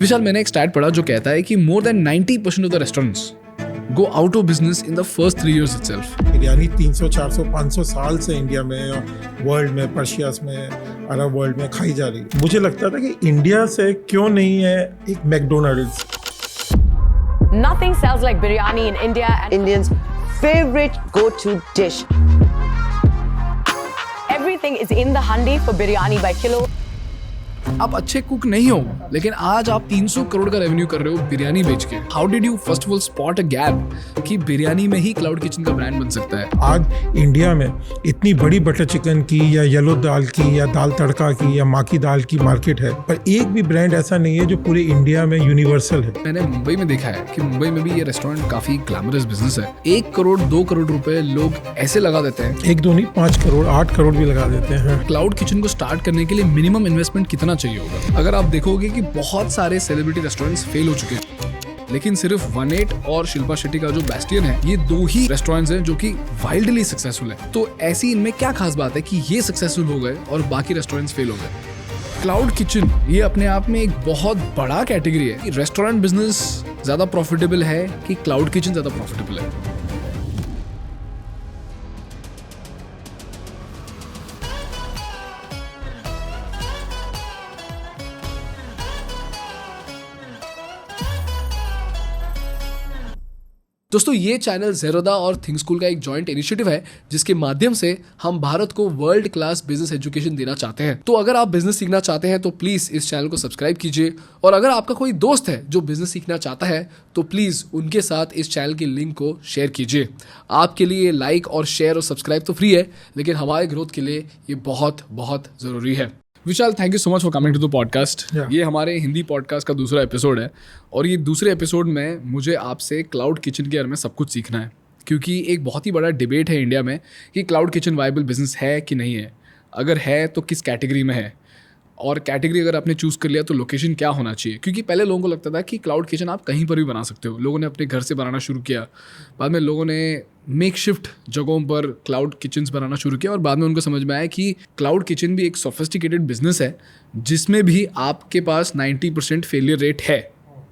विशाल, मैंने एक स्टैट पढ़ा जो कहता है कि more than 90% of the restaurants go out of business in the first 3 years itself. Biryani 300, 400, 500 साल से इंडिया में, वर्ल्ड में, पर्शियास में, अरब वर्ल्ड में खाई जा रही है। मुझे लगता था कि इंडिया से क्यों नहीं है एक McDonald's. Nothing sells like biryani in India and Indians' favorite go-to dish. everything is in the handi for biryani by kilo. आप अच्छे कुक नहीं हो, लेकिन आज आप 300 करोड़ का रेवेन्यू कर रहे हो बिरयानी बेच के। How did you first of all spot a gap कि बिरयानी में ही क्लाउड किचन का ब्रांड बन सकता है? आज इंडिया में इतनी बड़ी बटर चिकन की या येलो दाल की या दाल तड़का की या माँ की दाल की मार्केट है, पर एक भी ब्रांड ऐसा नहीं है जो पूरे इंडिया में यूनिवर्सल है। मैंने मुंबई में देखा है कि मुंबई में भी ये रेस्टोरेंट काफी ग्लैमरस बिजनेस है। 1 करोड़ 2 करोड़ रुपए लोग ऐसे लगा देते हैं, 1 2 नहीं 5 करोड़ 8 करोड़ भी लगा देते हैं। क्लाउड किचन को स्टार्ट करने के लिए मिनिमम इन्वेस्टमेंट कितना चाहिए होगा? अगर आप देखोगे कि बहुत सारे सेलिब्रिटी रेस्टोरेंट्स फेल हो चुके हैं, लेकिन सिर्फ 18 और शिल्पा शेट्टी का जो बैस्टियन है, ये 2 ही रेस्टोरेंट्स हैं जो कि वाइल्डली सक्सेसफुल है। तो ऐसी इनमें क्या खास बात है कि ये सक्सेसफुल हो गए और बाकी रेस्टोरेंट्स फेल हो गए? क्लाउड किचन ये अपने आप में एक बहुत बड़ा कैटेगरी है कि रेस्टोरेंट बिजनेस ज्यादा प्रॉफिटेबल है कि क्लाउड किचन ज्यादा प्रॉफिटेबल है। दोस्तों, ये चैनल ज़ेरोदा और थिंक स्कूल का एक जॉइंट इनिशिएटिव है जिसके माध्यम से हम भारत को वर्ल्ड क्लास बिजनेस एजुकेशन देना चाहते हैं। तो अगर आप बिजनेस सीखना चाहते हैं तो प्लीज़ इस चैनल को सब्सक्राइब कीजिए, और अगर आपका कोई दोस्त है जो बिजनेस सीखना चाहता है तो प्लीज़ उनके साथ इस चैनल की लिंक को शेयर कीजिए। आपके लिए लाइक और शेयर और सब्सक्राइब तो फ्री है, लेकिन हमारे ग्रोथ के लिए ये बहुत बहुत ज़रूरी है। Vishal, thank you so much for coming to the podcast. ये हमारे हिंदी पॉडकास्ट का दूसरा एपिसोड है, और ये दूसरे एपिसोड में मुझे आपसे क्लाउड किचन के बारे में सब कुछ सीखना है, क्योंकि एक बहुत ही बड़ा डिबेट है इंडिया में कि क्लाउड किचन वायबल बिजनेस है कि नहीं है। अगर है तो किस कैटेगरी में है, और कैटेगरी अगर आपने चूज़ कर लिया तो लोकेशन क्या होना चाहिए। क्योंकि पहले लोगों को लगता था कि क्लाउड किचन आप कहीं पर भी बना सकते हो। लोगों ने अपने घर से बनाना शुरू किया, बाद में लोगों ने मेकशिफ्ट जगहों पर क्लाउड किचन्स बनाना शुरू किया, और बाद में उनको समझ में आया कि क्लाउड किचन भी एक सोफिस्टिकेटेड बिजनेस है जिसमें भी आपके पास 90% फेलियर रेट है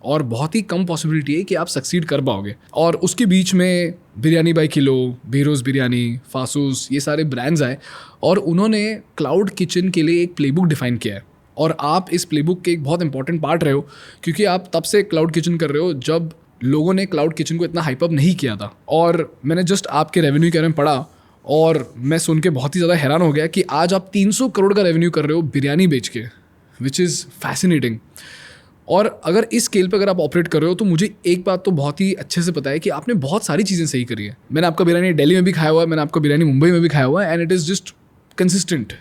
और बहुत ही कम पॉसिबिलिटी है कि आप सक्सीड कर पाओगे। और उसके बीच में बिरयानी बाय किलो, बेरोज़ बिरयानी, फासूस, ये सारे ब्रांड्स आए और उन्होंने क्लाउड किचन के लिए एक प्लेबुक डिफ़ाइन किया है। और आप इस प्लेबुक के एक बहुत इंपॉर्टेंट पार्ट रहे हो, क्योंकि आप तब से क्लाउड किचन कर रहे हो जब लोगों ने क्लाउड किचन को इतना हाइप अप नहीं किया था। और मैंने जस्ट आपके रेवेन्यू के बारे में पढ़ा और मैं सुन के बहुत ही ज़्यादा हैरान हो गया कि आज आप 300 करोड़ का रेवेन्यू कर रहे हो बिरयानी बेच के, विच इज़ फैसिनेटिंग। और अगर इस स्केल पे अगर आप ऑपरेट कर रहे हो तो मुझे एक बात तो बहुत ही अच्छे से पता है कि आपने बहुत सारी चीज़ें सही करी है। मैंने आपका बिरयानी दिल्ली में भी खाया हुआ है, मैंने आपका बिरयानी मुंबई में भी खाया हुआ है, and it is just consistent.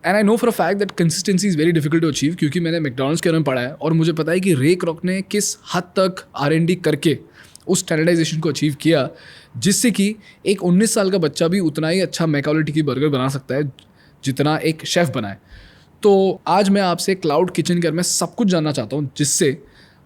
And I know for a fact that consistency is very difficult to achieve, क्योंकि मैंने मैकडॉनल्ड्स के बारे में पढ़ा है और मुझे पता है कि रे क्रॉक ने किस हद तक R&D करके उस स्टैंडर्डाइजेशन को अचीव किया, जिससे कि एक 19 साल का बच्चा भी उतना ही अच्छा मैकाओलिटी की बर्गर बना सकता है जितना एक शेफ़ बनाए। तो आज मैं आपसे क्लाउड किचन के बारे में सब कुछ जानना चाहता हूँ, जिससे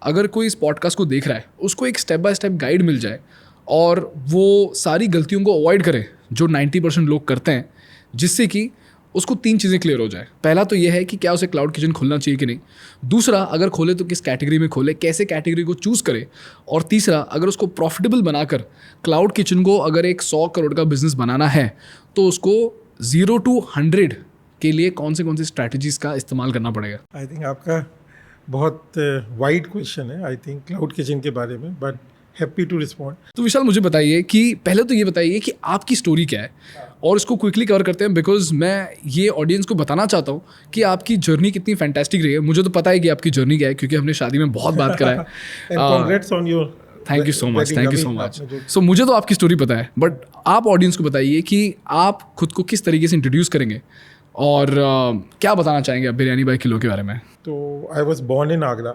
अगर कोई इस पॉडकास्ट को देख रहा है उसको एक स्टेप बाय स्टेप गाइड मिल जाए और वो सारी गलतियों को अवॉइड करे जो 90% लोग करते हैं, जिससे कि उसको 3 चीज़ें क्लियर हो जाए। पहला तो ये है कि क्या उसे क्लाउड किचन खोलना चाहिए कि नहीं। दूसरा, अगर खोले तो किस कैटेगरी में खोले, कैसे कैटेगरी को चूज़ करे। और तीसरा, अगर उसको प्रॉफिटेबल बनाकर क्लाउड किचन को अगर एक 100 करोड़ का बिजनेस बनाना है तो उसको 0 to 100 के लिए कौन सी स्ट्रैटेजीज़ का इस्तेमाल करना पड़ेगा? आई थिंक आपका बहुत वाइड क्वेश्चन है, आई थिंक क्लाउड किचन के बारे में, बट हैप्पी टू रिस्पॉन्ड। तो विशाल, मुझे बताइए कि पहले तो ये बताइए कि आपकी स्टोरी क्या है, और इसको क्विकली कवर करते हैं बिकॉज मैं ये ऑडियंस को बताना चाहता हूँ कि आपकी जर्नी कितनी फैंटास्टिक रही है। मुझे तो पता है कि आपकी जर्नी क्या है, क्योंकि हमने शादी में बहुत बात करा है। Congrats on your, thank you so much. So मुझे तो आपकी स्टोरी पता है, बट आप ऑडियंस को बताइए कि आप खुद को किस तरीके से इंट्रोड्यूस करेंगे और क्या बताना चाहेंगे आप बिरयानी बाय किलो के बारे में? तो I was born in Agra.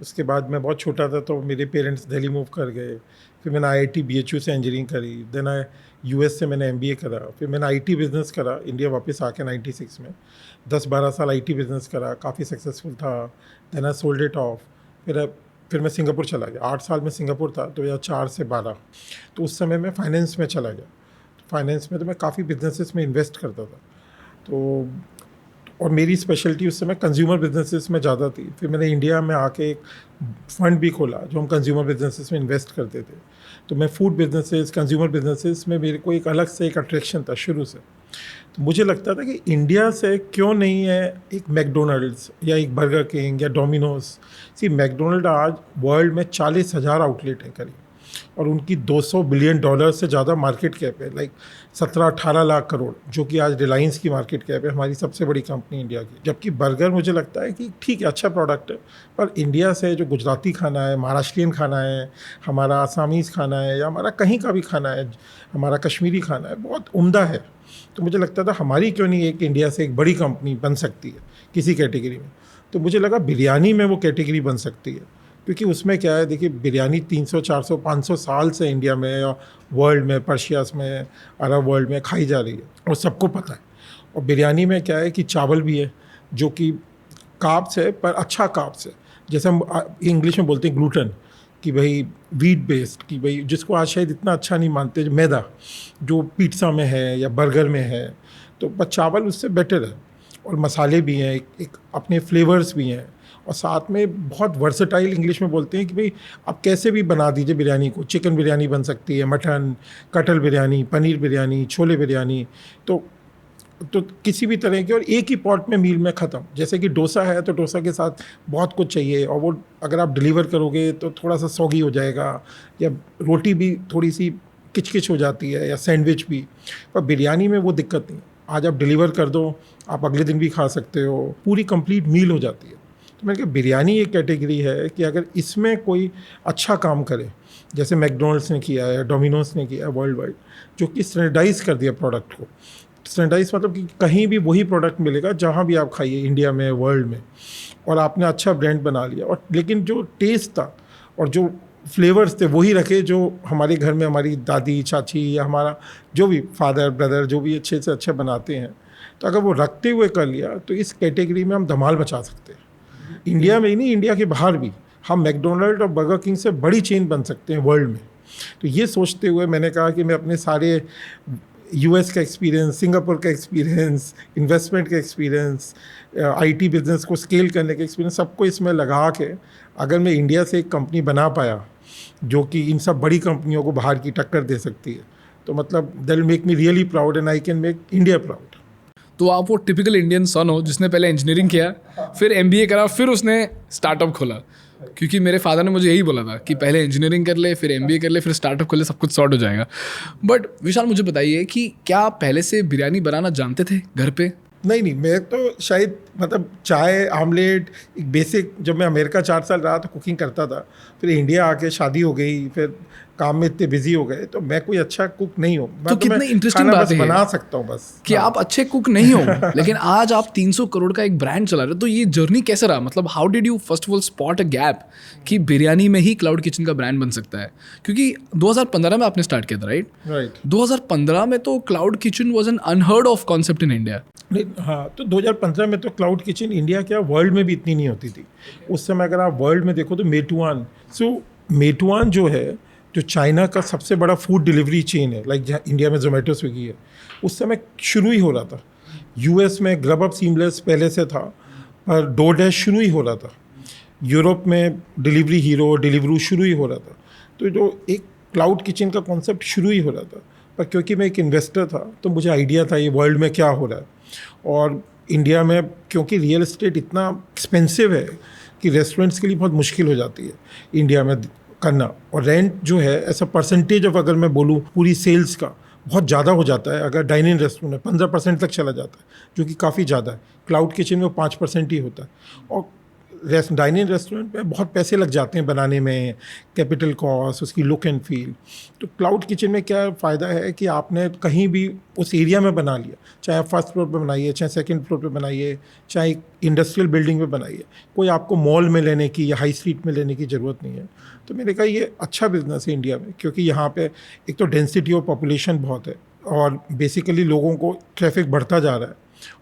उसके बाद मैं बहुत छोटा था तो मेरे पेरेंट्स दिल्ली मूव कर गए। फिर मैंने IIT BHU से इंजीनियरिंग करी, देन US से मैंने MBA करा, फिर मैंने IT बिज़नेस करा इंडिया वापस आके 96 में। 10-12 साल IT बिज़नेस करा, काफ़ी सक्सेसफुल था। Then I sold it off. फिर मैं सिंगापुर चला गया। 8 साल में सिंगापुर था, 2004 से 12। तो उस समय मैं फाइनेंस में चला गया। फाइनेंस में तो मैं काफ़ी बिजनेसेस में इन्वेस्ट करता था। तो और मेरी स्पेशलिटी उस समय कंज्यूमर बिजनेसेस में ज़्यादा थी। फिर मैंने इंडिया में आके एक फंड भी खोला जो हम कंज्यूमर बिजनेसेस में इन्वेस्ट करते थे। तो मैं फूड बिजनेसेस, कंज्यूमर बिजनेसेस में मेरे को एक अलग से एक अट्रैक्शन था शुरू से। तो मुझे लगता था कि इंडिया से क्यों नहीं है एक मैकडोनल्ड्स या एक बर्गर किंग या डोमिनोज। सी मैकडोनल्ड आज वर्ल्ड में 40,000 आउटलेट है करीब, और उनकी $200 बिलियन से ज़्यादा मार्केट कैप है, लाइक 17-18 लाख करोड़, जो कि आज रिलायंस की मार्केट कैप है, हमारी सबसे बड़ी कंपनी इंडिया की। जबकि बर्गर मुझे लगता है कि ठीक है, अच्छा प्रोडक्ट है, पर इंडिया से जो गुजराती खाना है, महाराष्ट्रियन खाना है, हमारा आसामीज़ खाना है, या हमारा कहीं का भी खाना है, हमारा कश्मीरी खाना है, बहुत उम्दा है। तो मुझे लगता था हमारी क्यों नहीं एक इंडिया से एक बड़ी कंपनी बन सकती है किसी कैटेगरी में। तो मुझे लगा बिरयानी में वो कैटेगरी बन सकती है, क्योंकि उसमें क्या है, देखिए बिरयानी 300, 400, 500 साल से इंडिया में या वर्ल्ड में, पर्शियास में, अरब वर्ल्ड में खाई जा रही है और सबको पता है। और बिरयानी में क्या है कि चावल भी है जो कि कार्ब्स है, पर अच्छा कार्ब्स है, जैसे हम इंग्लिश में बोलते हैं ग्लूटन, कि भाई वीट बेस्ड, कि भाई जिसको आज शायद इतना अच्छा नहीं मानते, जो मैदा जो पिज़्ज़ा में है या बर्गर में है, तो पर चावल उससे बेटर है। और मसाले भी हैं, एक अपने फ्लेवर्स भी हैं, और साथ में बहुत वर्सेटाइल, इंग्लिश में बोलते हैं कि भाई आप कैसे भी बना दीजिए बिरयानी को। चिकन बिरयानी बन सकती है, मटन, कटल बिरयानी, पनीर बिरयानी, छोले बिरयानी, तो किसी भी तरह की, और एक ही पॉट में मील में ख़त्म। जैसे कि डोसा है तो डोसा के साथ बहुत कुछ चाहिए, और वो अगर आप डिलीवर करोगे तो थोड़ा सा सॉगी हो जाएगा, या रोटी भी थोड़ी सी किचकिच हो जाती है, या सैंडविच भी। पर बिरयानी में वो दिक्कत नहीं, आज आप डिलीवर कर दो, आप अगले दिन भी खा सकते हो, पूरी कंप्लीट मील हो जाती है। तो मैंने कहा बिरयानी एक कैटेगरी है कि अगर इसमें कोई अच्छा काम करे, जैसे मैकडोनल्ड्स ने किया है, डोमिनोज ने किया है वर्ल्ड वाइड, जो कि स्टैंडर्डाइज कर दिया प्रोडक्ट को। स्टैंडर्डाइज मतलब कि कहीं भी वही प्रोडक्ट मिलेगा जहाँ भी आप खाइए, इंडिया में, वर्ल्ड में, और आपने अच्छा ब्रांड बना लिया। और लेकिन जो टेस्ट था और जो फ्लेवर्स थे वही रखे जो हमारे घर में हमारी दादी, चाची, या हमारा जो भी फादर, ब्रदर, जो भी अच्छे से अच्छे बनाते हैं। तो अगर वो रखते हुए कर लिया तो इस कैटेगरी में हम धमाल मचा सकते हैं। इंडिया में ही नहीं, इंडिया के बाहर भी हम मैकडोनल्ड और बर्गर किंग से बड़ी चेन बन सकते हैं वर्ल्ड में। तो ये सोचते हुए मैंने कहा कि मैं अपने सारे यूएस का एक्सपीरियंस, सिंगापुर का एक्सपीरियंस, इन्वेस्टमेंट का एक्सपीरियंस, आईटी बिजनेस को स्केल करने का एक्सपीरियंस, सबको इसमें लगा के अगर मैं इंडिया से एक कंपनी बना पाया जो कि इन सब बड़ी कंपनियों को बाहर की टक्कर दे सकती है, तो मतलब that will make me really proud and I can make India proud. तो आप वो टिपिकल इंडियन सन हो जिसने पहले इंजीनियरिंग किया, फिर एमबीए करा, फिर उसने स्टार्टअप खोला। क्योंकि मेरे फादर ने मुझे यही बोला था कि पहले इंजीनियरिंग कर ले, फिर एमबीए कर ले, फिर स्टार्टअप खोले, सब कुछ सॉर्ट हो जाएगा। बट विशाल, मुझे बताइए कि क्या आप पहले से बिरयानी बनाना जानते थे घर पे? नहीं, मैं तो शायद मतलब चाय, आमलेट, एक बेसिक, जब मैं अमेरिका 4 साल रहा तो कुकिंग करता था। फिर इंडिया आके शादी हो गई, फिर काम में इतने बिजी हो गए, तो मैं कोई अच्छा कुक नहीं हूँ। तो कितनी इंटरेस्टिंग बात है बना सकता हूँ बस, कि आप अच्छे कुक नहीं हो, लेकिन आज आप 300 करोड़ का एक ब्रांड चला रहे हो। तो ये जर्नी कैसे रहा? मतलब how did you first of all spot a gap कि बिरयानी में ही क्लाउड किचन का ब्रांड बन सकता है? क्योंकि 2015 में आपने स्टार्ट किया था, राइट? 2015 में तो cloud kitchen was an unheard of concept in India. हाँ, तो 2015 में तो क्लाउड किचन इंडिया क्या वर्ल्ड में भी इतनी नहीं होती थी उस समय। अगर आप वर्ल्ड में देखो तो मेटुआन जो है, जो चाइना का सबसे बड़ा फूड डिलीवरी चेन है, लाइक जहाँ इंडिया में जोमेटो, स्विगी है, उस समय शुरू ही हो रहा था। यूएस में ग्रबअप, सीमलेस पहले से था, पर डोरडैश शुरू ही हो रहा था। यूरोप में डिलीवरी हीरो, डिलीवरू शुरू ही हो रहा था। तो जो एक क्लाउड किचन का कॉन्सेप्ट शुरू ही हो रहा था, पर क्योंकि मैं एक इन्वेस्टर था तो मुझे आइडिया था ये वर्ल्ड में क्या हो रहा है। और इंडिया में क्योंकि रियल एस्टेट इतना एक्सपेंसिव है कि रेस्टोरेंट्स के लिए बहुत मुश्किल हो जाती है इंडिया में करना। और रेंट जो है ऐसा परसेंटेज ऑफ, अगर मैं बोलूँ पूरी सेल्स का, बहुत ज़्यादा हो जाता है। अगर डाइनिंग रेस्टोरेंट में 15% तक चला जाता है, जो कि काफ़ी ज़्यादा है। क्लाउड किचन में 5% ही होता है। और डाइनिंग रेस्टोरेंट में बहुत पैसे लग जाते हैं बनाने में, कैपिटल कॉस्ट, उसकी लुक एंड फील। तो क्लाउड किचन में क्या फ़ायदा है कि आपने कहीं भी उस एरिया में बना लिया, चाहे आप फर्स्ट फ्लोर पे बनाइए, चाहे सेकंड फ्लोर पे बनाइए, चाहे इंडस्ट्रियल बिल्डिंग में बनाइए, कोई आपको मॉल में लेने की या हाई स्ट्रीट में लेने की ज़रूरत नहीं है। तो मैंने कहा ये अच्छा बिजनेस है इंडिया में, क्योंकि यहाँ पे एक तो डेंसिटी और पॉपुलेशन बहुत है, और बेसिकली लोगों को ट्रैफिक बढ़ता जा रहा है,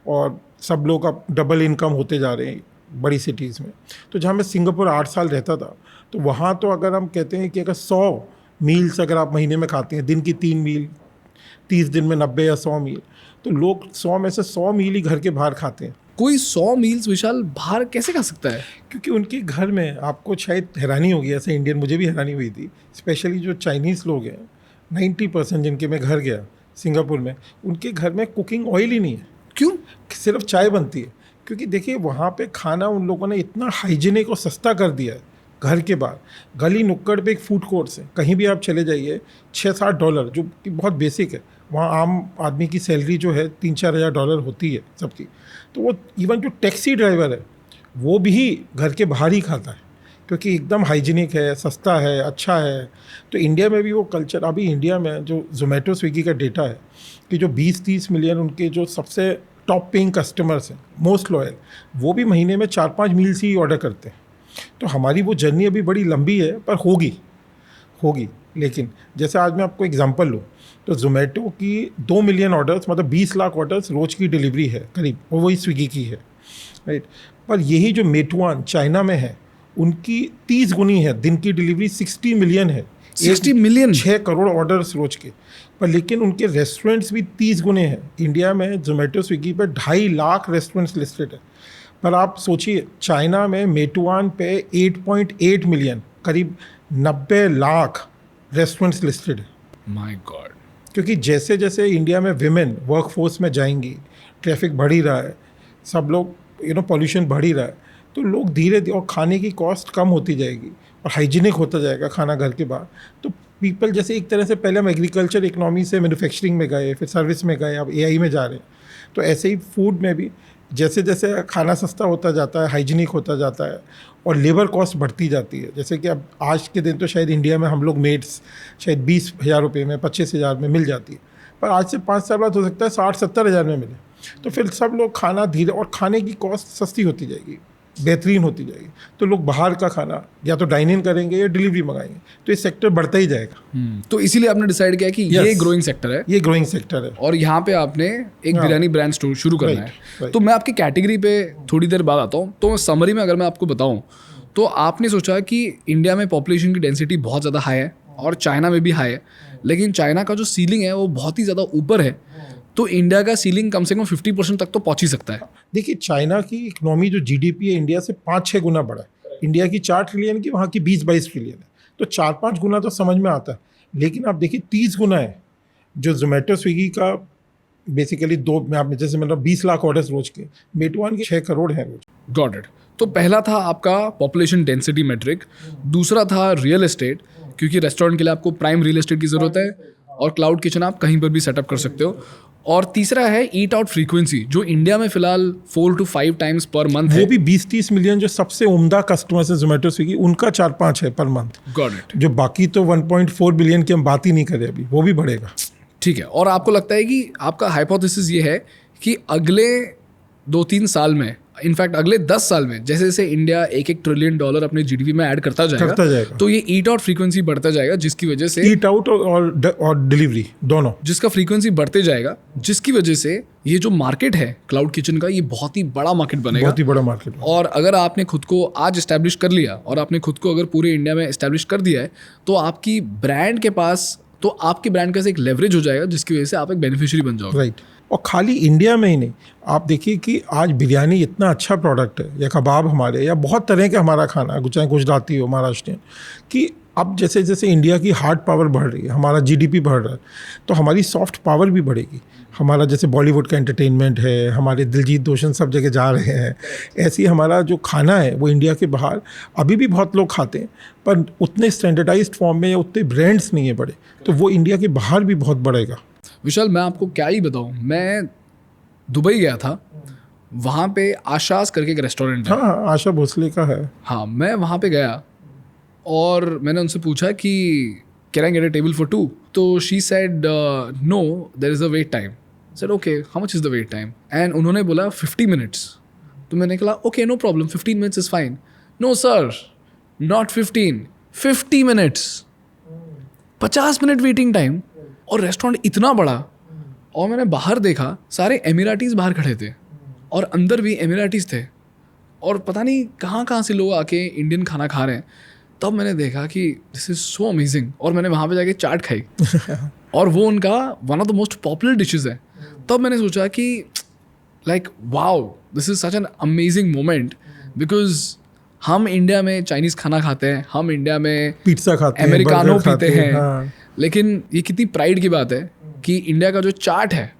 और सब लोग अब डबल इनकम होते जा रहे हैं बड़ी सिटीज़ में। तो जहाँ मैं सिंगापुर 8 साल रहता था, तो वहाँ तो अगर हम कहते हैं कि अगर 100 मील्स अगर आप महीने में खाते हैं, दिन की 3 मील, 30 दिन में 90 या 100 मील, तो लोग 100 में से 100 मील ही घर के बाहर खाते हैं। कोई 100 मील्स विशाल बाहर कैसे खा सकता है? क्योंकि उनके घर में आपको शायद हैरानी होगी, ऐसे इंडियन मुझे भी हैरानी हुई थी, स्पेशली जो चाइनीज़ लोग हैं 90% जिनके मैं घर गया सिंगापुर में, उनके घर में कुकिंग ऑयल ही नहीं है। क्यों? सिर्फ चाय बनती है। क्योंकि देखिए वहाँ पे खाना उन लोगों ने इतना हाइजीनिक और सस्ता कर दिया है। घर के बाहर गली नुक्कड़ पे एक फूड कोर्ट्स है, कहीं भी आप चले जाइए, $6-7 जो कि बहुत बेसिक है। वहाँ आम आदमी की सैलरी जो है $3-4 होती है सबकी। तो वो इवन जो टैक्सी ड्राइवर है वो भी घर के बाहर ही खाता है, क्योंकि एकदम हाइजीनिक है, सस्ता है, अच्छा है। तो इंडिया में भी वो कल्चर, अभी इंडिया में जो जोमेटो स्विगी का डेटा है कि जो 20-30 मिलियन उनके जो सबसे टॉप पेइंग कस्टमर्स हैं, मोस्ट लॉयल, वो भी महीने में 4-5 मील्स ही ऑर्डर करते हैं। तो हमारी वो जर्नी अभी बड़ी लंबी है, पर होगी। लेकिन जैसे आज मैं आपको एग्जांपल लूँ तो जोमेटो की 2 मिलियन ऑर्डर्स, मतलब 20 लाख ऑर्डर्स रोज़ की डिलीवरी है करीब, और वही स्विगी की है, राइट। पर यही जो मेटुआन चाइना में है, उनकी 30 गुनी है, दिन की डिलीवरी 60 मिलियन है। 60 मिलियन? 6 करोड़ ऑर्डर्स रोज के। पर लेकिन उनके रेस्टोरेंट्स भी 30 गुने हैं। इंडिया में जोमेटो स्विगी पे 2.5 लाख रेस्टोरेंट्स लिस्टेड है। पर आप सोचिए चाइना में मेटुआन पे 8.8 मिलियन, करीब 90 लाख रेस्टोरेंट्स लिस्टेड है। My God. क्योंकि जैसे जैसे इंडिया में विमेन वर्कफोर्स में जाएंगी, ट्रैफिक बढ़ ही रहा है, सब लोग पॉल्यूशन बढ़ ही रहा है, तो लोग धीरे धीरे, और खाने की कॉस्ट कम होती जाएगी और हाइजीनिक होता जाएगा खाना घर के बाहर। तो पीपल, जैसे एक तरह से पहले हम एग्रीकल्चर इकोनॉमी से मैन्युफैक्चरिंग में गए, फिर सर्विस में गए, अब एआई में जा रहे हैं। तो ऐसे ही फूड में भी जैसे जैसे खाना सस्ता होता जाता है, हाइजीनिक होता जाता है, और लेबर कॉस्ट बढ़ती जाती है। जैसे कि अब आज के दिन तो शायद इंडिया में हम लोग मेड्स शायद 20,000 रुपये में, 25,000 में मिल जाती है, पर आज से 5 साल बाद हो सकता है 60-70 हज़ार में मिले। तो फिर सब लोग खाना धीरे, और खाने की कॉस्ट सस्ती होती जाएगी, बेहतरीन होती जाएगी, तो लोग बाहर का खाना या तो डाइन इन करेंगे या डिलीवरी मंगाएंगे, तो ये सेक्टर बढ़ता ही जाएगा। तो इसीलिए आपने डिसाइड किया कि ये ग्रोइंग सेक्टर है, ये ग्रोइंग सेक्टर है, और यहाँ पे आपने एक बिरयानी ब्रांड स्टोर शुरू करना है। तो मैं आपकी कैटेगरी पे थोड़ी देर बाद आता हूँ। तो समरी में अगर मैं आपको बताऊँ तो आपने सोचा कि इंडिया में पॉपुलेशन की डेंसिटी बहुत ज़्यादा हाई है और चाइना में भी हाई है, लेकिन चाइना का जो सीलिंग है वो बहुत ही ज़्यादा ऊपर है, तो इंडिया का सीलिंग कम से कम 50% तक तो पहुंच ही सकता है। देखिए चाइना की इकोनॉमी जो जीडीपी है इंडिया से 5-6 गुना बड़ा है। इंडिया की 4 ट्रिलियन की, वहाँ की 20-22 ट्रिलियन है, तो 4-5 गुना तो समझ में आता है। लेकिन आप देखिए 30 गुना है जो जोमेटो स्विगी का, बेसिकली मैं आप जैसे मतलब 20 लाख ऑर्डर्स रोज के, मेटुआन के 6 करोड़ हैं रोज। Got it. तो पहला था आपका पॉपुलेशन डेंसिटी मेट्रिक, दूसरा था रियल एस्टेट, क्योंकि रेस्टोरेंट के लिए आपको प्राइम रियल एस्टेट की ज़रूरत है, और क्लाउड किचन आप कहीं पर भी सेटअप कर सकते हो। और तीसरा है ईट आउट फ्रीक्वेंसी, जो इंडिया में फिलहाल 4 to 5 टाइम्स पर मंथ है। वो भी 20-30 मिलियन जो सबसे उम्दा कस्टमर्स है जोमेटो स्विगी, उनका 4-5 है पर मंथ। Got it. जो बाकी तो 1.4 बिलियन की हम बात ही नहीं करें अभी, वो भी बढ़ेगा। ठीक है। और आपको लगता है कि आपका हाइपोथेसिस ये है कि अगले 2-3 साल में, इनफैक्ट अगले 10 साल में, जैसे जैसे इंडिया $1 ट्रिलियन अपने जीडीपी में ऐड करता जाएगा, तो ये ईट आउट फ्रीक्वेंसी बढ़ता जाएगा, जिसकी वजह से ईट आउट और डिलीवरी दोनों, जिसका फ्रीक्वेंसी बढ़ते जाएगा, जिसकी वजह से ये जो मार्केट है क्लाउड किचन का, ये बहुत ही बड़ा मार्केट बनेगा, बहुत ही बड़ा मार्केट। और अगर आपने खुद को आज एस्टैब्लिश कर लिया, और आपने खुद को अगर पूरे इंडिया में एस्टैब्लिश कर दिया है, तो आपकी ब्रांड के पास, तो आपके ब्रांड का एक लेवरेज हो जाएगा, जिसकी वजह से आप एक बेनिफिशियरी बन जाओगे। राइट। और खाली इंडिया में ही नहीं, आप देखिए कि आज बिरयानी इतना अच्छा प्रोडक्ट है, या कबाब हमारे, या बहुत तरह के हमारा खाना, चाहे गुजराती हो, महाराष्ट्रियन, कि अब जैसे जैसे इंडिया की हार्ड पावर बढ़ रही है, हमारा जीडीपी बढ़ रहा है, तो हमारी सॉफ्ट पावर भी बढ़ेगी। हमारा जैसे बॉलीवुड का एंटरटेनमेंट है, हमारे दिलजीत दोसांझ सब जगह जा रहे हैं, ऐसे ही हमारा जो खाना है वो इंडिया के बाहर अभी भी बहुत लोग खाते हैं, पर उतने स्टैंडर्डाइज्ड फॉर्म में या उतने ब्रांड्स नहीं है बड़े, तो वो इंडिया के बाहर भी बहुत बढ़ेगा। विशाल, मैं आपको क्या ही बताऊं, मैं दुबई गया था, वहाँ पे आशास करके एक रेस्टोरेंट है। हाँ, आशा भोसले का है। हाँ, मैं वहाँ पे गया और मैंने उनसे पूछा कि can I get a table for 2, तो she said no, there is a wait time. Said okay, how much is the wait time? And उन्होंने बोला 50 मिनट्स। तो मैंने कहा okay, no problem, 15 minutes is fine. No sir, not 15, 50 minutes, 50 minute waiting time. और restaurant इतना बड़ा, और मैंने बाहर देखा सारे एमिराटीज़ बाहर खड़े थे, और अंदर भी एमिराटीज़ थे, और पता नहीं कहाँ कहाँ से लोग आके इंडियन खाना खा रहे हैं। तब मैंने देखा कि दिस इज़ सो अमेजिंग, और मैंने वहाँ पे जाके चाट खाई और वो उनका one of the most popular dishes है। तब मैंने सोचा कि like wow, this is such an amazing moment, because हम इंडिया में चाइनीज़ खाना खाते हैं, हम इंडिया में पिज्जा खाते हैं, अमेरिकानो बर्गर पीते खाते हैं, हाँ। लेकिन ये कितनी प्राइड की बात है कि इंडिया का जो चाट है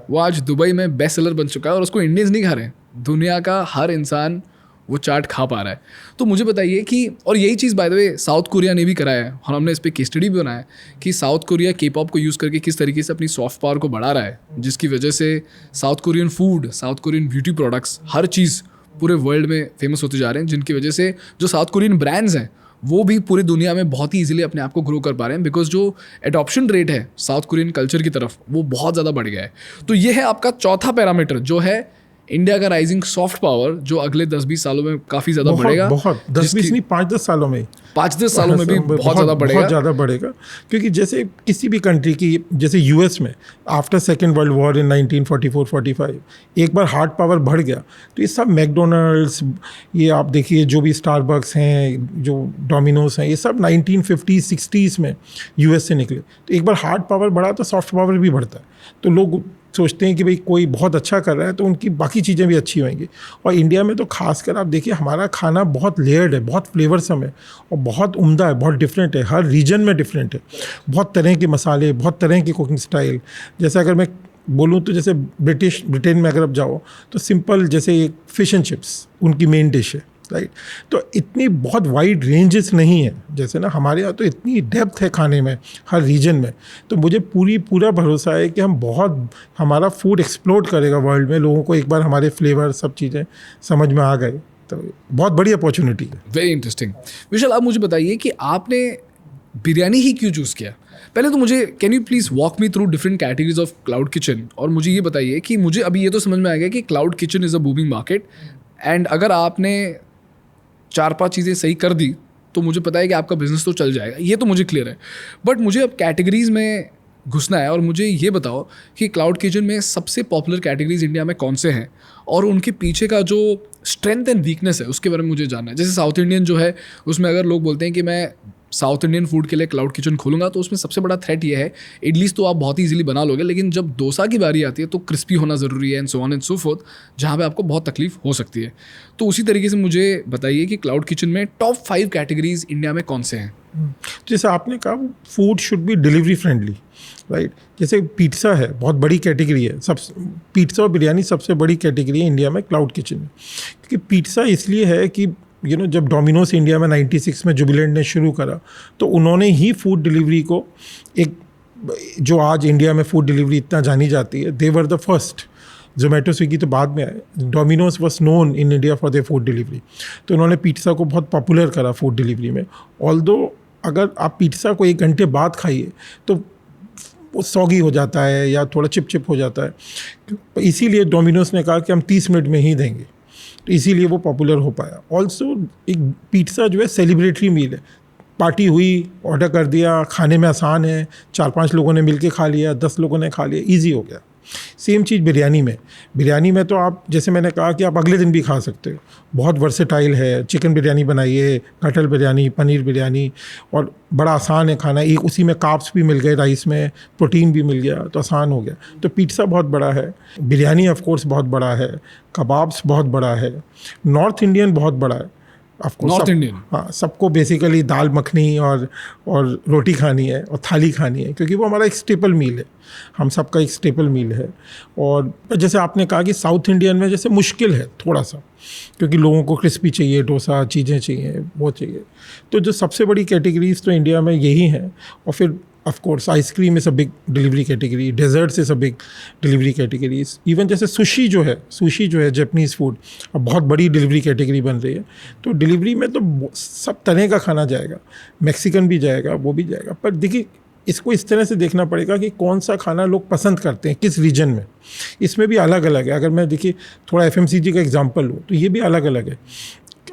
वो आज दुबई में बेस्ट सेलर बन चुका है और उसको इंडियंस नहीं खा रहे हैं, दुनिया का हर इंसान वो चाट खा पा रहा है। तो मुझे बताइए कि, और यही चीज़ by the way South Korea ने भी कराया है और हमने इस पर केस स्टडी भी बनाया है कि साउथ कोरिया के पॉप को यूज़ करके किस तरीके से अपनी सॉफ्ट पावर को बढ़ा रहा है, जिसकी वजह से South Korean food, South Korean beauty products, हर चीज़ पूरे वर्ल्ड में फेमस होते जा रहे हैं, जिनकी वजह से जो साउथ कोरियन ब्रांड्स हैं वो भी पूरी दुनिया में बहुत ही इजीली अपने आप को ग्रो कर पा रहे हैं, बिकॉज जो एडॉप्शन रेट है साउथ कोरियन कल्चर की तरफ वो बहुत ज़्यादा बढ़ गया है। तो ये है आपका चौथा पैरामीटर, जो है इंडिया का राइजिंग सॉफ्ट पावर, जो अगले 10-20 सालों में काफ़ी ज़्यादा बढ़ेगा। बहुत 10-20 नहीं, 5-10 सालों में, 5-10 सालों में भी बहुत ज़्यादा बढ़ेगा, बहुत ज़्यादा बढ़ेगा। क्योंकि जैसे किसी भी कंट्री की, जैसे यूएस में after second world war in 1944-45 एक बार हार्ड पावर बढ़ गया, तो ये सब मैकडोनल्ड्स, ये आप देखिए जो भी स्टारबक्स हैं, जो डोमिनोज हैं, ये सब 1950-60s में यूएस से निकले। तो एक बार हार्ड पावर बढ़ा तो सॉफ्ट पावर भी बढ़ता है। तो लोग सोचते हैं कि भाई कोई बहुत अच्छा कर रहा है तो उनकी बाकी चीज़ें भी अच्छी होंगी। और इंडिया में तो खासकर आप देखिए हमारा खाना बहुत लेयर्ड है, बहुत फ्लेवरसम है और बहुत उम्दा है, बहुत डिफरेंट है, हर रीजन में डिफरेंट है, बहुत तरह के मसाले, बहुत तरह की कुकिंग स्टाइल। जैसे अगर मैं बोलूँ तो जैसे ब्रिटेन में अगर आप जाओ तो सिंपल जैसे एक फ़िश एंड चिप्स उनकी मेन डिश है, राइट। तो इतनी बहुत वाइड रेंजेस नहीं है, जैसे ना हमारे यहाँ तो इतनी डेप्थ है खाने में हर रीजन में। तो मुझे पूरा भरोसा है कि हमारा फूड एक्सप्लोड करेगा वर्ल्ड में, लोगों को एक बार हमारे फ्लेवर सब चीज़ें समझ में आ गए तो बहुत बड़ी अपॉर्चुनिटी है। Very interesting. विशाल, आप मुझे बताइए कि आपने बिरयानी ही क्यों चूज़ किया? पहले तो मुझे can you please walk me through different categories of cloud kitchen, और मुझे ये बताइए कि मुझे अभी ये तो समझ में आ गया कि cloud kitchen is a booming market, and अगर आपने 4-5 चीज़ें सही कर दी तो मुझे पता है कि आपका बिजनेस तो चल जाएगा, ये तो मुझे क्लियर है। बट मुझे अब कैटेगरीज में घुसना है और मुझे ये बताओ कि क्लाउड किचन में सबसे पॉपुलर कैटेगरीज इंडिया में कौन से हैं और उनके पीछे का जो स्ट्रेंथ एंड वीकनेस है उसके बारे में मुझे जानना है। जैसे साउथ इंडियन जो है उसमें अगर लोग बोलते हैं कि मैं साउथ इंडियन फूड के लिए क्लाउड किचन खोलूंगा तो उसमें सबसे बड़ा थ्रेट ये है, इडलीज तो आप बहुत ही इजीली बना लोगे, लेकिन जब डोसा की बारी आती है तो क्रिस्पी होना ज़रूरी है, and so on and so fourth, जहाँ पे आपको बहुत तकलीफ हो सकती है। तो उसी तरीके से मुझे बताइए कि क्लाउड किचन में टॉप 5 कैटेगरीज इंडिया में कौन से हैं? जैसे आपने कहा food should be delivery friendly, right. जैसे पिज्ज़ा है, बहुत बड़ी कैटेगरी है, पिज्ज़ा और बिरयानी सबसे बड़ी कैटेगरी है इंडिया में क्लाउड किचन में। क्योंकि पिज्ज़ा इसलिए है कि जब डोमिनोज इंडिया में 96 में जुबिलेंट ने शुरू करा तो उन्होंने ही फूड डिलीवरी को एक, जो आज इंडिया में फूड डिलीवरी इतना जानी जाती है, they were the first. Zomato Swiggy तो बाद में आए, Domino's was known in India for their food delivery. तो उन्होंने पिज्ज़ा को बहुत पॉपुलर करा फूड डिलीवरी में। ऑल्दो अगर आप पिज्ज़ा को 1 घंटे बाद खाइए तो वो सॉगी हो जाता है या थोड़ा चिप हो जाता है, इसीलिए डोमिनोज ने कहा कि हम 30 मिनट में ही देंगे, तो इसीलिए वो पॉपुलर हो पाया। ऑल्सो एक पिज्ज़ा जो है सेलिब्रेटरी मील है, पार्टी हुई, ऑर्डर कर दिया, खाने में आसान है, 4-5 लोगों ने मिलके खा लिया, 10 लोगों ने खा लिया, इजी हो गया। सेम चीज़ बिरयानी में तो आप, जैसे मैंने कहा कि आप अगले दिन भी खा सकते हो, बहुत वर्सेटाइल है। चिकन बिरयानी बनाइए, कटल बिरयानी, पनीर बिरयानी, और बड़ा आसान है खाना। एक उसी में कार्ब्स भी मिल गए, राइस में प्रोटीन भी मिल गया, तो आसान हो गया। तो पिज्ज़ा बहुत बड़ा है, बिरयानी ऑफ कोर्स बहुत बड़ा है, कबाब्स बहुत बड़ा है, नॉर्थ इंडियन बहुत बड़ा है। नॉर्थ इंडियन, हाँ, सबको बेसिकली दाल मखनी और रोटी खानी है और थाली खानी है, क्योंकि वो हमारा एक स्टेपल मील है, हम सबका एक स्टेपल मील है। और जैसे आपने कहा कि साउथ इंडियन में जैसे मुश्किल है थोड़ा सा, क्योंकि लोगों को क्रिस्पी चाहिए, डोसा चीज़ें चाहिए, वो चाहिए। तो जो सबसे बड़ी कैटेगरीज तो इंडिया में यही हैं। और फिर of course ice cream is a big delivery category, desserts is a big delivery categories. Even जैसे सुशी जो है जापानीज़ फूड, अब बहुत बड़ी डिलीवरी कैटेगरी बन रही है। तो डिलीवरी में तो सब तरह का खाना जाएगा, मैक्सिकन भी जाएगा, वो भी जाएगा। पर देखिए इसको इस तरह से देखना पड़ेगा कि कौन सा खाना लोग पसंद करते हैं किस रीजन में, इसमें भी अलग अलग है। अगर मैं देखिए थोड़ा FMCG का एग्जांपल लूँ तो ये भी अलग अलग है।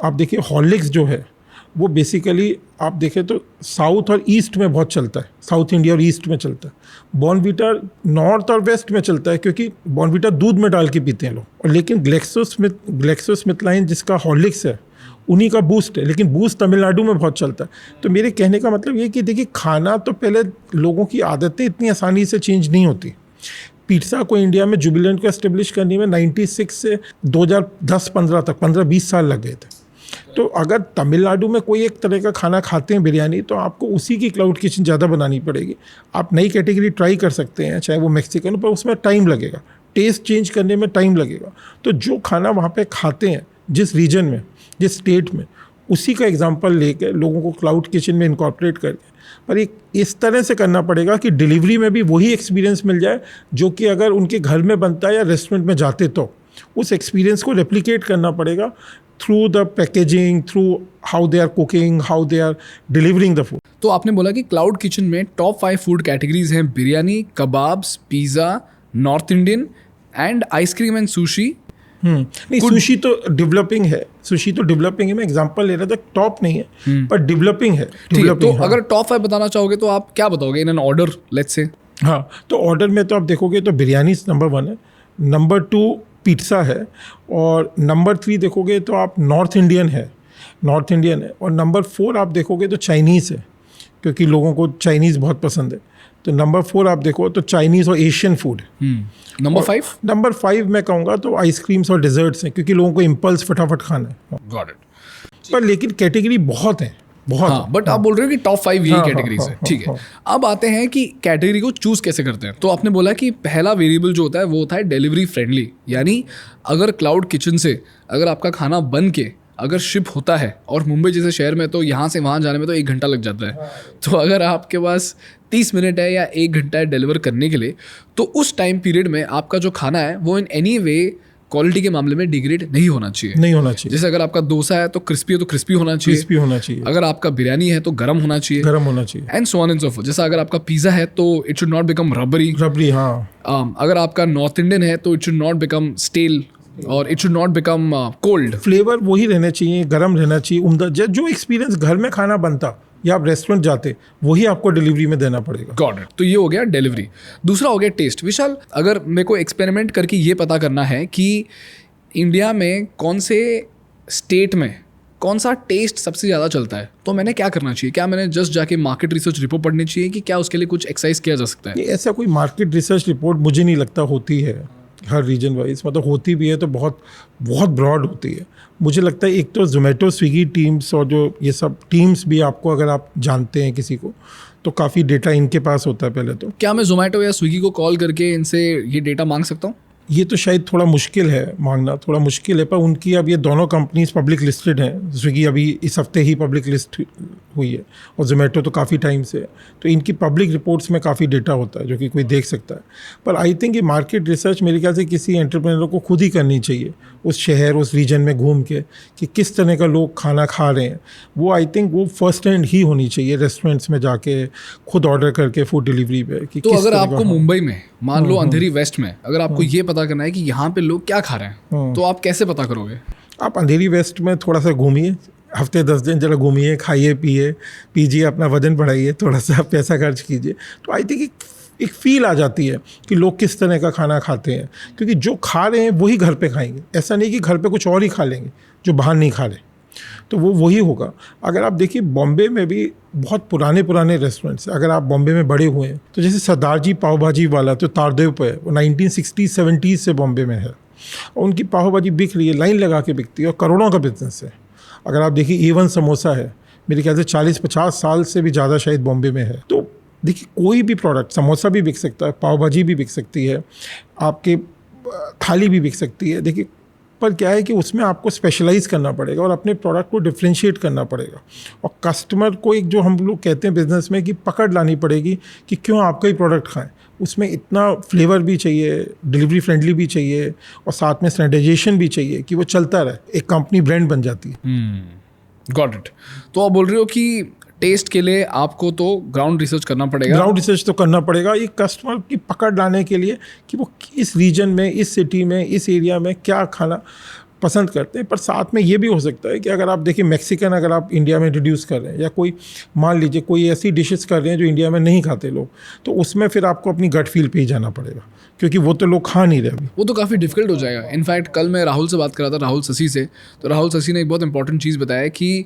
आप देखिए हॉर्लिक्स जो है वो बेसिकली आप देखें तो साउथ और ईस्ट में बहुत चलता है, साउथ इंडिया और ईस्ट में चलता है। बॉर्नवीटा नॉर्थ और वेस्ट में चलता है, क्योंकि बॉर्नवीटा दूध में डाल के पीते हैं लोग। और लेकिन ग्लेक्सोस्मिथलाइन जिसका हॉर्लिक्स है उन्हीं का बूस्ट है, लेकिन बूस्ट तमिलनाडु में बहुत चलता है। तो मेरे कहने का मतलब ये कि देखिए खाना तो पहले लोगों की आदतें इतनी आसानी से चेंज नहीं होती, पिज़्ज़ा को इंडिया में जुबिलेंट को एस्टेब्लिश करने में 96 से 2010-15 तक 15-20 साल लग गए थे। तो अगर तमिलनाडु में कोई एक तरह का खाना खाते हैं बिरयानी, तो आपको उसी की क्लाउड किचन ज़्यादा बनानी पड़ेगी। आप नई कैटेगरी ट्राई कर सकते हैं, चाहे वो मैक्सिकन, पर उसमें टाइम लगेगा, टेस्ट चेंज करने में टाइम लगेगा। तो जो खाना वहाँ पे खाते हैं जिस रीजन में, जिस स्टेट में, उसी का एग्जांपल लेकर लोगों को क्लाउड किचन में इनकॉर्पोरेट करके, पर एक इस तरह से करना पड़ेगा कि डिलीवरी में भी वही एक्सपीरियंस मिल जाए जो कि अगर उनके घर में बनता है या रेस्टोरेंट में जाते तो उस एक्सपीरियंस को रेप्लिकेट करना पड़ेगा through the packaging, through how they are cooking, how they are delivering the food. तो आपने बोला कि क्लाउड किचन में टॉप 5 फूड कैटेगरीज हैं biryani, kebabs, pizza, north Indian and ice cream and sushi. नहीं, सुशी तो डेवलपिंग है, सुशी तो डेवलपिंग है। मैं एग्जांपल ले रहा था, टॉप नहीं है पर डेवलपिंग है। ठीक है, तो अगर टॉप 5 बताना चाहोगे तो आप क्या बताओगे in an order, let's say? हाँ, तो ऑर्डर में तो आप देखोगे तो बिरयानी नंबर 1 है, नंबर 2 पिज़्ज़ा है, और नंबर 3 देखोगे तो आप नॉर्थ इंडियन है, और नंबर 4 आप देखोगे तो चाइनीज़ है, क्योंकि लोगों को चाइनीज़ बहुत पसंद है। तो नंबर 4 आप देखो तो चाइनीज़ और एशियन फूड। नंबर 5? नंबर 5 मैं कहूँगा तो आइसक्रीम्स और डिज़र्ट्स हैं, क्योंकि लोगों को इम्पल्स फटाफट खाना है। Got it. पर लेकिन कैटेगरी बहुत है, बहुत। हाँ, बट आप बोल रहे हो कि टॉप 5 यही कैटेगरीज है। ठीक है, अब आते हैं कि कैटेगरी को चूज कैसे करते हैं। तो आपने बोला कि पहला वेरिएबल जो होता है वो होता है डिलीवरी फ्रेंडली, यानी अगर क्लाउड किचन से अगर आपका खाना बन के अगर शिप होता है, और मुंबई जैसे शहर में तो यहाँ से वहाँ जाने में तो 1 घंटा लग जाता है, तो अगर आपके पास 30 मिनट है या 1 घंटा है डिलीवर करने के लिए, तो उस टाइम पीरियड में आपका जो खाना है वो इन एनी वे क्वालिटी के मामले में डिग्रेड नहीं होना चाहिए। जैसे अगर आपका डोसा है तो क्रिस्पी होना चाहिए, अगर आपका बिरयानी है तो गर्म होना चाहिए, and so on and so forth. जैसा अगर आपका पिज़्ज़ा है तो it should not become rubbery. हाँ, अगर आपका नॉर्थ इंडियन है तो it should not become stale, और it should not become cold. Flavour वही रहना चाहिए, गर्म रहना चाहिए, उम्दा। जो एक्सपीरियंस घर में खाना बनता या आप रेस्टोरेंट जाते, वही आपको डिलीवरी में देना पड़ेगा। Got it. तो ये हो गया डिलीवरी। दूसरा हो गया टेस्ट। विशाल, अगर मेरे को एक्सपेरिमेंट करके ये पता करना है कि इंडिया में कौन से स्टेट में कौन सा टेस्ट सबसे ज़्यादा चलता है, तो मैंने क्या करना चाहिए? क्या मैंने जस्ट जाके मार्केट रिसर्च रिपोर्ट पढ़नी चाहिए, कि क्या उसके लिए कुछ एक्सरसाइज किया जा सकता है? ऐसा कोई मार्केट रिसर्च रिपोर्ट मुझे नहीं लगता होती है हर रीजन वाइज, मतलब होती भी है तो बहुत बहुत ब्रॉड होती है। मुझे लगता है एक तो जोमेटो, स्विगी टीम्स और जो ये सब टीम्स भी, आपको अगर आप जानते हैं किसी को, तो काफ़ी डेटा इनके पास होता है पहले तो। क्या मैं जोमेटो या स्विगी को कॉल करके इनसे ये डेटा मांग सकता हूँ? ये तो शायद थोड़ा मुश्किल है, मांगना थोड़ा मुश्किल है, पर उनकी अब ये दोनों कंपनीज पब्लिक लिस्टेड हैं। स्विगी अभी इस हफ्ते ही पब्लिक लिस्ट हुई है, और जोमेटो तो काफ़ी टाइम से है, तो इनकी पब्लिक रिपोर्ट्स में काफ़ी डेटा होता है जो कि कोई देख सकता है। पर आई थिंक ये मार्केट रिसर्च मेरे ख्याल से किसी एंटरप्रेन्योर को खुद ही करनी चाहिए, उस शहर, उस रीजन में घूम के, कि किस तरह का लोग खाना खा रहे हैं। वो आई थिंक वो फर्स्ट हैंड ही होनी चाहिए, रेस्टोरेंट्स में जाके खुद ऑर्डर करके फूड डिलीवरी पे। कि तो अगर आपको मुंबई में, मान लो अंधेरी वेस्ट में, अगर आपको ये पता करना है कि यहाँ पे लोग क्या खा रहे हैं, तो आप कैसे पता करोगे? आप अंधेरी वेस्ट में थोड़ा सा घूमिए, हफ्ते 10 दिन जरा घूमिए, खाइए पीजिए, अपना वजन बढ़ाइए, थोड़ा सा पैसा खर्च कीजिए, तो आई थिंक एक फील आ जाती है कि लोग किस तरह का खाना खाते हैं। क्योंकि जो खा रहे हैं वही घर पे खाएंगे, ऐसा नहीं कि घर पे कुछ और ही खा लेंगे जो बाहर नहीं खा रहे, तो वो वही होगा। अगर आप देखिए बॉम्बे में भी बहुत पुराने रेस्टोरेंट्स, अगर आप बॉम्बे में बड़े हुए हैं, तो जैसे सरदार जी पाव भाजी वाला तो तारदेव पे है, वो 1960-70 से बॉम्बे में है, और उनकी पाव भाजी बिक रही है, लाइन लगा के बिकती है, और करोड़ों का बिजनेस है। अगर आप देखिए A1 समोसा है, मेरे ख्याल से 40-50 साल से भी ज़्यादा शायद बॉम्बे में है। तो देखिए कोई भी प्रोडक्ट, समोसा भी बिक सकता है, पाव भाजी भी बिक सकती है, आपके थाली भी बिक सकती है। देखिए, पर क्या है कि उसमें आपको स्पेशलाइज करना पड़ेगा और अपने प्रोडक्ट को डिफ्रेंशिएट करना पड़ेगा, और कस्टमर को एक, जो हम लोग कहते हैं बिजनेस में, कि पकड़ लानी पड़ेगी कि क्यों आपका ही प्रोडक्ट खाएं। उसमें इतना फ्लेवर भी चाहिए, डिलीवरी फ्रेंडली भी चाहिए, और साथ में स्टैंडर्डाइजेशन भी चाहिए कि वो चलता रहे, एक कंपनी ब्रांड बन जाती है। Got it. तो आप बोल रहे हो कि टेस्ट के लिए आपको तो ग्राउंड रिसर्च करना पड़ेगा। ग्राउंड रिसर्च तो करना पड़ेगा, ये कस्टमर की पकड़ लाने के लिए कि वो इस रीजन में, इस सिटी में, इस एरिया में क्या खाना पसंद करते हैं। पर साथ में ये भी हो सकता है कि अगर आप देखिए मैक्सिकन अगर आप इंडिया में इंट्रोड्यूस कर रहे हैं, या कोई मान लीजिए कोई ऐसी डिशेस कर रहे हैं जो इंडिया में नहीं खाते लोग, तो उसमें फिर आपको अपनी गट फील पे ही जाना पड़ेगा, क्योंकि वो तो लोग खा नहीं रहे अभी। वो तो काफ़ी डिफिकल्ट हो जाएगा। इनफैक्ट कल मैं राहुल से बात कर रहा था, राहुल शशि से, तो राहुल शशि ने एक बहुत इंपॉर्टेंट चीज़ बताया कि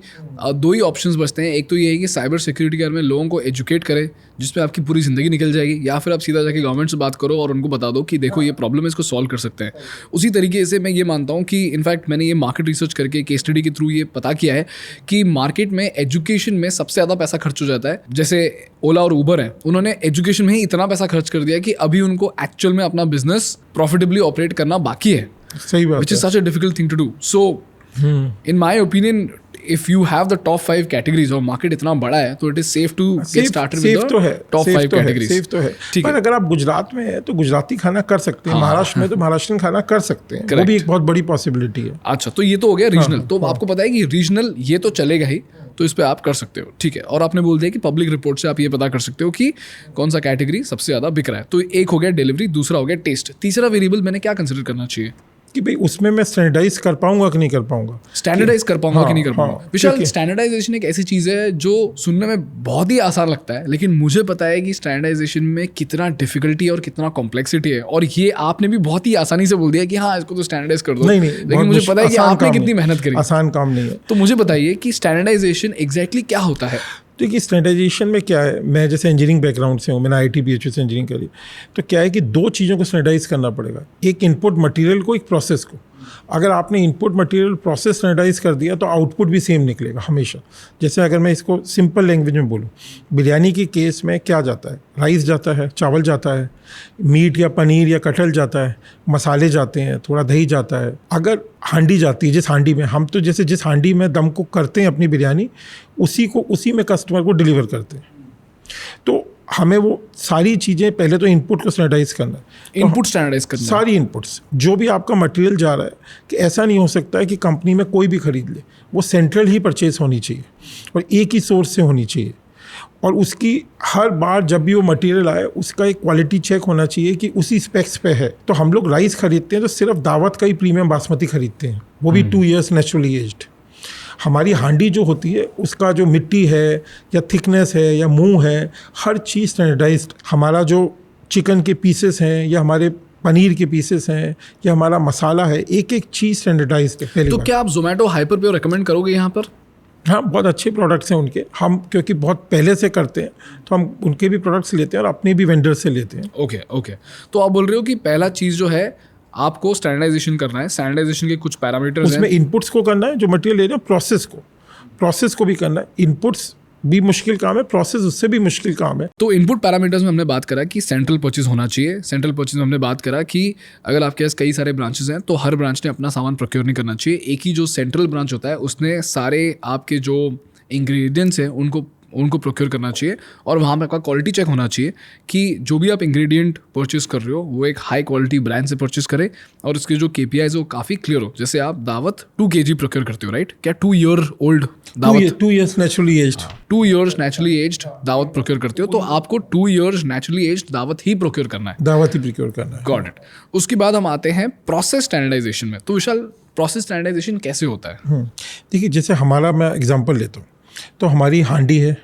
दो ही ऑप्शंस बचते हैं। एक तो ये है कि साइबर सिक्योरिटी के बारे में लोगों को एजुकेट करे, जिसमें आपकी पूरी ज़िंदगी निकल जाएगी, या फिर आप सीधा जाके गवर्नमेंट से बात करो और उनको बता दो कि देखो ये प्रॉब्लम है, इसको सॉल्व कर सकते हैं। उसी तरीके से मैं ये मानता हूँ कि इनफैक्ट मैंने ये मार्केट रिसर्च करके केस स्टडी के थ्रू ये पता किया है कि मार्केट में एजुकेशन में सबसे ज़्यादा पैसा खर्च हो जाता है। जैसे ओला और उबर है, उन्होंने एजुकेशन में ही इतना पैसा खर्च कर दिया कि अभी उनको एक्चुअल में अपना बिजनेस प्रॉफिटेबली ऑपरेट करना बाकी है, सही बात which is such a difficult thing to do. So, in my opinion, if you have the top 5 categories और मार्केट इतना बड़ा है, तो it is safe to get started with तो है, the top 5 categories. सेफ तो है। ठीक पर है। अगर आप गुजरात में है तो गुजराती खाना कर सकते हैं, महाराष्ट्र में तो महाराष्ट्रन खाना कर सकते हैं, वो भी एक बहुत बड़ी पॉसिबिलिटी है। अच्छा, तो ये तो हो गया रीजनल। तो आपको पता है कि रीजनल ये तो चलेगा ही, तो इस पे आप कर सकते हो, ठीक है। और आपने बोल दिया कि पब्लिक रिपोर्ट से आप ये पता कर सकते हो कि कौन सा कैटेगरी सबसे ज़्यादा बिक रहा है। तो एक हो गया डिलीवरी, दूसरा हो गया टेस्ट, तीसरा वेरिएबल मैंने क्या कंसिडर करना चाहिए कि भाई उसमें मैं स्टैंडर्डाइज कर पाऊंगा कि नहीं कर पाऊंगा, स्टैंडर्डाइज कर पाऊंगा कि नहीं कर पाऊंगा। विशाल, क्योंकि- स्टैंडर्डाइजेशन एक ऐसी चीज़ है जो सुनने में बहुत ही आसान लगता है, लेकिन मुझे पता है कि स्टैंडर्डाइजेशन में कितना डिफिकल्टी और कितना कॉम्प्लेक्सिटी है। और ये आपने भी बहुत ही आसानी से बोल दिया कि हाँ इसको तो स्टैंडर्डाइज कर दो, नहीं लेकिन बहुत मुझे पता है कि आसान आपने काम कितनी नहीं- मेहनत करी। आसान काम नहीं है। तो मुझे बताइए कि स्टैंडर्डाइजेशन एग्जैक्टली क्या होता है। देखिए स्टैंडर्डाइजेशन में क्या है, मैं जैसे इंजीनियरिंग बैकग्राउंड से हूँ, मैंने IIT BHU से इंजीनियरिंग करी, तो क्या है कि दो चीज़ों को स्टैंडर्डाइज करना पड़ेगा, एक इनपुट मटेरियल को, एक प्रोसेस को। अगर आपने इनपुट मटेरियल प्रोसेस स्टैंडर्डाइज कर दिया तो आउटपुट भी सेम निकलेगा हमेशा। जैसे अगर मैं इसको सिंपल लैंग्वेज में बोलूँ, बिरयानी के केस में क्या जाता है, राइस जाता है, चावल जाता है, मीट या पनीर या कटहल जाता है, मसाले जाते हैं, थोड़ा दही जाता है। अगर हांडी जाती है, जिस हांडी में हम तो जैसे जिस हांडी में दम को करते हैं अपनी बिरयानी, उसी में कस्टमर को डिलीवर करते हैं। तो हमें वो सारी चीज़ें पहले तो इनपुट को स्टैंडर्डाइज करना है, इनपुट स्टैंडर्डाइज करना है। सारी इनपुट्स जो भी आपका मटेरियल जा रहा है, कि ऐसा नहीं हो सकता है कि कंपनी में कोई भी खरीद ले, वो सेंट्रल ही परचेज होनी चाहिए और एक ही सोर्स से होनी चाहिए। और उसकी हर बार जब भी वो मटेरियल आए उसका एक क्वालिटी चेक होना चाहिए कि उसी स्पेक्स पे है। तो हम लोग राइस खरीदते हैं तो सिर्फ दावत का ही प्रीमियम बासमती खरीदते हैं, वो भी 2 years नेचुरली एज्ड। हमारी हांडी जो होती है उसका जो मिट्टी है या थिकनेस है या मुंह है, हर चीज़ स्टैंडर्डाइज्ड। हमारा जो चिकन के पीसेस हैं या हमारे पनीर के पीसेस हैं या हमारा मसाला है, एक एक चीज़ स्टैंडर्डाइज्ड है। पहले तो क्या आप जोमेटो हाइपर पे रिकमेंड करोगे यहाँ पर? हाँ, बहुत अच्छे प्रोडक्ट्स हैं उनके। हम क्योंकि बहुत पहले से करते हैं तो हम उनके भी प्रोडक्ट्स लेते हैं और अपने भी वेंडर से लेते हैं। ओके। तो आप बोल रहे हो कि पहला चीज़ जो है आपको स्टैंडर्डाइजेशन करना है। स्टैंडर्डाइजेशन के कुछ पैरामीटर्स हैं। उसमें इनपुट्स को करना है, जो मटेरियल ले रहे हैं प्रोसेस को भी करना है। इनपुट्स भी मुश्किल काम है, प्रोसेस उससे भी मुश्किल काम है। तो इनपुट पैरामीटर्स में हमने बात करा कि सेंट्रल परचेज होना चाहिए। सेंट्रल परचेज में हमने बात करा कि अगर आपके पास कई सारे ब्रांचेस हैं तो हर ब्रांच ने अपना सामान प्रोक्योर नहीं करना चाहिए। एक ही जो सेंट्रल ब्रांच होता है उसने सारे आपके जो इंग्रेडिएंट्स हैं उनको प्रोक्योर करना चाहिए। और वहाँ पे आपका क्वालिटी चेक होना चाहिए कि जो भी आप इंग्रेडिएंट परचेस कर रहे हो वो एक हाई क्वालिटी ब्रांड से परचेस करें और उसके जो KPIs वो काफ़ी क्लियर हो। जैसे आप दावत 2 kg प्रोक्योर करते हो, राइट? क्या 2 year old दावत 2 years naturally aged 2 years naturally aged दावत प्रोक्योर करते हो, तो आपको 2 years नेचुरली एज्ड दावत ही प्रोक्योर करना है। दावत ही प्रोक्योर करना है। Got it. उसके बाद हम आते हैं प्रोसेस स्टैंडर्डाइजेशन में। तो विशाल, प्रोसेस स्टैंडर्डाइजेशन कैसे होता है? देखिए, जैसे हमारा मैं एग्जांपल लेता हूँ, तो हमारी हांडी है,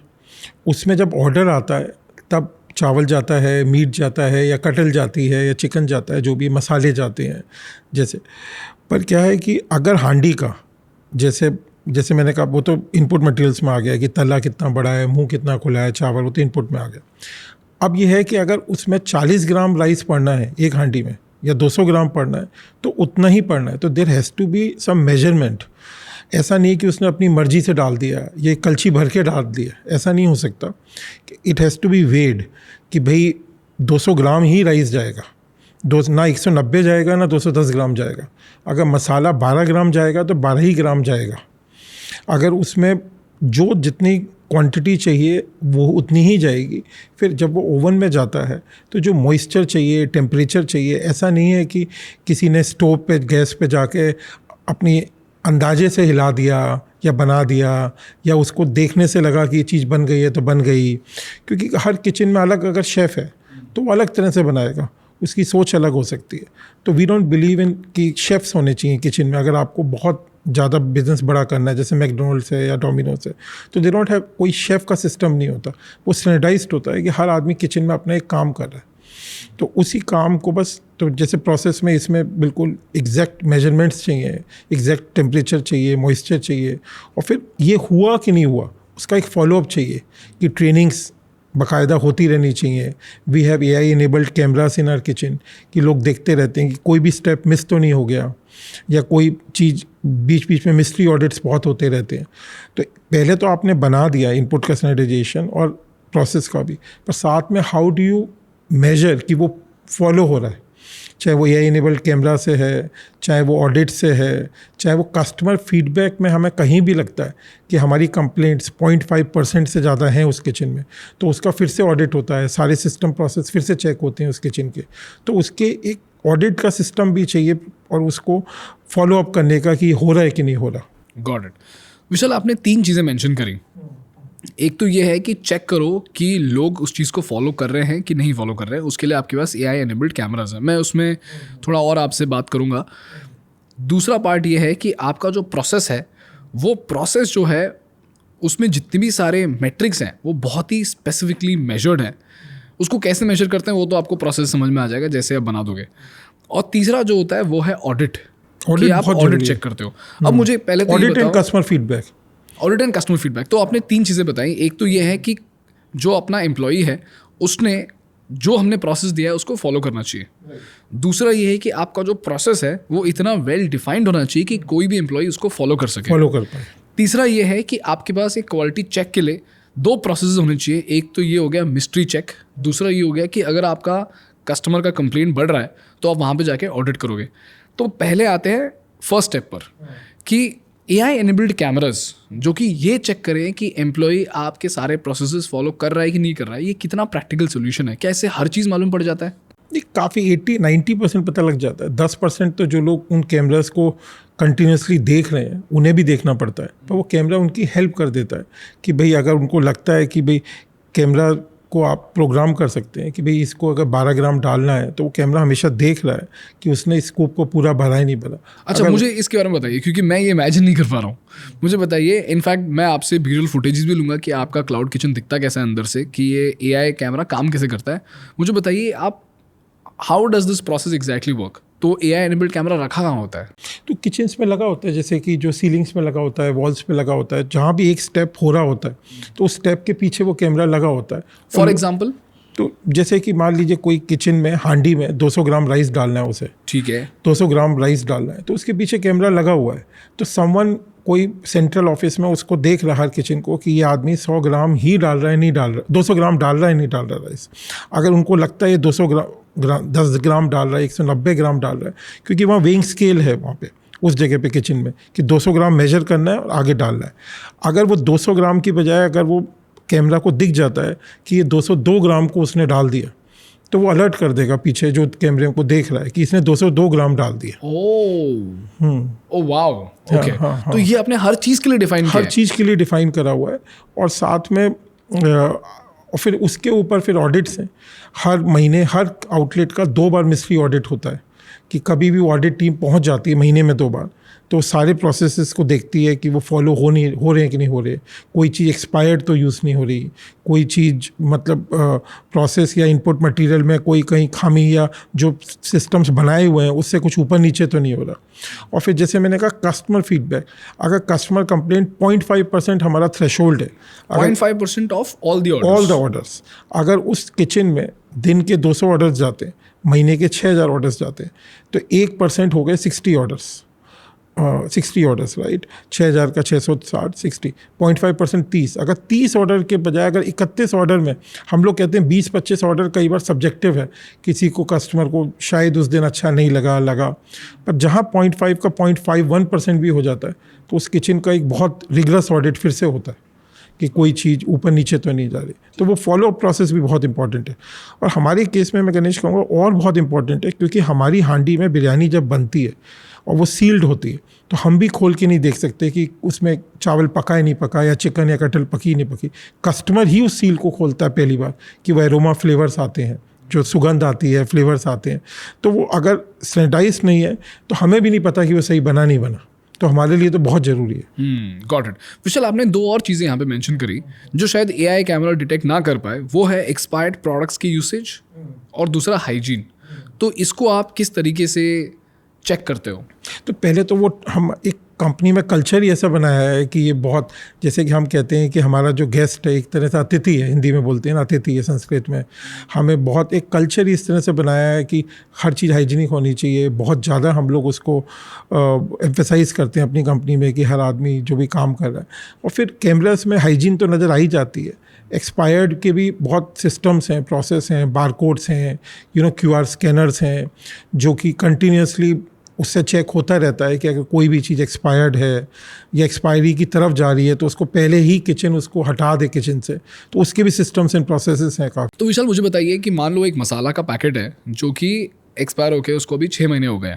उसमें जब ऑर्डर आता है तब चावल जाता है, मीट जाता है या कटहल जाती है या चिकन जाता है, जो भी मसाले जाते हैं जैसे। पर क्या है कि अगर हांडी का जैसे मैंने कहा, वो तो इनपुट मटेरियल्स में आ गया कि तला कितना बड़ा है, मुंह कितना खुला है, चावल, वो तो इनपुट में आ गया। अब ये है कि अगर उसमें 40 ग्राम राइस पड़ना है एक हांडी में या 200 ग्राम पड़ना है तो उतना ही पड़ना है। तो there has to be some measurement. ऐसा नहीं कि उसने अपनी मर्जी से डाल दिया, ये कलछी भर के डाल दिया, ऐसा नहीं हो सकता। इट हैज़ टू बी वेड कि भाई 200 ग्राम ही राइस जाएगा, ना 190 जाएगा ना 210 ग्राम जाएगा। अगर मसाला 12 ग्राम जाएगा तो 12 ही ग्राम जाएगा। अगर उसमें जो जितनी क्वांटिटी चाहिए वो उतनी ही जाएगी। फिर जब वो ओवन में जाता है तो जो मॉइस्चर चाहिए, टेम्परेचर चाहिए, ऐसा नहीं है कि किसी ने स्टोव पे, गैस पे जाके अपनी अंदाजे से हिला दिया या बना दिया या उसको देखने से लगा कि ये चीज़ बन गई है तो बन गई। क्योंकि हर किचन में अलग, अगर शेफ़ है तो वो अलग तरह से बनाएगा, उसकी सोच अलग हो सकती है। तो वी डोंट बिलीव इन कि शेफ्स होने चाहिए किचन में। अगर आपको बहुत ज़्यादा बिजनेस बड़ा करना है, जैसे मैकडोनल्ड्स है या डोमिनोज है, तो दे डोंट हैव, कोई शेफ़ का सिस्टम नहीं होता, वो स्टैंडर्डाइज्ड होता है कि हर आदमी किचन में अपना एक काम कर रहा है। तो उसी काम को बस, तो जैसे प्रोसेस में इसमें बिल्कुल एग्जैक्ट मेजरमेंट्स चाहिए, एग्जैक्ट टेम्परेचर चाहिए, मॉइस्चर चाहिए, और फिर ये हुआ कि नहीं हुआ उसका एक फॉलोअप चाहिए कि ट्रेनिंग्स बाकायदा होती रहनी चाहिए। We have AI enabled cameras in our kitchen कि लोग देखते रहते हैं कि कोई भी स्टेप मिस तो नहीं हो गया, या कोई चीज़ बीच बीच में मिस्ट्री ऑडिट्स बहुत होते रहते हैं। तो पहले तो आपने बना दिया इनपुट का स्टैंडर्डाइजेशन और प्रोसेस का भी, पर साथ में हाउ डू यू मेजर कि वो फॉलो हो रहा है, चाहे वो AI इनेबल्ड कैमरा से है, चाहे वो ऑडिट से है, चाहे वो कस्टमर फीडबैक में हमें कहीं भी लगता है कि हमारी कंप्लेंट्स 0.5% से ज़्यादा हैं उस किचन में, तो उसका फिर से ऑडिट होता है, सारे सिस्टम प्रोसेस फिर से चेक होते हैं उस किचन के। तो उसके एक ऑडिट का सिस्टम भी चाहिए और उसको फॉलो अप करने का कि हो रहा है कि नहीं हो रहा। Got it. विशाल, आपने 3 चीज़ें मेंशन करी। एक तो ये है कि चेक करो कि लोग उस चीज़ को फॉलो कर रहे हैं कि नहीं फॉलो कर रहे हैं, उसके लिए आपके पास AI एनेबल्ड कैमराज है। मैं उसमें थोड़ा और आपसे बात करूँगा। दूसरा पार्ट ये है कि आपका जो प्रोसेस है, वो प्रोसेस जो है उसमें जितने भी सारे मेट्रिक्स हैं वो बहुत ही स्पेसिफिकली मेजर्ड हैं। उसको कैसे मेजर करते हैं वो तो आपको प्रोसेस समझ में आ जाएगा जैसे आप बना दोगे। और तीसरा जो होता है वो है ऑडिट, कि आप ऑडिट चेक करते हो। अब मुझे पहले तो audit and customer feedback. Audit and customer feedback, तो आपने 3 चीज़ें बताई। एक तो ये है कि जो अपना एम्प्लॉई है उसने जो हमने प्रोसेस दिया है उसको फॉलो करना चाहिए। दूसरा ये है कि आपका जो प्रोसेस है वो इतना वेल डिफाइंड होना चाहिए कि कोई भी एम्प्लॉई उसको फॉलो कर सके, फॉलो कर पाए। तीसरा ये है कि आपके पास एक क्वालिटी चेक के लिए 2 प्रोसेस होने चाहिए। एक तो ये हो गया मिस्ट्री चेक, दूसरा ये हो गया कि अगर आपका कस्टमर का कंप्लेंट बढ़ रहा है तो आप वहाँ पे जाके ऑडिट करोगे। तो पहले आते हैं फर्स्ट स्टेप पर कि AI एनेबल्ड कैमरास जो कि ये चेक करें कि एम्प्लॉई आपके सारे प्रोसेसेस फॉलो कर रहा है कि नहीं कर रहा है, ये कितना प्रैक्टिकल सोल्यूशन है? क्या इससे हर चीज़ मालूम पड़ जाता है? ये काफ़ी 80-90% पता लग जाता है। 10% तो जो लोग उन कैमरास को कंटिन्यूसली देख रहे हैं उन्हें भी देखना पड़ता है, पर वो कैमरा उनकी हेल्प कर देता है कि भाई अगर उनको लगता है कि भाई कैमरा को आप प्रोग्राम कर सकते हैं कि भाई इसको अगर 12 ग्राम डालना है, तो वो कैमरा हमेशा देख रहा है कि उसने स्कूप को पूरा भरा ही नहीं भरा। अच्छा, मुझे इसके बारे में बताइए क्योंकि मैं ये इमेजिन नहीं कर पा रहा हूँ। मुझे बताइए, इनफैक्ट मैं आपसे विजुअल फुटेजेस भी लूँगा कि आपका क्लाउड किचन दिखता कैसा है अंदर से, कि ये AI कैमरा काम कैसे करता है। मुझे बताइए आप, how does this process exactly work? तो AI एनेबल्ड कैमरा रखा कहाँ होता है? तो किचन्स में लगा होता है, जैसे कि जो सीलिंग्स में लगा होता है, वॉल्स पे लगा होता है, जहाँ भी एक स्टेप हो रहा होता है तो उस स्टेप के पीछे वो कैमरा लगा होता है। फॉर एग्जाम्पल, तो जैसे कि मान लीजिए कोई किचन में हांडी में 200 ग्राम राइस डालना है, उसे ठीक है 200 ग्राम राइस डालना है, तो उसके पीछे कैमरा लगा हुआ है। तो समवन, कोई सेंट्रल ऑफिस में उसको देख रहा है हर किचन को कि ये आदमी 100 ग्राम ही डाल रहा है, नहीं डाल रहा, 200 ग्राम डाल रहा है, नहीं डाल रहा राइस। अगर उनको लगता है ये 200 ग्राम 10 ग्राम डाल रहा है, 190 ग्राम डाल रहा है, क्योंकि वहाँ वेइंग स्केल है वहाँ पे उस जगह पे किचन में कि 200 ग्राम मेजर करना है और आगे डालना है। अगर वो 200 ग्राम की बजाय अगर वो कैमरा को दिख जाता है कि ये 202 ग्राम को उसने डाल दिया, तो वो अलर्ट कर देगा पीछे जो कैमरे को देख रहा है कि इसने 202 ग्राम डाल दिया। Oh wow, okay. तो ये आपने हर चीज़ के लिए डिफाइन किया हर चीज़ के लिए डिफाइन करा हुआ है। और साथ में और फिर उसके ऊपर फिर ऑडिट्स हैं। हर महीने हर आउटलेट का 2 बार मिस्ट्री ऑडिट होता है कि कभी भी ऑडिट टीम पहुंच जाती है महीने में 2 बार, तो सारे प्रोसेसेस को देखती है कि वो फॉलो हो रहे हैं कि नहीं हो रहे, कोई चीज़ एक्सपायर्ड तो यूज़ नहीं हो रही, कोई चीज़ मतलब प्रोसेस या इनपुट मटेरियल में कोई कहीं खामी या जो सिस्टम्स बनाए हुए हैं उससे कुछ ऊपर नीचे तो नहीं हो रहा। और फिर जैसे मैंने कहा कस्टमर फीडबैक, अगर कस्टमर कंप्लेंट 0.5% हमारा थ्रेशोल्ड है, 0.5% ऑफ ऑल द ऑर्डर्स, अगर उस किचन में दिन के 200 ऑर्डर्स जाते हैं, महीने के 6000 ऑर्डर्स जाते हैं, तो 1% हो गए 60 ऑर्डर्स, 60 ऑर्डर्स, राइट। 6000 का 660, 60, 0.5% 30। अगर 30 ऑर्डर के बजाय अगर 31 ऑर्डर में, हम लोग कहते हैं 20-25 ऑर्डर कई बार सब्जेक्टिव है, किसी को कस्टमर को शायद उस दिन अच्छा नहीं लगा, पर जहाँ 0.5 का 0.51% भी हो जाता है तो उस किचन का एक बहुत रिगरस ऑडिट फिर से होता है कि कोई चीज़ ऊपर नीचे तो नहीं जा रही। तो वो फॉलो अप प्रोसेस भी बहुत इंपॉर्टेंट है। और हमारे केस में मैं गणेश कहूँगा और बहुत इंपॉर्टेंट है, क्योंकि हमारी हांडी में बिरयानी जब बनती है और वो सील्ड होती है, तो हम भी खोल के नहीं देख सकते कि उसमें चावल पका है नहीं पका, या चिकन या कटल पकी नहीं पकी। कस्टमर ही उस सील को खोलता है पहली बार कि वो एरोमा फ्लेवर्स आते हैं जो सुगंध आती है, फ्लेवर्स आते हैं, तो वो अगर सैनिटाइज नहीं है तो हमें भी नहीं पता कि वो सही बना नहीं बना, तो हमारे लिए तो बहुत ज़रूरी है। Got it. विशाल, आपने 2 और चीज़ें यहाँ पे मेंशन करी जो शायद AI कैमरा डिटेक्ट ना कर पाए, वो है एक्सपायर्ड प्रोडक्ट्स की यूसेज और दूसरा हाइजीन। तो इसको आप किस तरीके से चेक करते हो? तो पहले तो वो हम एक कंपनी में कल्चर ही ऐसा बनाया है कि ये बहुत, जैसे कि हम कहते हैं कि हमारा जो गेस्ट है एक तरह से अतिथि है, हिंदी में बोलते हैं ना अतिथि है संस्कृत में, हमें बहुत एक कल्चर ही इस तरह से बनाया है कि हर चीज़ हाइजीनिक होनी चाहिए। बहुत ज़्यादा हम लोग उसको एम्फेसाइज करते हैं अपनी कंपनी में कि हर आदमी जो भी काम कर रहा है। और फिर कैमरास में हाइजीन तो नज़र आ ही जाती है। एक्सपायर्ड के भी बहुत सिस्टम्स हैं, प्रोसेस हैं, बारकोड्स हैं, QR स्कैनर्स हैं, जो कि कंटिन्यूसली उससे चेक होता रहता है कि अगर कोई भी चीज़ एक्सपायर्ड है या एक्सपायरी की तरफ जा रही है तो उसको पहले ही किचन उसको हटा दे किचन से, तो उसके भी सिस्टम्स एंड प्रोसेसेस हैं काफ़ी। तो विशाल, मुझे बताइए कि मान लो एक मसाला का पैकेट है जो कि एक्सपायर होके उसको अभी 6 महीने हो गए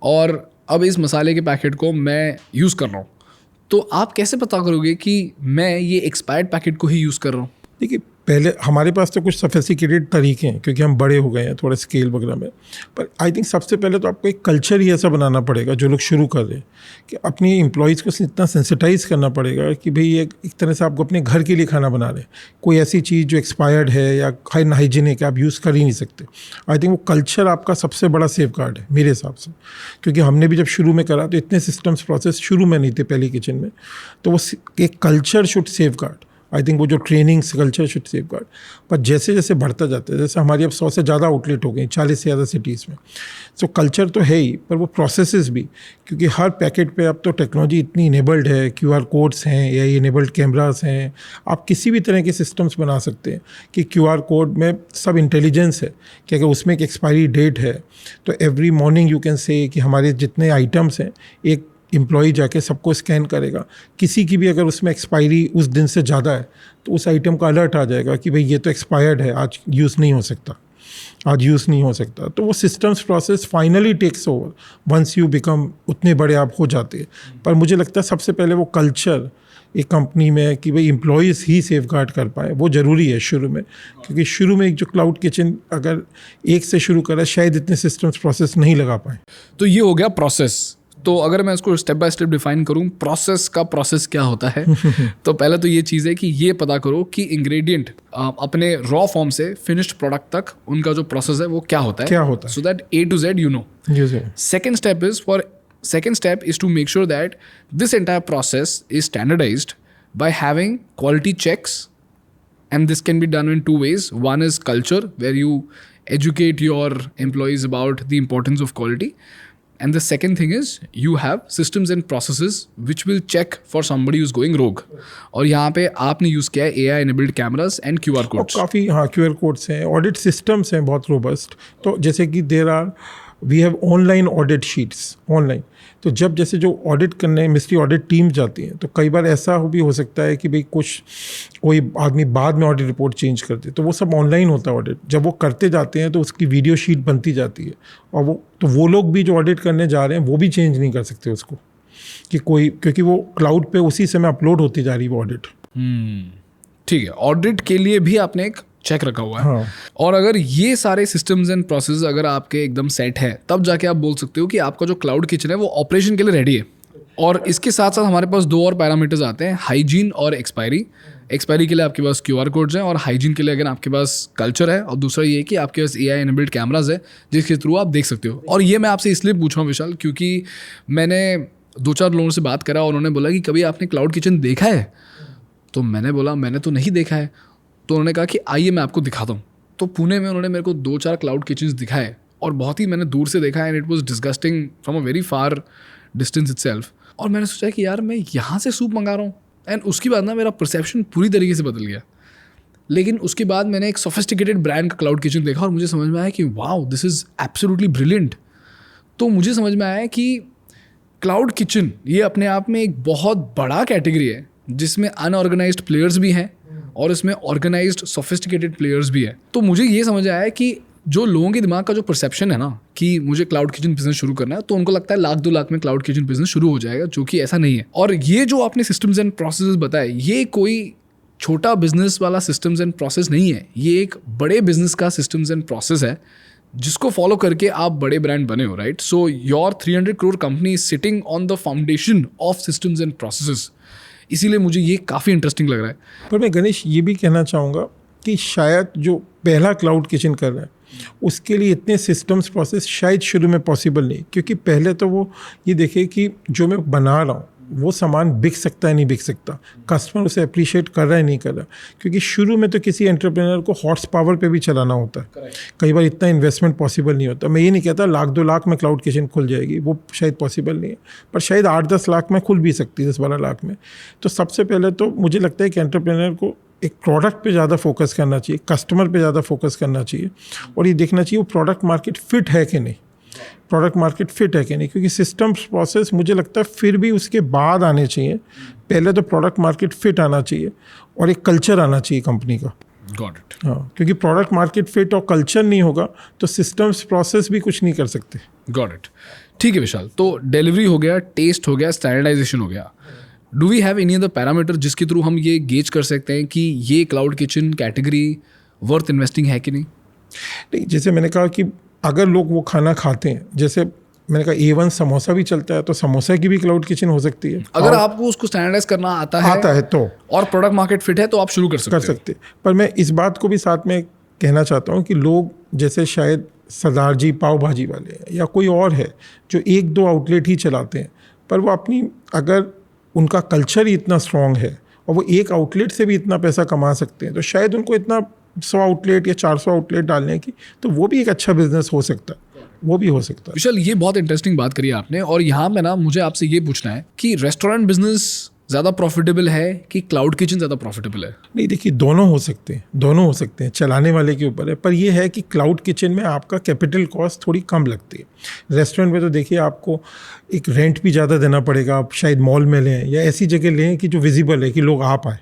और अब इस मसाले के पैकेट को मैं यूज़ कर रहा हूँ, तो आप कैसे पता करोगे कि मैं ये एक्सपायर्ड पैकेट को ही यूज़ कर रहा हूँ? देखिए, पहले हमारे पास तो कुछ सोफिस्टिकेटेड तरीके हैं क्योंकि हम बड़े हो गए हैं थोड़े स्केल वगैरह में, पर आई थिंक सबसे पहले तो आपको एक कल्चर ही ऐसा बनाना पड़ेगा जो लोग शुरू कर रहे हैं कि अपनी एम्प्लॉयज़ को इतना सेंसिटाइज करना पड़ेगा कि भाई एक तरह से आपको अपने घर के लिए खाना बना रहे हैं, कोई ऐसी चीज़ जो एक्सपायर्ड है या हाइजीनिक है आप यूज़ कर ही नहीं सकते। आई थिंक वो कल्चर आपका सबसे बड़ा सेफ गार्ड है मेरे हिसाब से, क्योंकि हमने भी जब शुरू में करा तो इतने सिस्टम्स प्रोसेस शुरू में नहीं थे पहली किचन में, तो वो एक culture should safe guard. I think वो जो trainings culture should safe guard. पर जैसे जैसे बढ़ता जाता है, जैसे हमारी अब 100 से ज़्यादा आउटलेट हो गए, 40 से ज़्यादा सिटीज़ में, सो कल्चर तो है ही, पर वो प्रोसेसेस भी, क्योंकि हर पैकेट पे अब तो टेक्नोलॉजी इतनी इनेबल्ड है, QR कोड्स हैं या इनेबल्ड कैमरास हैं, आप किसी भी तरह के सिस्टम्स बना सकते हैं कि QR कोड में सब इंटेलिजेंस है कि अगर उसमें एक एक्सपायरी डेट है तो every morning you can say कि हमारे जितने आइटम्स हैं एक एम्प्लॉई जाके सबको स्कैन करेगा, किसी की भी अगर उसमें एक्सपायरी उस दिन से ज़्यादा है तो उस आइटम का अलर्ट आ जाएगा कि भाई ये तो एक्सपायर्ड है, आज यूज़ नहीं हो सकता, आज यूज़ नहीं हो सकता। तो वो systems process finally takes over once you become उतने बड़े आप हो जाते हैं। पर मुझे लगता है सबसे पहले वो कल्चर एक कंपनी में कि भाई एम्प्लॉयज़ ही सेफ गार्ड कर पाए, वो ज़रूरी है शुरू में, क्योंकि शुरू में एक जो क्लाउड किचन अगर एक से शुरू करा शायद इतने सिस्टम्स प्रोसेस नहीं लगा पाए। तो ये हो गया प्रोसेस। तो अगर मैं इसको स्टेप बाय स्टेप डिफाइन करूं, प्रोसेस क्या होता है तो पहले तो ये चीज़ है कि ये पता करो कि इंग्रेडिएंट अपने रॉ फॉर्म से फिनिश्ड प्रोडक्ट तक उनका जो प्रोसेस है वो क्या होता है, so that A to Z you know. Second step is to make sure that this entire process is standardized by having quality checks, and this can be done in 2 ways. One is culture, where you educate your employees about the importance of quality. And the second thing is you have systems and processes which will check for somebody who's going rogue. और यहाँ पे आपने use किया है AI enabled cameras and QR codes. काफ़ी QR codes हैं, audit systems हैं बहुत रोबस्ट। तो जैसे कि we have online audit sheets online, तो जब जैसे जो ऑडिट करने मिनिस्ट्री ऑडिट टीम जाती हैं तो कई बार ऐसा भी हो सकता है कि भाई कोई आदमी बाद में ऑडिट रिपोर्ट चेंज कर दे, तो वो सब ऑनलाइन होता है ऑडिट। जब वो करते जाते हैं तो उसकी वीडियो शीट बनती जाती है, और वो लोग भी जो ऑडिट करने जा रहे हैं वो भी चेंज नहीं कर सकते उसको क्योंकि वो क्लाउड पे उसी समय अपलोड होती जा रही है वो ऑडिट। ठीक है, ऑडिट के लिए भी आपने एक चेक रखा हुआ है। हाँ। और अगर ये सारे सिस्टम्स एंड प्रोसेस अगर आपके एकदम सेट है, तब जाके आप बोल सकते हो कि आपका जो क्लाउड किचन है वो ऑपरेशन के लिए रेडी है। और इसके साथ साथ हमारे पास 2 और पैरामीटर्स आते हैं, हाइजीन और एक्सपायरी। एक्सपायरी के लिए आपके पास QR कोड्स हैं, और हाइजीन के लिए अगर आपके पास कल्चर है, और दूसरा ये कि आपके पास AI एनेबल्ड कैमराज है जिसके थ्रू आप देख सकते हो। और ये मैं आपसे इसलिए पूछ रहा हूँ विशाल, क्योंकि मैंने 2-4 लोगों से बात करा और उन्होंने बोला कि कभी आपने क्लाउड किचन देखा है? तो मैंने बोला मैंने तो नहीं देखा है। तो उन्होंने कहा कि आइए मैं आपको दिखाता हूँ। तो पुणे में उन्होंने मेरे को 2-4 क्लाउड किचन्स दिखाए, और बहुत ही मैंने दूर से देखा है, and it was disgusting from a very far distance itself. और मैंने सोचा कि यार मैं यहाँ से सूप मंगा रहा हूँ, एंड उसके बाद ना मेरा परसेप्शन पूरी तरीके से बदल गया। लेकिन उसके बाद मैंने एक सोफिस्टिकेटेड ब्रांड का क्लाउड किचन देखा और मुझे समझ में आया कि wow this is absolutely brilliant. तो मुझे समझ में आया कि क्लाउड किचन ये अपने आप में एक बहुत बड़ा कैटेगरी है जिसमें अनऑर्गेनाइज्ड प्लेयर्स भी हैं और इसमें ऑर्गेनाइज्ड सोफिस्टिकेटेड प्लेयर्स भी है। तो मुझे ये समझ आया कि जो लोगों के दिमाग का जो परसेप्शन है ना कि मुझे क्लाउड किचन बिजनेस शुरू करना है, तो उनको लगता है 1-2 लाख में क्लाउड किचन बिजनेस शुरू हो जाएगा, जो कि ऐसा नहीं है। और ये जो आपने सिस्टम्स एंड प्रोसेसेस बताए, ये कोई छोटा बिजनेस वाला सिस्टम्स एंड प्रोसेस नहीं है, ये एक बड़े बिजनेस का सिस्टम्स एंड प्रोसेस है जिसको फॉलो करके आप बड़े ब्रांड बने हो, right? So your 300 crore company is sitting on the foundation of systems and processes. इसीलिए मुझे ये काफ़ी इंटरेस्टिंग लग रहा है. पर मैं गणेश ये भी कहना चाहूँगा कि शायद जो पहला क्लाउड किचन कर रहा है उसके लिए इतने सिस्टम्स प्रोसेस शायद शुरू में पॉसिबल नहीं, क्योंकि पहले तो वो ये देखे कि जो मैं बना रहा हूँ वो सामान बिक सकता है नहीं बिक सकता, कस्टमर उसे अप्रिशिएट कर रहा है नहीं कर रहा, क्योंकि शुरू में तो किसी एंटरप्रेन्योर को हॉर्स पावर पे भी चलाना होता है. कई बार इतना इन्वेस्टमेंट पॉसिबल नहीं होता. मैं ये नहीं कहता 1-2 लाख में क्लाउड किचन खुल जाएगी, वो शायद पॉसिबल नहीं है, पर शायद 8-10 लाख में खुल भी सकती है, 10-12 लाख में. तो सबसे पहले तो मुझे लगता है कि एंटरप्रेन्योर को एक प्रोडक्ट पे ज़्यादा फोकस करना चाहिए, कस्टमर पे ज़्यादा फोकस करना चाहिए और ये देखना चाहिए वो प्रोडक्ट मार्केट फिट है कि नहीं, प्रोडक्ट मार्केट फिट है कि नहीं, क्योंकि सिस्टम्स प्रोसेस मुझे लगता है फिर भी उसके बाद आने चाहिए. पहले तो प्रोडक्ट मार्केट फिट आना चाहिए और एक कल्चर आना चाहिए कंपनी का. Got it. हाँ, क्योंकि प्रोडक्ट मार्केट फिट और कल्चर नहीं होगा तो सिस्टम्स प्रोसेस भी कुछ नहीं कर सकते. Got it. ठीक है विशाल, तो डिलीवरी हो गया, टेस्ट हो गया, स्टैंडर्डाइजेशन हो गया. Do we have any other parameter जिसके थ्रू हम ये गेज कर सकते हैं कि ये cloud kitchen category worth investing है कि नहीं? नहीं, जैसे मैंने कहा कि अगर लोग वो खाना खाते हैं, जैसे मैंने कहा A1 समोसा भी चलता है, तो समोसा की भी क्लाउड किचन हो सकती है. अगर आपको उसको स्टैंडर्डाइज करना आता है तो और प्रोडक्ट मार्केट फिट है तो आप शुरू कर सकते हैं. पर मैं इस बात को भी साथ में कहना चाहता हूँ कि लोग जैसे शायद सरदार जी पाव भाजी वाले हैं या कोई और है जो 1-2 आउटलेट ही चलाते हैं, पर वो अपनी अगर उनका कल्चर ही इतना स्ट्रॉन्ग है और वो एक आउटलेट से भी इतना पैसा कमा सकते हैं, तो शायद उनको इतना 100 आउटलेट या 400 आउटलेट डालने की, तो वो भी एक अच्छा बिजनेस हो सकता है, वो भी हो सकता है. विशाल, ये बहुत इंटरेस्टिंग बात करी आपने और यहाँ में ना मुझे आपसे ये पूछना है कि रेस्टोरेंट बिजनेस ज़्यादा प्रॉफिटेबल है कि क्लाउड किचन ज़्यादा प्रॉफिटेबल है? नहीं, देखिए दोनों हो सकते हैं, चलाने वाले के ऊपर है. पर ये है कि क्लाउड किचन में आपका कैपिटल कॉस्ट थोड़ी कम लगती है. रेस्टोरेंट में तो देखिए आपको एक रेंट भी ज़्यादा देना पड़ेगा, आप शायद मॉल में लें या ऐसी जगह लें कि जो विजिबल है कि लोग आ पाए,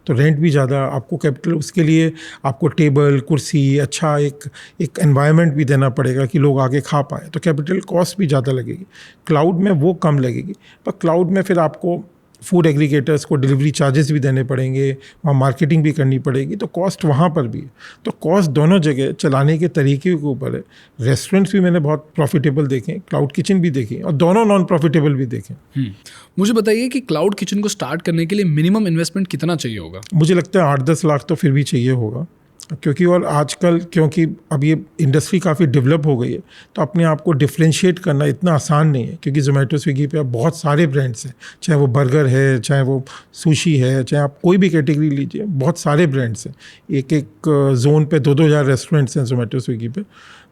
तो रेंट भी ज़्यादा आपको कैपिटल, उसके लिए आपको टेबल कुर्सी अच्छा एक एनवायरनमेंट भी देना पड़ेगा कि लोग आके खा पाए, तो कैपिटल कॉस्ट भी ज़्यादा लगेगी. क्लाउड में वो कम लगेगी, पर क्लाउड में फिर आपको फूड एग्रीगेटर्स को डिलीवरी चार्जेस भी देने पड़ेंगे, वहाँ मार्केटिंग भी करनी पड़ेगी, तो कॉस्ट वहाँ पर भी है. तो कॉस्ट दोनों जगह चलाने के तरीके के ऊपर है. रेस्टोरेंट्स भी मैंने बहुत प्रॉफिटेबल देखे, क्लाउड किचन भी देखे और दोनों नॉन प्रॉफिटेबल भी देखे. मुझे बताइए कि क्लाउड किचन को स्टार्ट करने के लिए मिनिमम इन्वेस्टमेंट कितना चाहिए होगा? मुझे लगता है 8-10 लाख तो फिर भी चाहिए होगा, क्योंकि और आजकल क्योंकि अब ये इंडस्ट्री काफ़ी डेवलप हो गई है, तो अपने आप को डिफ्रेंशिएट करना इतना आसान नहीं है, क्योंकि जोमेटो स्विगी पे अब बहुत सारे ब्रांड्स हैं, चाहे वो बर्गर है, चाहे वो सुशी है, चाहे आप कोई भी कैटेगरी लीजिए, बहुत सारे ब्रांड्स हैं. एक जोन पे 2-2 हज़ार रेस्टोरेंट्स हैं जोमेटो स्विगी पे.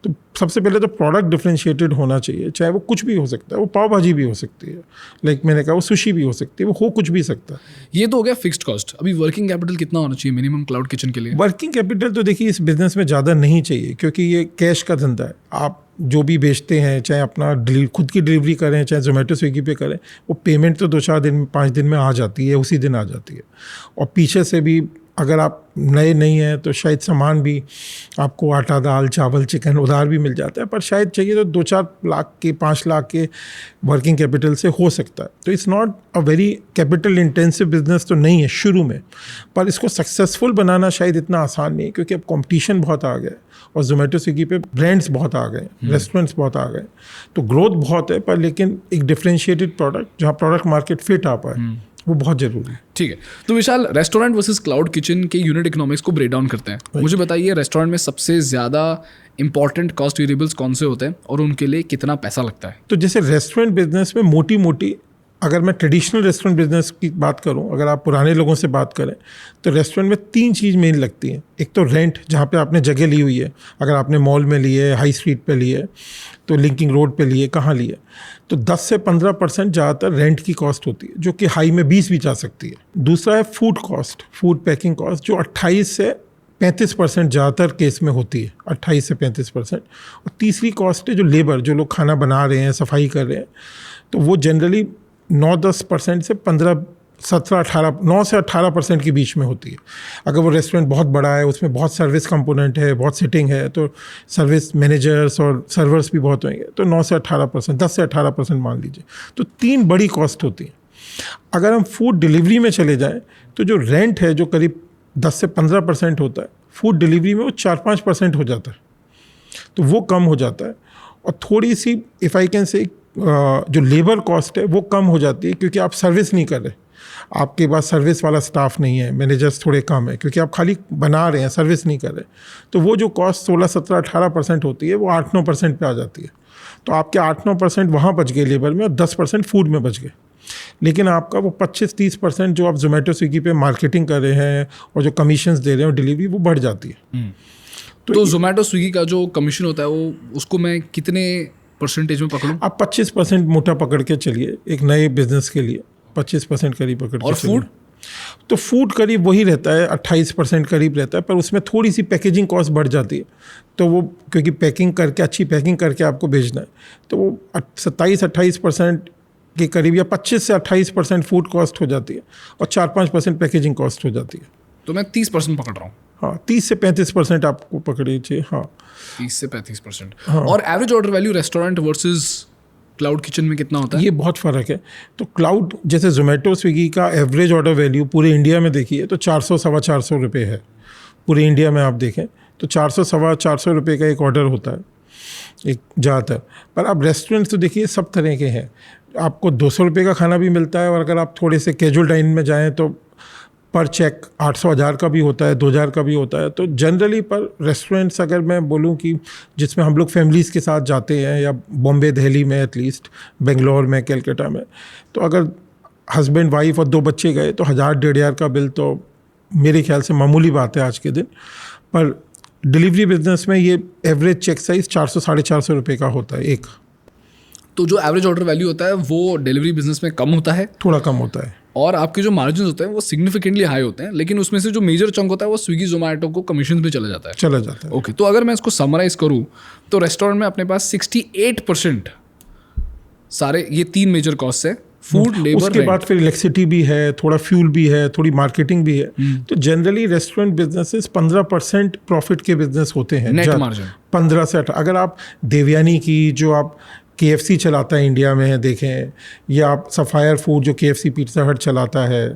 तो सबसे पहले तो प्रोडक्ट डिफ्रेंशिएटेड होना चाहिए, चाहे वो कुछ भी हो सकता है, वो पाव भाजी भी हो सकती है, लाइक मैंने कहा वो सुशी भी हो सकती है, वो हो कुछ भी सकता है. ये तो हो गया फिक्स्ड कॉस्ट. अभी वर्किंग कैपिटल कितना होना चाहिए मिनिमम क्लाउड किचन के लिए? वर्किंग कैपिटल तो देखिए इस बिज़नेस में ज़्यादा नहीं चाहिए, क्योंकि ये कैश का धंधा है. आप जो भी बेचते हैं, चाहे अपना खुद की डिलीवरी करें, चाहे जोमेटो स्विगी पे करें, वो पेमेंट तो 2-4 दिन में 5 दिन में आ जाती है, उसी दिन आ जाती है. और पीछे से भी अगर आप नए नहीं हैं तो शायद सामान भी आपको आटा दाल चावल चिकन उधार भी मिल जाता है, पर शायद चाहिए तो 2-4 लाख के 5 लाख के वर्किंग कैपिटल से हो सकता है. तो it's not a very capital intensive business तो नहीं है शुरू में, पर इसको सक्सेसफुल बनाना शायद इतना आसान नहीं है, क्योंकि अब कंपटीशन बहुत आ गया और जोमेटो स्विगी पे ब्रांड्स बहुत आ गए, रेस्टोरेंट्स बहुत आ गए, तो ग्रोथ बहुत है, पर लेकिन एक डिफ्रेंशिएटेड प्रोडक्ट जहाँ प्रोडक्ट मार्केट फिट आ पाए वो बहुत जरूरी है. ठीक है, तो विशाल, रेस्टोरेंट वर्सेस क्लाउड किचन के यूनिट इकोनॉमिक्स को ब्रेक डाउन करते हैं. मुझे बताइए रेस्टोरेंट में सबसे ज़्यादा इंपॉर्टेंट कॉस्ट वेरिएबल्स कौन से होते हैं और उनके लिए कितना पैसा लगता है? तो जैसे रेस्टोरेंट बिजनेस में मोटी अगर मैं ट्रेडिशनल रेस्टोरेंट बिजनेस की बात करूं, अगर आप पुराने लोगों से बात करें, तो रेस्टोरेंट में 3 चीज़ मेन लगती हैं. एक तो रेंट, जहाँ पे आपने जगह ली हुई है, अगर आपने मॉल में ली है, हाई स्ट्रीट पे ली है, तो लिंकिंग रोड पे ली है, कहाँ ली है, तो 10 से 15% ज़्यादातर रेंट की कॉस्ट होती है, जो कि हाई में 20 भी जा सकती है. दूसरा है food cost, food packing cost, जो 28 से 35% ज़्यादातर केस में होती है, 28 से 35%. और तीसरी कॉस्ट है जो लेबर, जो लोग खाना बना रहे हैं, सफाई कर रहे हैं, तो वो जनरली 9-10% से 9 से 18% के बीच में होती है. अगर वो रेस्टोरेंट बहुत बड़ा है, उसमें बहुत सर्विस कंपोनेंट है, बहुत सिटिंग है, तो सर्विस मैनेजर्स और सर्वर्स भी बहुत होंगे, तो 9 से 18%, 10 से 18% मान लीजिए. तो 3 बड़ी कॉस्ट होती है. अगर हम फूड डिलीवरी में चले जाएं तो जो रेंट है, जो करीब 10 से 15% होता है, फूड डिलीवरी में वो 4-5% हो जाता है, तो वो कम हो जाता है। और थोड़ी सी इफ़ आई कैन से जो लेबर कॉस्ट है वो कम हो जाती है, क्योंकि आप सर्विस नहीं कर रहे, आपके पास सर्विस वाला स्टाफ नहीं है, मैनेजर्स थोड़े कम है, क्योंकि आप खाली बना रहे हैं, सर्विस नहीं कर रहे। तो वो जो कॉस्ट 16-17-18% होती है वो 8-9% पे आ जाती है। तो आपके 8-9% वहाँ बच गए लेबर में, और 10% फूड में बच गए। लेकिन आपका वो 25-30% जो आप जोमेटो स्विगी पे मार्केटिंग कर रहे हैं और जो कमीशंस दे रहे हैं डिलीवरी, वो बढ़ जाती है। तो जोमेटो स्विगी का जो कमीशन होता है वो उसको मैं कितने परसेंटेज में पकड़ूं? आप 25% मोटा पकड़ के चलिए एक नए बिजनेस के लिए, 25% करीब पकड़ के और चलिए। फूड? तो फूड करीब वही रहता है, 28% करीब रहता है, पर उसमें थोड़ी सी पैकेजिंग कॉस्ट बढ़ जाती है। तो वो क्योंकि पैकिंग करके, अच्छी पैकिंग करके आपको भेजना है, तो वो 27-28% के करीब या 25 से 28% फूड कॉस्ट हो जाती है, और 4-5% पैकेजिंग कॉस्ट हो जाती है। तो मैं 30% पकड़ रहा हूँ। हाँ, 30 से 35% आपको पकड़िए चाहिए। हाँ, 30 से 35%। और average order value restaurant versus cloud kitchen में कितना होता है? ये बहुत फ़र्क है। तो क्लाउड, जैसे जोमेटो स्विगी का एवरेज ऑर्डर वैल्यू पूरे इंडिया में देखिए तो 400-425 रुपये है। पूरे इंडिया में आप देखें तो 400-425 रुपये का एक ऑर्डर होता है एक ज़्यादातर। पर आप रेस्टोरेंट्स तो देखिए सब तरह के हैं, आपको 200 रुपये का खाना भी मिलता है, और अगर आप थोड़े से कैजुअल डाइनिंग में जाएँ तो पर चेक 800-1000 का भी होता है, 2000 का भी होता है। तो जनरली पर रेस्टोरेंट्स अगर मैं बोलूँ कि जिसमें हम लोग फैमिलीज़ के साथ जाते हैं, या बॉम्बे, दिल्ली में एटलीस्ट, बेंगलोर में, कलकत्ता में, तो अगर हस्बैंड वाइफ और 2 बच्चे गए तो 1000-1500 का बिल तो मेरे ख्याल से मामूली बात है आज के दिन। पर डिलीवरी बिजनेस में ये एवरेज चेक साइज़ 400-450 रुपये का होता है एक। तो जो एवरेज ऑर्डर वैल्यू होता है वो डिलीवरी बिजनेस में कम होता है, थोड़ा कम होता है, और आपके जो मार्जिन होते हैं वो सिग्निफिकेंटली हाई होते हैं, लेकिन उसमें से जो मेजर चंक होता है वो स्विगी जोमेटो को कमीशन पे चला जाता है। ओके, तो अगर मैं इसको समराइज करूँ तो रेस्टोरेंट में अपने पास 68% सारे ये 3 मेजर कॉस्ट है, फूड, लेबर, उसके बाद फिर इलेक्ट्रिसिटी भी है, थोड़ा फ्यूल भी है, थोड़ी मार्केटिंग भी है। तो जनरली रेस्टोरेंट बिजनेसेस 15% प्रॉफिट के बिजनेस होते हैं, नेट मार्जिन 15 से 18। अगर आप देवयानी की, जो आप KFC चलाता है इंडिया में देखें, या आप सफायर फूड जो KFC पिज़्ज़ा हट चलाता है,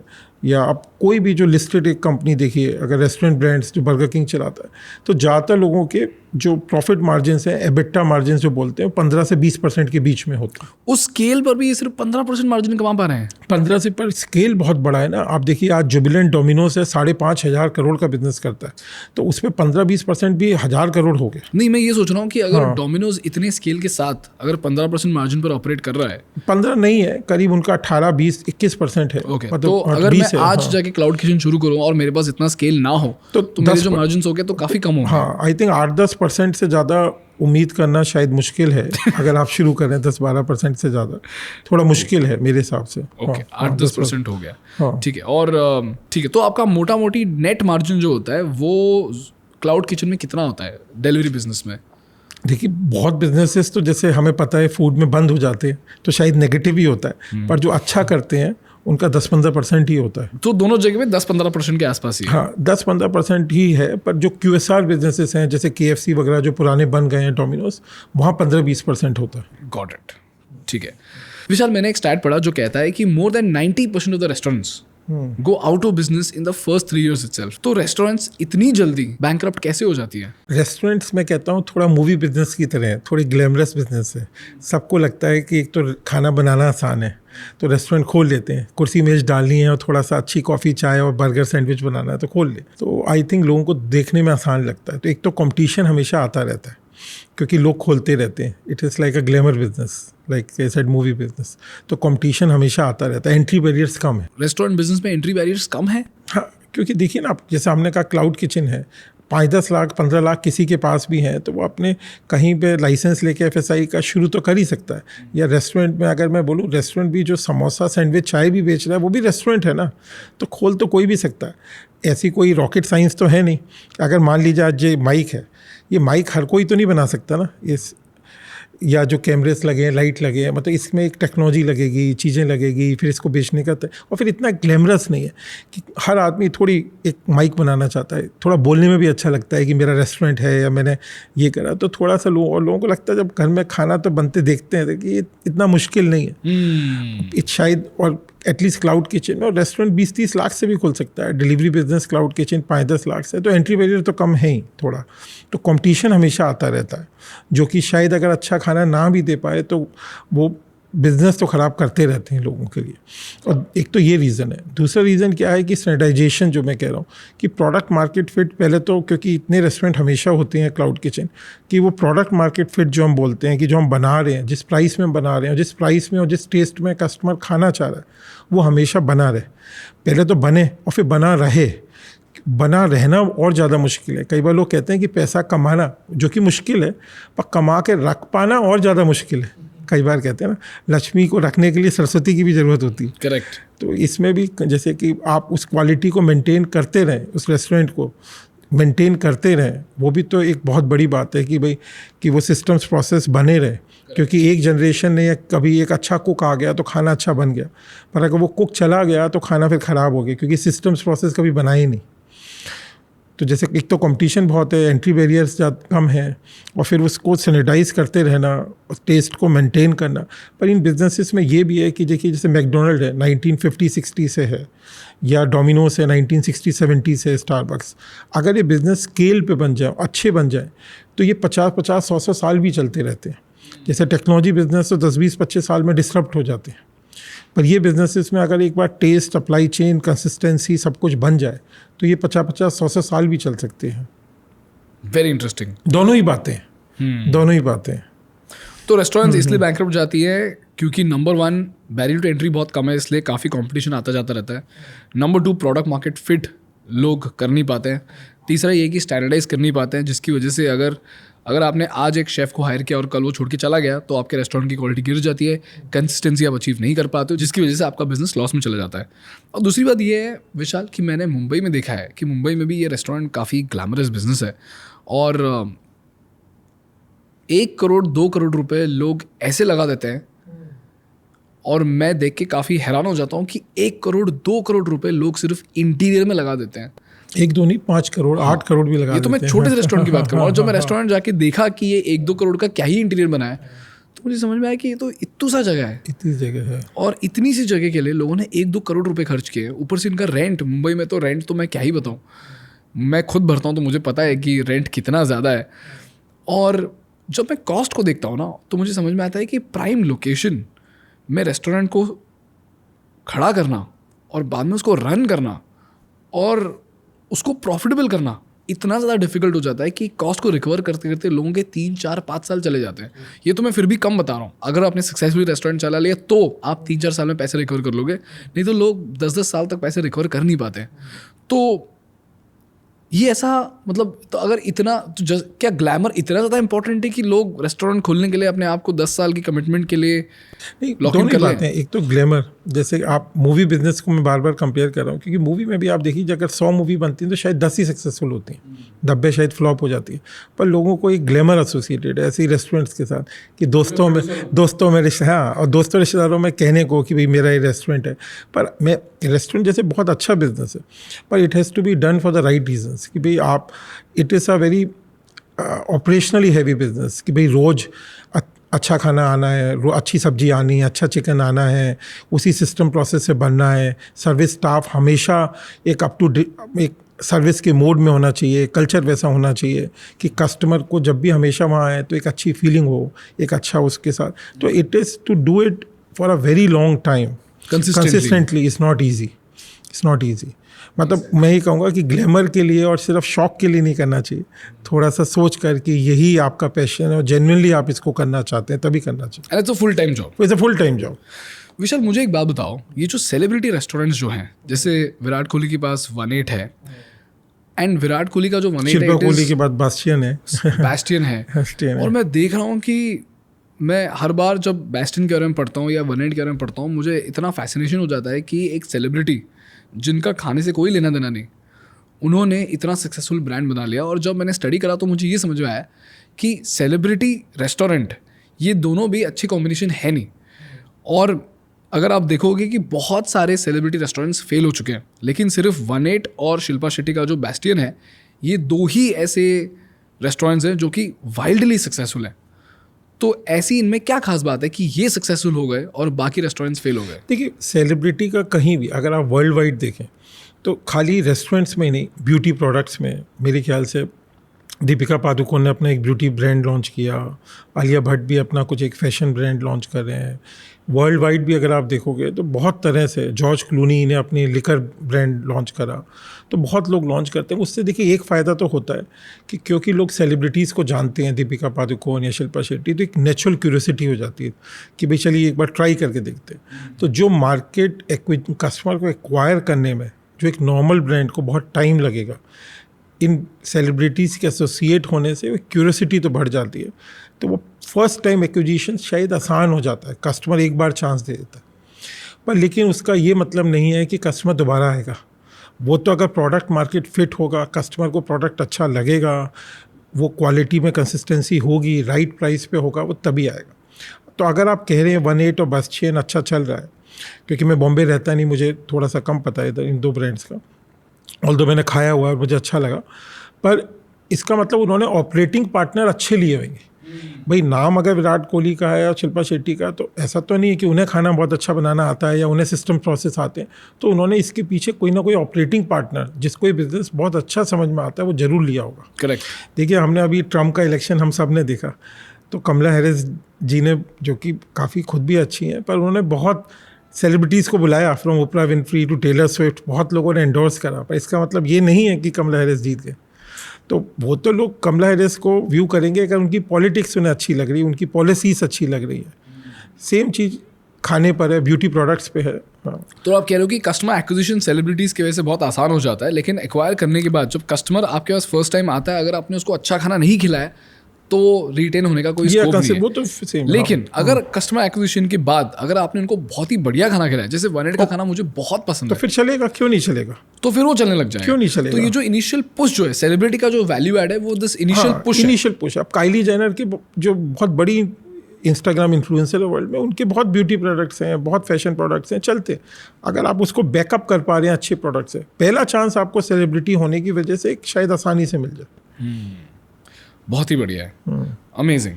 या आप कोई भी जो लिस्टेड एक कंपनी देखिए, अगर रेस्टोरेंट ब्रांड्स जो बर्गर किंग चलाता है, तो ज़्यादातर लोगों के जो प्रॉफिट मार्जिन हैं, एबिटा मार्जिन जो बोलते हैं, 15 से 20% के बीच में होते हैं। उस स्केल पर भी ये सिर्फ 15% मार्जिन कमा पा रहे हैं? 15 से, पर स्केल बहुत बड़ा है ना। आप देखिए आज जुबिलेंट डोमिनोज है, 5,500 करोड़ का बिजनेस करता है, तो उसमें 15-20% भी 1000 करोड़ हो गए। नहीं, मैं ये सोच रहा हूँ कि अगर डोमिनोज इतने स्केल के साथ अगर 15% मार्जिन पर ऑपरेट कर रहा है, 15 नहीं है, करीब उनका 18-20-21% है। ओके, तो अगर मैं आज जाके क्लाउड किचन शुरू करूँ और मेरे पास इतना स्केल ना हो तो मेरे जो मार्जिन हो गए तो काफी कम होंगे। हाँ, आई थिंक 8-10% से ज़्यादा उम्मीद करना शायद मुश्किल है। अगर आप शुरू करें 10-12% से ज़्यादा थोड़ा मुश्किल है मेरे हिसाब से। ओके, 8-10% हो गया, ठीक है। और ठीक है, तो आपका मोटा मोटी नेट मार्जिन जो होता है वो क्लाउड किचन में कितना होता है डिलीवरी बिजनेस में? देखिए, बहुत बिजनेसेस तो जैसे हमें पता है फूड में बंद हो जाते हैं, तो शायद नेगेटिव ही होता है, पर जो अच्छा करते हैं उनका 10-15% ही होता है। तो दोनों जगह में 10-15% के आसपास ही है। हाँ, 10-15% ही है, पर जो QSR बिजनेसेस हैं जैसे KFC वगैरह जो पुराने बन गए हैं, डोमिनोज, वहाँ 15-20% होता है। गॉट इट, ठीक है। विशाल, मैंने एक स्टैट पढ़ा जो कहता है कि more than 90% of the restaurants go out of business in the first 3 years itself. तो रेस्टोरेंट्स इतनी जल्दी बैंकरप्ट कैसे हो जाती है? रेस्टोरेंट्स मैं कहता हूँ थोड़ा मूवी बिजनेस की तरह है, थोड़ी ग्लैमरस बिजनेस है। सबको लगता है कि एक तो खाना बनाना आसान है, तो रेस्टोरेंट खोल लेते हैं, कुर्सी मेज डालनी है और थोड़ा सा अच्छी कॉफ़ी, चाय और बर्गर सैंडविच बनाना है तो खोल ले। तो आई थिंक लोगों को देखने में आसान लगता है। तो एक तो कंपटीशन हमेशा आता रहता है क्योंकि लोग खोलते रहते हैं। It is like a glamour business, like a said movie business. तो कंपटीशन हमेशा आता रहता है, एंट्री बैरियर्स कम है। रेस्टोरेंट बिजनेस में एंट्री बैरियर्स कम है? हाँ, क्योंकि देखिए ना, आप जैसे हमने कहा क्लाउड किचन है, 5-10 लाख 15 लाख किसी के पास भी हैं, तो वो अपने कहीं पे लाइसेंस लेके FSI का शुरू तो कर ही सकता है। या रेस्टोरेंट में अगर मैं बोलूँ, रेस्टोरेंट भी जो समोसा सैंडविच चाय भी बेच रहा है वो भी रेस्टोरेंट है ना, तो खोल तो कोई भी सकता है। ऐसी कोई रॉकेट साइंस तो है नहीं। अगर मान लीजिए आज ये माइक है, ये माइक हर कोई तो नहीं बना सकता ना, इस या जो कैमरेस लगे हैं, लाइट लगे हैं, मतलब इसमें एक टेक्नोलॉजी लगेगी, चीज़ें लगेगी, फिर इसको बेचने का और फिर इतना ग्लैमरस नहीं है कि हर आदमी थोड़ी एक माइक बनाना चाहता है। थोड़ा बोलने में भी अच्छा लगता है कि मेरा रेस्टोरेंट है या मैंने ये करा, तो थोड़ा सा लोगों को लगता है जब घर में खाना तो बनते देखते हैं कि ये इतना मुश्किल नहीं है। शायद और एटलीस्ट क्लाउड किचन में, और रेस्टोरेंट 20-30 लाख से भी खुल सकता है। Delivery business cloud kitchen 5-10 lakh से, तो एंट्री बैरियर तो कम है ही थोड़ा। तो कंपटीशन हमेशा आता रहता है, जो कि शायद अगर अच्छा खाना ना भी दे पाए तो वो बिजनेस तो ख़राब करते रहते हैं लोगों के लिए। और एक तो ये रीज़न है। दूसरा रीज़न क्या है कि स्टैंडर्डाइजेशन, जो मैं कह रहा हूँ कि प्रोडक्ट मार्केट फिट, पहले तो क्योंकि इतने रेस्टोरेंट हमेशा होते हैं क्लाउड किचन, कि वो प्रोडक्ट मार्केट फिट जो हम बोलते हैं कि जो हम बना रहे हैं, जिस प्राइस में बना रहे हैं, जिस प्राइस में और जिस टेस्ट में कस्टमर खाना चाह रहा है, वो हमेशा बना रहे। पहले तो बने और फिर बना रहे। बना रहना और ज़्यादा मुश्किल है। कई बार लोग कहते हैं कि पैसा कमाना, जो कि मुश्किल है, पर कमा के रख पाना और ज़्यादा मुश्किल है। कई बार कहते हैं ना, लक्ष्मी को रखने के लिए सरस्वती की भी ज़रूरत होती है। करेक्ट। तो इसमें भी जैसे कि आप उस क्वालिटी को मेंटेन करते रहें, उस रेस्टोरेंट को मेंटेन करते रहें, वो भी तो एक बहुत बड़ी बात है कि भाई कि वो सिस्टम्स प्रोसेस बने रहे। क्योंकि एक जनरेशन ने कभी एक अच्छा कुक आ गया तो खाना अच्छा बन गया, पर अगर वो कुक चला गया तो खाना फिर ख़राब हो गया, क्योंकि सिस्टम्स प्रोसेस कभी बना ही नहीं। तो जैसे एक तो कंपटीशन बहुत है, एंट्री बैरियर्स कम है, और फिर उसको सैनिटाइज करते रहना, टेस्ट को मेंटेन करना। पर इन बिजनेसेस में ये भी है कि देखिए, जैसे मैकडोनल्ड है 1950-60 से है, या डोमिनोस है 1960-70 से, स्टारबक्स। अगर ये बिज़नेस स्केल पे बन जाए, अच्छे बन जाए, तो ये 50-50, 100-100 साल भी चलते रहते हैं। जैसे टेक्नोलॉजी बिजनेस तो 10-20-25 साल में डिसरप्ट हो जाते हैं, पर ये बिजनेसेस में अगर एक बार टेस्ट, सप्लाई चेन, कंसिस्टेंसी सब कुछ बन जाए तो ये 50-50, 100 साल भी चल सकते हैं। Very interesting. दोनों ही बातें दोनों ही बातें। तो रेस्टोरेंट्स इसलिए बैंकरप्ट जाती है क्योंकि नंबर 1 बैरियर टू एंट्री बहुत कम है, इसलिए काफ़ी कंपटीशन आता जाता रहता है। नंबर 2 प्रोडक्ट मार्केट फिट लोग कर नहीं पाते हैं। तीसरा ये कि स्टैंडर्डाइज कर नहीं पाते हैं, जिसकी वजह से अगर आपने आज एक शेफ़ को हायर किया और कल वो छोड़ के चला गया तो आपके रेस्टोरेंट की क्वालिटी गिर जाती है, कंसिस्टेंसी आप अचीव नहीं कर पाते हो, जिसकी वजह से आपका बिजनेस लॉस में चला जाता है। और दूसरी बात ये है विशाल कि मैंने मुंबई में देखा है कि मुंबई में भी ये रेस्टोरेंट काफ़ी ग्लैमरस बिजनेस है, और 1 करोड़ 2 करोड़ रुपए लोग ऐसे लगा देते हैं, और मैं देख के काफ़ी हैरान हो जाता हूँ कि 1 करोड़ 2 करोड़ रुपए लोग सिर्फ इंटीरियर में लगा देते हैं। 1-2 नहीं, 5 करोड़ 8 करोड़ भी लगा। ये तो मैं छोटे से रेस्टोरेंट की बात कर रहा हूँ। और जब मैं रेस्टोरेंट जाके देखा कि ये 1-2 करोड़ का क्या ही इंटीरियर बना है, तो मुझे समझ में आया कि ये तो इतनी सा जगह है, इतनी जगह है, और इतनी सी जगह के लिए लोगों ने 1-2 करोड़ रुपए खर्च किए। ऊपर से इनका रेंट, मुंबई में तो रेंट तो मैं क्या ही बताऊँ, मैं खुद भरता हूँ तो मुझे पता है कि रेंट कितना ज़्यादा है। और जब मैं कॉस्ट को देखता हूँ ना, तो मुझे समझ में आता है कि प्राइम लोकेशन में रेस्टोरेंट को खड़ा करना और बाद में उसको रन करना और उसको प्रॉफिटेबल करना इतना ज़्यादा डिफिकल्ट हो जाता है कि कॉस्ट को रिकवर करते करते लोगों के 3-4-5 साल चले जाते हैं। ये तो मैं फिर भी कम बता रहा हूँ। अगर आपने सक्सेसफुली रेस्टोरेंट चला लिया तो आप 3-4 साल में पैसे रिकवर कर लोगे, नहीं तो लोग 10-10 साल तक पैसे रिकवर कर नहीं पाते। तो ये ऐसा मतलब, तो अगर इतना तो क्या ग्लैमर इतना ज़्यादा इंपॉर्टेंट है कि लोग रेस्टोरेंट खोलने के लिए अपने आप को 10 साल की कमिटमेंट के लिए नहीं, दोनों ही बातें हैं। एक तो ग्लैमर, जैसे आप मूवी बिजनेस को मैं बार बार कंपेयर कर रहा हूँ, क्योंकि मूवी में भी आप देखिए, अगर 100 मूवी बनती हैं तो शायद 10 ही सक्सेसफुल होती हैं, 90 शायद फ्लॉप हो जाती है। पर लोगों को एक ग्लैमर एसोसिएटेड है ऐसे ही रेस्टोरेंट्स के साथ, कि दोस्तों में हाँ, और दोस्तों रिश्तेदारों में कहने को कि भाई मेरा ये रेस्टोरेंट है। पर मैं रेस्टोरेंट जैसे बहुत अच्छा बिजनेस है, पर it has to be done for the right reasons, कि भाई आप, it is a very operationally heavy business, कि भाई रोज़ अच्छा खाना आना है, अच्छी सब्जी आनी है, अच्छा चिकन आना है, उसी सिस्टम प्रोसेस से बनना है, सर्विस स्टाफ हमेशा एक एक सर्विस के मोड में होना चाहिए, कल्चर वैसा होना चाहिए कि कस्टमर को जब भी हमेशा वहाँ आए तो एक अच्छी फीलिंग हो, एक अच्छा उसके साथ। तो it is to do it for a very long time consistently. It's not easy. मतलब मैं ही कहूँगा कि ग्लैमर के लिए और सिर्फ शौक के लिए नहीं करना चाहिए, थोड़ा सा सोच कर कि यही आपका पैशन है और जेन्युइनली आप इसको करना चाहते हैं तभी करना चाहिए। And it's a full time job. It's a full time job. Vishal, मुझे एक बात बताओ, ये जो सेलिब्रिटी रेस्टोरेंट्स जो हैं, जैसे विराट कोहली के पास 1-8 है, एंड विराट कोहली का जो 1-8 शिल्पा कोहली के बाद बास्टियन है और मैं देख रहा हूँ कि मैं हर बार जब बैस्टियन के बारे में पढ़ता हूँ या 1-8 के बारे में पढ़ता हूँ, मुझे इतना फैसिनेशन हो जाता है कि एक सेलिब्रिटी जिनका खाने से कोई लेना देना नहीं, उन्होंने इतना सक्सेसफुल ब्रांड बना लिया। और जब मैंने स्टडी करा तो मुझे ये समझ में आया कि सेलिब्रिटी रेस्टोरेंट ये दोनों भी अच्छी कॉम्बिनेशन है नहीं। और अगर आप देखोगे कि बहुत सारे सेलिब्रिटी रेस्टोरेंट्स फेल हो चुके हैं, लेकिन सिर्फ 1-8 और शिल्पा शेट्टी का जो बैस्टियन है, ये 2 ही ऐसे रेस्टोरेंट्स हैं जो कि वाइल्डली सक्सेसफुल हैं। तो ऐसी इनमें क्या खास बात है कि ये सक्सेसफुल हो गए और बाकी रेस्टोरेंट्स फेल हो गए? देखिए, सेलिब्रिटी का कहीं भी अगर आप वर्ल्ड वाइड देखें तो खाली रेस्टोरेंट्स में ही नहीं, ब्यूटी प्रोडक्ट्स में मेरे ख्याल से दीपिका पादुकोण ने अपना एक ब्यूटी ब्रांड लॉन्च किया, आलिया भट्ट भी अपना कुछ एक फैशन ब्रांड लॉन्च कर रहे हैं। वर्ल्ड वाइड भी अगर आप देखोगे तो बहुत तरह से, जॉर्ज क्लूनी ने अपनी लिकर ब्रांड लॉन्च करा, तो बहुत लोग लॉन्च करते हैं। उससे देखिए एक फ़ायदा तो होता है कि क्योंकि लोग सेलिब्रिटीज़ को जानते हैं, दीपिका पादुकोण या शिल्पा शेट्टी, तो एक नेचुरल क्यूरियोसिटी हो जाती है कि भाई चलिए एक बार ट्राई करके देखते हैं। तो जो मार्केट कस्टमर को एक्वायर करने में जो एक नॉर्मल ब्रांड को बहुत टाइम लगेगा, इन सेलिब्रिटीज़ के एसोसिएट होने से क्यूरियोसिटी तो बढ़ जाती है, तो वो फर्स्ट टाइम एक्विजिशन शायद आसान हो जाता है, कस्टमर एक बार चांस दे देता है। पर लेकिन उसका ये मतलब नहीं है कि कस्टमर दोबारा आएगा। वो तो अगर प्रोडक्ट मार्केट फिट होगा, कस्टमर को प्रोडक्ट अच्छा लगेगा, वो क्वालिटी में कंसिस्टेंसी होगी, राइट प्राइस पे होगा, वो तभी आएगा। तो अगर आप कह रहे हैं 1-8 और बस चेन अच्छा चल रहा है, क्योंकि मैं बॉम्बे रहता नहीं, मुझे थोड़ा सा कम पता है इधर इन दो ब्रांड्स का, ऑल्दो मैंने खाया हुआ और मुझे अच्छा लगा, पर इसका मतलब उन्होंने ऑपरेटिंग पार्टनर अच्छे लिए होंगे। भाई नाम अगर विराट कोहली का है या शिल्पा शेट्टी का, तो ऐसा तो नहीं है कि उन्हें खाना बहुत अच्छा बनाना आता है या उन्हें सिस्टम प्रोसेस आते हैं, तो उन्होंने इसके पीछे कोई ना कोई ऑपरेटिंग पार्टनर जिसको ये बिजनेस बहुत अच्छा समझ में आता है वो ज़रूर लिया होगा। करेक्ट। देखिए, हमने अभी ट्रम्प का इलेक्शन हम सब ने देखा, तो कमला हैरिस जी ने, जो कि काफ़ी खुद भी अच्छी हैं, पर उन्होंने बहुत सेलिब्रिटीज़ को बुलाया, from Oprah Winfrey to Taylor Swift, बहुत लोगों ने एंडोर्स करा, पर इसका मतलब ये नहीं है कि कमला हैरिस जीत गए। तो वो तो लोग कमला हैरिस को व्यू करेंगे अगर उनकी पॉलिटिक्स उन्हें अच्छी लग रही है, उनकी पॉलिसीज अच्छी लग रही है। सेम चीज़ खाने पर है, ब्यूटी प्रोडक्ट्स पे है। हाँ। तो आप कह रहे हो कि कस्टमर एक्विजिशन सेलिब्रिटीज़ की वजह से बहुत आसान हो जाता है, लेकिन एक्वायर करने के बाद जब कस्टमर आपके पास फर्स्ट टाइम आता है, अगर आपने उसको अच्छा खाना नहीं खिलाया तो रिटेन होने का कोई स्कोप नहीं है। वो तो सेम। लेकिन अगर कस्टमर एक्विजिशन के बाद अगर आपने उनको बहुत ही बढ़िया खाना खिलाया, जैसे 1-8 का खाना मुझे बहुत पसंद तो है, फिर चलेगा, क्यों नहीं चलेगा? तो फिर वो चलने लग जाएगा। क्यों नहीं चलेगा? तो ये जो इनिशियल पुश जो है सेलिब्रिटी का, जो वैल्यू ऐड है, वो दिस इनिशियल पुश है। Initial push. अब काइली जेनर की जो बहुत बड़ी इंस्टाग्राम इन्फ्लुएंसर है वर्ल्ड में, उनके बहुत ब्यूटी प्रोडक्ट्स हैं, बहुत फैशन प्रोडक्ट्स हैं, चलते। अगर आप उसको बैकअप कर पा रहे हैं अच्छे प्रोडक्ट से, पहला चांस आपको सेलिब्रिटी होने की वजह से शायद आसानी से मिल जाए। बहुत ही बढ़िया है, अमेजिंग।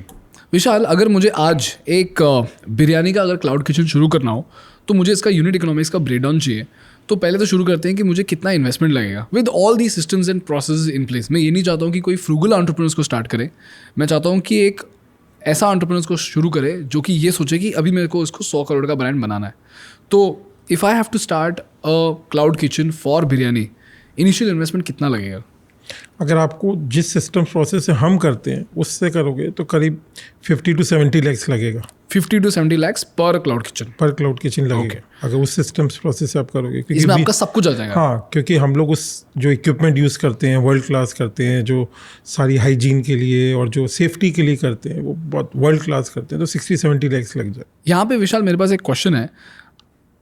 विशाल, अगर मुझे आज एक बिरयानी का अगर क्लाउड किचन शुरू करना हो तो मुझे इसका यूनिट इकोनॉमिक्स का ब्रेकडाउन चाहिए। तो पहले तो शुरू करते हैं कि मुझे कितना इन्वेस्टमेंट लगेगा with all the systems and process in place. मैं ये नहीं चाहता हूँ कि कोई फ्रूगल एंटरप्रेन्योर्स को स्टार्ट करे, मैं चाहता हूँ कि एक ऐसा एंटरप्रेन्योर्स को शुरू करे जो कि ये सोचे कि अभी मेरे को इसको 100 करोड़ का ब्रांड बनाना है। तो if I have to start a cloud kitchen for biryani, initial investment कितना लगेगा? अगर आपको जिस सिस्टम प्रोसेस से हम करते हैं उससे करोगे तो करीब 50 to 70 लाख लगेगा। 50 to 70 lakhs पर क्लाउड किचन? पर क्लाउड किचन लगेगा। अगर उस सिस्टम प्रोसेस से आप करोगे, क्योंकि इसमें आपका सब कुछ आ जाएगा। हाँ, क्योंकि हम लोग उस जो इक्विपमेंट यूज़ करते हैं वर्ल्ड क्लास करते हैं, जो सारी हाइजीन के लिए और जो सेफ्टी के लिए करते हैं वो बहुत वर्ल्ड क्लास करते हैं, तो 60-70 लाख लग जाए। यहाँ पे विशाल मेरे पास एक क्वेश्चन है।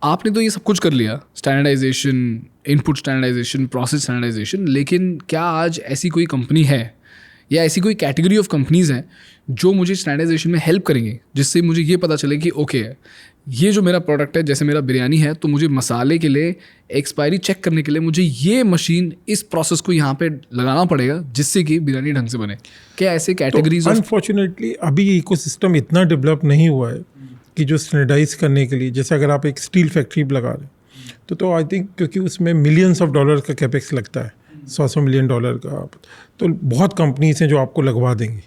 आपने तो ये सब कुछ कर लिया, standardisation, input standardisation, process standardisation, लेकिन क्या आज ऐसी कोई कंपनी है या ऐसी कोई कैटेगरी ऑफ कंपनीज़ हैं जो मुझे स्टैंडर्डाइजेशन में हेल्प करेंगे, जिससे मुझे ये पता चले कि ओके ये जो मेरा प्रोडक्ट है, जैसे मेरा बिरयानी है, तो मुझे मसाले के लिए एक्सपायरी चेक करने के लिए मुझे ये मशीन, इस प्रोसेस को यहाँ पे लगाना पड़ेगा जिससे कि बिरयानी ढंग से बने? क्या ऐसे कैटेगरीज? अनफॉर्चुनेटली अभी ये इकोसिस्टम इतना डेवलप नहीं हुआ है कि जो स्टैंडर्डाइज करने के लिए, जैसे अगर आप एक स्टील फैक्ट्री लगा रहे हैं तो आई थिंक क्योंकि उसमें मिलियंस ऑफ डॉलर का कैपेक्स लगता है, $100 मिलियन का, तो बहुत कंपनीज हैं जो आपको लगवा देंगी।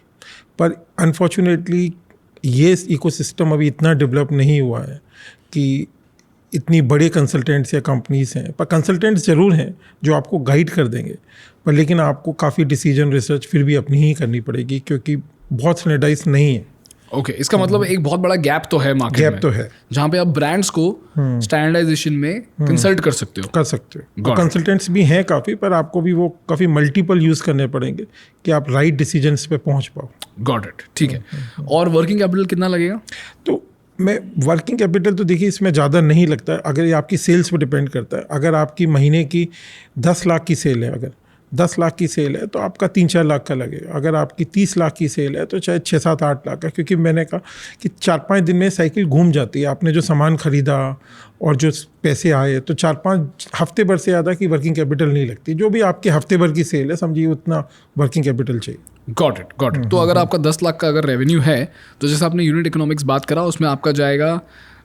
पर अनफॉर्चुनेटली ये इकोसिस्टम अभी इतना डेवलप नहीं हुआ है कि इतनी बड़े कंसल्टेंट्स या कंपनीज हैं। पर कंसल्टेंट्स ज़रूर हैं जो आपको गाइड कर देंगे, पर लेकिन आपको काफ़ी डिसीजन रिसर्च फिर भी अपनी ही करनी पड़ेगी क्योंकि बहुत स्टैंडर्डाइज नहीं है। ओके, इसका मतलब एक बहुत बड़ा गैप तो है मार्केट में। गैप तो है, जहाँ पे आप ब्रांड्स को स्टैंडर्डाइजेशन में कंसल्ट कर सकते हो। कर सकते हो। कंसल्टेंट्स भी हैं काफ़ी, पर आपको भी वो काफ़ी मल्टीपल यूज़ करने पड़ेंगे कि आप राइट डिसीजंस पे पहुँच पाओ। गॉट इट, ठीक है। और वर्किंग कैपिटल कितना लगेगा? तो मैं वर्किंग कैपिटल तो देखिए इसमें ज़्यादा नहीं लगता है, अगर ये आपकी सेल्स पे डिपेंड करता है। अगर आपकी महीने की 10 लाख की सेल है, अगर 10 लाख की सेल है तो आपका 3-4 लाख का लगेगा। अगर आपकी 30 लाख की सेल है तो चाहे 6-7-8 लाख का, क्योंकि मैंने कहा कि 4-5 दिन में साइकिल घूम जाती है। आपने जो सामान खरीदा और जो पैसे आए तो 4-5 हफ्ते भर से ज़्यादा की वर्किंग कैपिटल नहीं लगती। जो भी आपके हफ्ते भर की सेल है समझिए उतना वर्किंग कैपिटल चाहिए। Got it. तो अगर आपका 10 लाख का अगर रेवेन्यू है तो जैसे आपने यूनिट इकोनॉमिक्स बात करा उसमें आपका जाएगा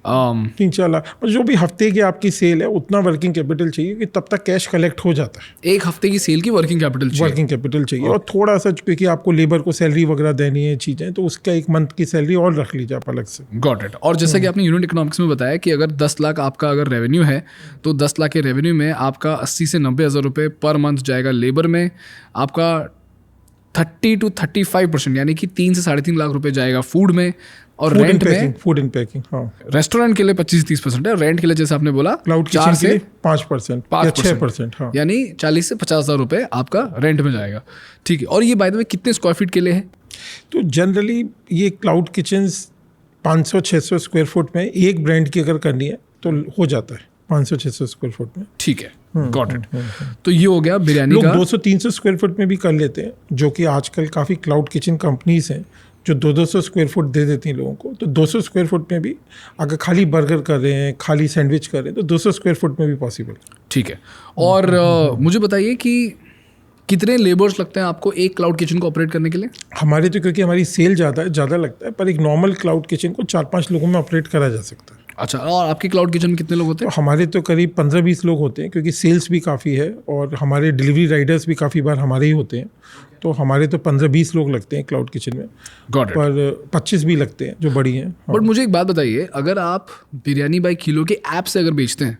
3-4 लाख, पर जो भी हफ्ते की आपकी सेल है उतना वर्किंग कैपिटल चाहिए कि तब तक कैश कलेक्ट हो जाता है। एक हफ्ते की सेल की वर्किंग कैपिटल चाहिए। वर्किंग कैपिटल चाहिए और थोड़ा सा क्योंकि आपको लेबर को सैलरी वगैरह देनी है चीज़ें, तो उसका 1 मंथ की सैलरी और रख लीजिए आप अलग से। Got it. और जैसा कि आपने यूनिट इकोनॉमिक्स में बताया कि अगर 10 लाख आपका अगर रेवेन्यू है तो 10 लाख के रेवेन्यू में आपका 80 से 90 हज़ार रुपये पर मंथ जाएगा लेबर में, आपका 30 to 35% यानी कि 3 से 3.5 लाख रुपए जाएगा फूड में, और रेंट में फूड एंड पैकिंग, हाँ। रेस्टोरेंट के लिए 25-30% है, रेंट के लिए जैसे आपने बोला क्लाउड 4 किचन के से लिए 5% या 6%, हाँ। यानी 40 से 50 हज़ार रुपये आपका रेंट में जाएगा। ठीक है। और ये बाय द वे कितने स्क्वायर फीट के लिए है? तो जनरली ये क्लाउड किचन्स 500-600 स्क्वायर फुट में एक ब्रांड की अगर करनी है तो हो जाता है 500-600 स्क्वायर फुट में। ठीक है, गॉट इट। तो ये हो गया बिरयानी लोग का। 200-300 स्क्वायर फुट में भी कर लेते हैं, जो कि आजकल काफ़ी क्लाउड किचन कंपनीज हैं जो 200 स्क्वायर फुट दे देती हैं लोगों को। तो 200 स्क्वायर फुट में भी अगर खाली बर्गर कर रहे हैं, खाली सैंडविच कर रहे हैं तो 200 स्क्वायर फुट में भी पॉसिबल। ठीक है। और मुझे बताइए कि कितने लेबर्स लगते हैं आपको एक क्लाउड किचन को ऑपरेट करने के लिए? हमारे तो क्योंकि हमारी सेल ज़्यादा लगता है, पर एक नॉर्मल क्लाउड किचन को 4-5 लोगों में ऑपरेट करा जा सकता है। अच्छा, और आपके क्लाउड किचन में कितने लोग होते तो हैं? हमारे तो करीब 15-20 लोग होते हैं, क्योंकि सेल्स भी काफ़ी है और हमारे डिलीवरी राइडर्स भी काफ़ी बार हमारे ही होते हैं। तो हमारे तो 15-20 लोग लगते हैं क्लाउड किचन में, गॉट इट। पर 25 भी लगते हैं जो बड़ी हैं। बट मुझे एक बात बताइए, अगर आप बिरयानी बाई किलो के ऐप से अगर बेचते हैं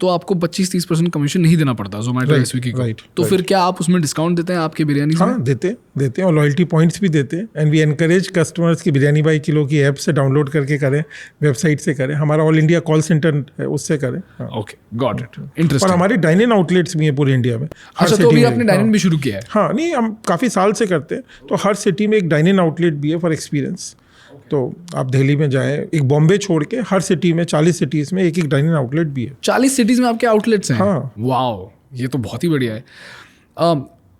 तो आपको 25-30% कमीशन नहीं देना पड़ता जोमेटो या स्विगी को, तो फिर क्या आप उसमें डिस्काउंट देते हैं आपके बिरयानी से? हाँ, देते हैं और लॉयल्टी पॉइंट्स भी देते हैं। एंड वी एनकरेज कस्टमर्स की बिरयानी बाई किलो की ऐप से डाउनलोड करके करें, वेबसाइट से करें, हमारा ऑल इंडिया कॉल सेंटर है उससे करें। ओके, गॉट इट, और इंटरेस्टिंग। हमारे डाइन इन आउटलेट्स भी हैं पूरे इंडिया में। अच्छा, तो अभी आपने डाइन इन भी शुरू किया है? हाँ, नहीं, हम काफ़ी साल से करते हैं, तो हर सिटी में एक डाइन इन आउटलेट भी है फॉर एक्सपीरियंस। तो आप दिल्ली में जाएं, एक बॉम्बे छोड़ के हर सिटी में 40 सिटीज़ में एक डाइन इन आउटलेट भी है। 40 सिटीज़ में आपके आउटलेट्स हैं? हाँ। वाओ, ये तो बहुत ही बढ़िया है।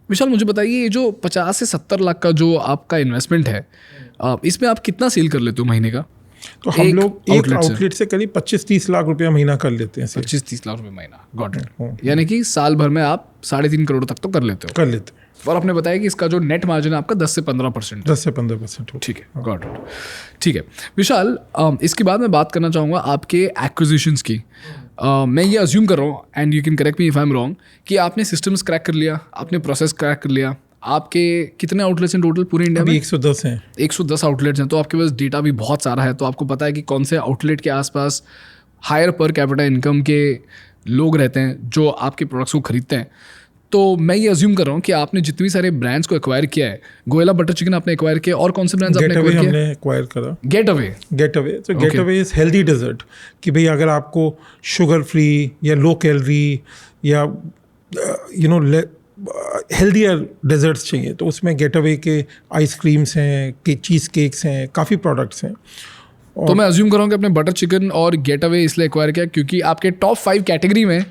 विशाल, मुझे बताइए, ये जो 50 से 70 लाख का जो आपका इन्वेस्टमेंट है, इसमें आप कितना सेल कर लेते हो महीने का? तो हम लोग एक outlet आउटलेट से करीब 25-30 लाख रुपया महीना कर लेते हैं। 25-30 लाख रुपए महीना, गॉट इट। यानी कि साल भर में आप 3.5 करोड़ तक तो कर लेते हो। कर लेते हैं। और आपने बताया कि इसका जो नेट मार्जिन है आपका 10 से 15%। 10 से 15% हो। ठीक है, गॉट इट। ठीक है विशाल, इसके बाद मैं बात करना चाहूँगा आपके एक्विजिशंस की। मैं ये अज्यूम कर रहा हूँ, and you can correct me if I am wrong, कि आपने सिस्टम्स क्रैक कर लिया, आपने प्रोसेस क्रैक कर लिया। आपके कितने आउटलेट्स हैं टोटल पूरे इंडिया में? 110 हैं। 110 आउटलेट्स हैं, तो आपके पास डेटा भी बहुत सारा है, तो आपको पता है कि कौन से आउटलेट के आसपास हायर पर कैपिटा इनकम के लोग रहते हैं जो आपके प्रोडक्ट्स को खरीदते हैं। तो मैं ये अज्यूम कर रहा हूँ कि आपने जितनी सारे ब्रांड्स को एक्वायर किया है, गोयला बटर चिकन आपने एक्वायर किया, और कौन से ब्रांड्स आपने एक्वायर किया? हमने एक्वायर करा गेट अवे। तो get away is healthy dessert, कि भाई अगर आपको शुगर फ्री या लो कैलोरी या हेल्दियर डेजर्ट्स चाहिए तो उसमें गेट अवे के आइसक्रीम्स हैं, के चीज़ केक्स हैं, काफ़ी प्रोडक्ट्स हैं। तो मैं अज्यूम कर रहा हूँ कि आपने बटर चिकन और गेट अवे इसलिए एक्वायर किया क्योंकि आपके टॉप 5 कैटेगरी में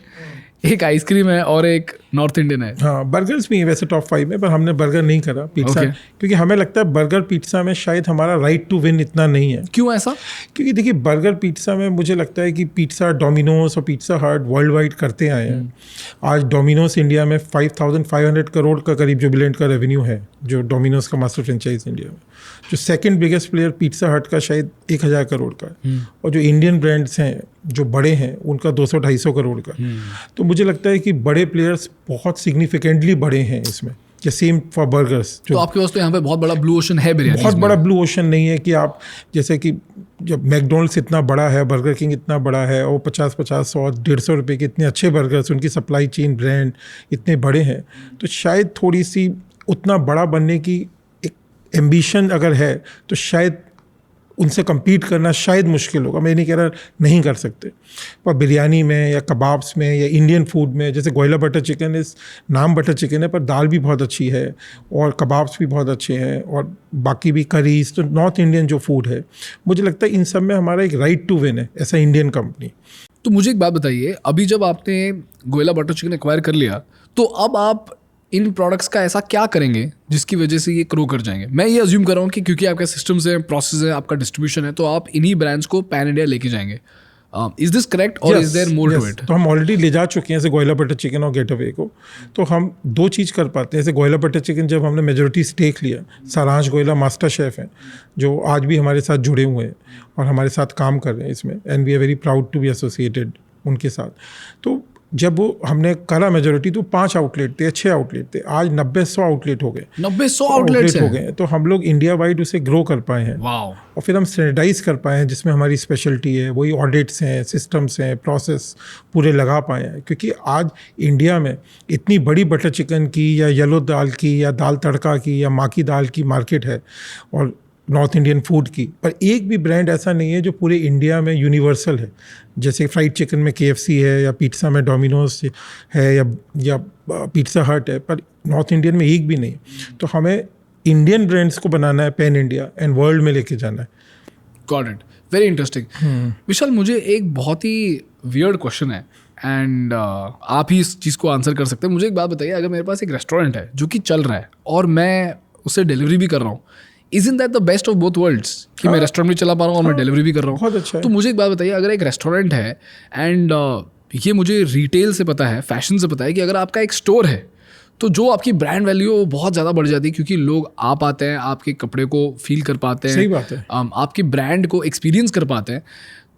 एक आइसक्रीम है और एक नॉर्थ इंडियन है। हाँ, बर्गर्स भी हैं वैसे टॉप 5 में, पर हमने बर्गर नहीं करा, पिज्ज़ा। Okay. क्योंकि हमें लगता है बर्गर पिज्ज़ा में शायद हमारा राइट टू विन इतना नहीं है। क्यों ऐसा? क्योंकि देखिए, बर्गर पिज्ज़ा में मुझे लगता है कि पिज्ज़ा डोमिनोज और पिज्ज़ा हट वर्ल्ड वाइड करते आए हैं। आज डोमिनोज इंडिया में 5,500 करोड़ का करीब जुबिलेंट का रेवेन्यू है, जो डोमिनोज का मास्टर फ्रेंचाइज इंडिया में। जो सेकंड बिगेस्ट प्लेयर पिज्ज़ा हट का शायद 1,000 करोड़ का है, और जो इंडियन ब्रांड्स हैं जो बड़े हैं उनका 200-250 करोड़ का। तो मुझे लगता है कि बड़े प्लेयर्स बहुत सिग्निफिकेंटली बड़े हैं इसमें। या सेम फॉर बर्गर्स। तो आपके पास तो यहाँ पे बहुत बड़ा ब्लू ओशन है बिरयानी। बहुत बड़ा ब्लू ओशन नहीं है कि आप जैसे कि जब मैकडोनल्ड्स इतना बड़ा है, बर्गर किंग इतना बड़ा है, और 50-50, 100-150 रुपये के इतने अच्छे बर्गर्स, उनकी सप्लाई चेन ब्रांड इतने बड़े हैं, तो शायद थोड़ी सी उतना बड़ा बनने की एक एम्बिशन अगर है तो शायद उनसे compete करना शायद मुश्किल होगा। मैं नहीं कह रहा नहीं कर सकते, पर बिरयानी में या कबाब्स में या इंडियन फूड में, जैसे गोयला बटर चिकन, इस नाम बटर चिकन है पर दाल भी बहुत अच्छी है और कबाब्स भी बहुत अच्छे हैं और बाकी भी करीज, तो नॉर्थ इंडियन जो फूड है, मुझे लगता है इन सब में हमारा एक राइट टू विन है ऐसा इंडियन कंपनी। तो मुझे एक बात बताइए, अभी जब आपने गोयला बटर चिकन एक्वायर कर लिया तो अब आप इन प्रोडक्ट्स का ऐसा क्या करेंगे जिसकी वजह से ये ग्रो कर जाएंगे? मैं ये अज्यूम कर रहा हूँ कि क्योंकि आपका सिस्टम्स है, प्रोसेस है, आपका डिस्ट्रीब्यूशन है, तो आप इन्हीं ब्रांड्स को पैन इंडिया लेके जाएंगे. इज दिस करेक्ट और is there more to it? तो हम ऑलरेडी ले जा चुके हैं जैसे गोयला बटर चिकन और गेटअवे को. तो हम दो चीज़ कर पाते हैं. जैसे गोयला बटर चिकन जब हमने मेजोरिटी स्टेक लिया, सारांश गोयला मास्टर शेफ हैं जो आज भी हमारे साथ जुड़े हुए हैं और हमारे साथ काम कर रहे हैं इसमें, and we are very proud to be associated उनके साथ. तो जब वो हमने करा मेजोरिटी तो 5 आउटलेट थे, 6 आउटलेट थे, आज 90-100 आउटलेट हो गए. 90-100 आउटलेट्स हो गए. तो हम लोग इंडिया वाइड उसे ग्रो कर पाए हैं. वाओ. और फिर हम स्टैंडर्डाइज कर पाए हैं जिसमें हमारी स्पेशलिटी है, वही ऑडिट्स हैं, सिस्टम्स हैं, प्रोसेस पूरे लगा पाए हैं. क्योंकि आज इंडिया में इतनी बड़ी बटर चिकन की या येलो दाल की या दाल तड़का की या माँ की दाल की मार्केट है और नॉर्थ इंडियन फूड की, पर एक भी ब्रांड ऐसा नहीं है जो पूरे इंडिया में यूनिवर्सल है. जैसे फ्राइड चिकन में KFC है या पिज़्ज़ा में डोमिनोज है या पिज़्ज़ा हट है, पर नॉर्थ इंडियन में एक भी नहीं. तो हमें इंडियन ब्रांड्स को बनाना है पैन इंडिया एंड वर्ल्ड में लेके जाना है. Got it. Very interesting. Vishal, मुझे एक बहुत ही वियर्ड क्वेश्चन है एंड आप ही इस चीज़ को आंसर कर सकते हैं. मुझे एक बात बताइए, अगर मेरे पास एक रेस्टोरेंट है जो कि चल रहा है और मैं उससे डिलीवरी भी कर रहा हूँ, Isn't that the best of both worlds? कि मैं रेस्टोरेंट भी चला पा रहा हूँ और मैं डिलीवरी भी कर रहा हूँ. बहुत अच्छा है. तो मुझे एक बात बताइए, अगर एक रेस्टोरेंट है एंड ये मुझे रिटेल से पता है, फैशन से पता है कि अगर आपका एक स्टोर है तो जो आपकी ब्रांड वैल्यू है वो बहुत ज़्यादा बढ़ जाती है क्योंकि लोग आ पाते हैं, आपके कपड़े को फील कर पाते हैं. सही बात है. आपके ब्रांड को एक्सपीरियंस कर पाते हैं.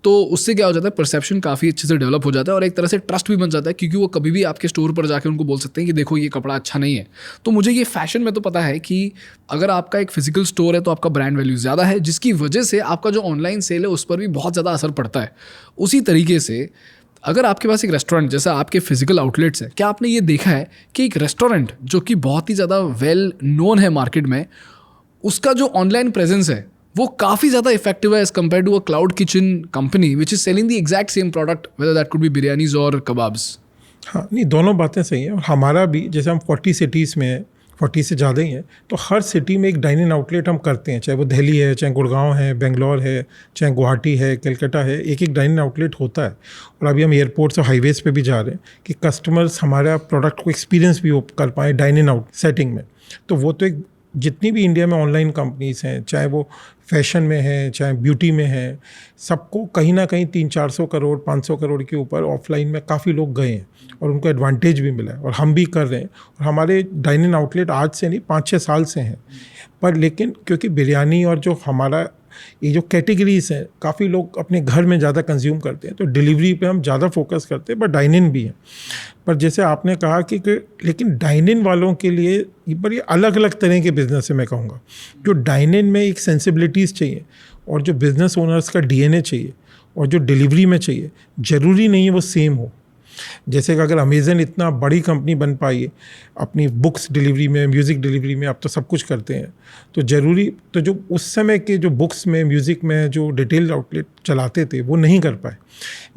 तो उससे क्या हो जाता है, परसेप्शन काफ़ी अच्छे से डेवलप हो जाता है और एक तरह से ट्रस्ट भी बन जाता है क्योंकि वो कभी भी आपके स्टोर पर जाके उनको बोल सकते हैं कि देखो ये कपड़ा अच्छा नहीं है. तो मुझे ये फैशन में तो पता है कि अगर आपका एक फिजिकल स्टोर है तो आपका ब्रांड वैल्यू ज़्यादा है, जिसकी वजह से आपका जो ऑनलाइन सेल है उस पर भी बहुत ज़्यादा असर पड़ता है. उसी तरीके से अगर आपके पास एक रेस्टोरेंट जैसा आपके फिजिकल आउटलेट्स हैं, क्या आपने ये देखा है कि एक रेस्टोरेंट जो कि बहुत ही ज़्यादा वेल नोन है मार्केट में, उसका जो ऑनलाइन प्रेजेंस है वो काफ़ी ज़्यादा इफेक्टिव है as compare to a cloud kitchen company which is selling the exact same product, whether that could be biryanis और कबाब्स? हाँ, नहीं, दोनों बातें सही हैं. और हमारा भी जैसे हम 40 सिटीज़ में हैं, 40 से ज़्यादा ही हैं, तो हर सिटी में एक डाइनिंग आउटलेट हम करते हैं. चाहे वो दिल्ली है, चाहे गुड़गांव है, बेंगलोर है, चाहे गुवाहाटी है, कलकत्ता है, एक डाइनिंग आउटलेट होता है. और अभी हम एयरपोर्ट्स और हाईवेज़ पे भी जा रहे हैं कि कस्टमर्स हमारा प्रोडक्ट को एक्सपीरियंस भी कर पाएँ डाइनिंग आउट सेटिंग में. तो वो तो एक जितनी भी इंडिया में ऑनलाइन कंपनीज हैं, चाहे वो फैशन में है, चाहे ब्यूटी में है, सबको कहीं ना कहीं 300-400 करोड़ 500 करोड़ के ऊपर ऑफलाइन में काफ़ी लोग गए हैं और उनको एडवांटेज भी मिला है और हम भी कर रहे हैं. और हमारे डाइनिंग आउटलेट आज से नहीं 5-6 साल से हैं. पर लेकिन क्योंकि बिरयानी और जो हमारा ये जो कैटेगरीज हैं, काफ़ी लोग अपने घर में ज़्यादा कंज्यूम करते हैं, तो डिलीवरी पे हम ज़्यादा फोकस करते हैं, बट डाइन इन भी है. पर जैसे आपने कहा कि लेकिन डाइन इन वालों के लिए पर ये अलग अलग तरह के बिजनेस है. मैं कहूँगा जो डाइन इन में एक सेंसिबिलिटीज़ चाहिए और जो बिज़नेस ओनर्स का DNA चाहिए और जो डिलीवरी में चाहिए, ज़रूरी नहीं है वो सेम हो. जैसे कि अगर अमेज़न इतना बड़ी कंपनी बन पाई है अपनी बुक्स डिलीवरी में, म्यूज़िक डिलीवरी में, अब तो सब कुछ करते हैं, तो ज़रूरी तो जो उस समय के जो बुक्स में, म्यूज़िक में जो डिटेल आउटलेट चलाते थे वो नहीं कर पाए.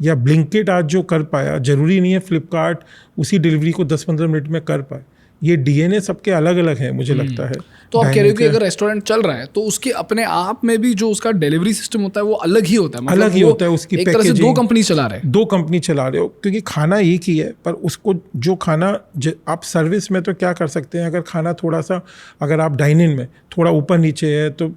या ब्लिंकिट आज जो कर पाया, ज़रूरी नहीं है फ्लिपकार्ट उसी डिलीवरी को 10-15 मिनट में कर पाए. ये DNA सबके अलग अलग है मुझे लगता है. तो आप कह रहे हो कि अगर रेस्टोरेंट चल रहा है तो उसके अपने आप में भी जो उसका डिलीवरी सिस्टम होता है वो अलग ही होता है. मतलब अलग ही होता है. उसकी एक तरह से 2 कंपनी चला रहे हैं. 2 कंपनी चला रहे हो क्योंकि खाना एक ही है, पर उसको जो खाना आप सर्विस में तो क्या कर सकते हैं, अगर खाना थोड़ा सा अगर आप डाइनिंग में थोड़ा ऊपर नीचे है तो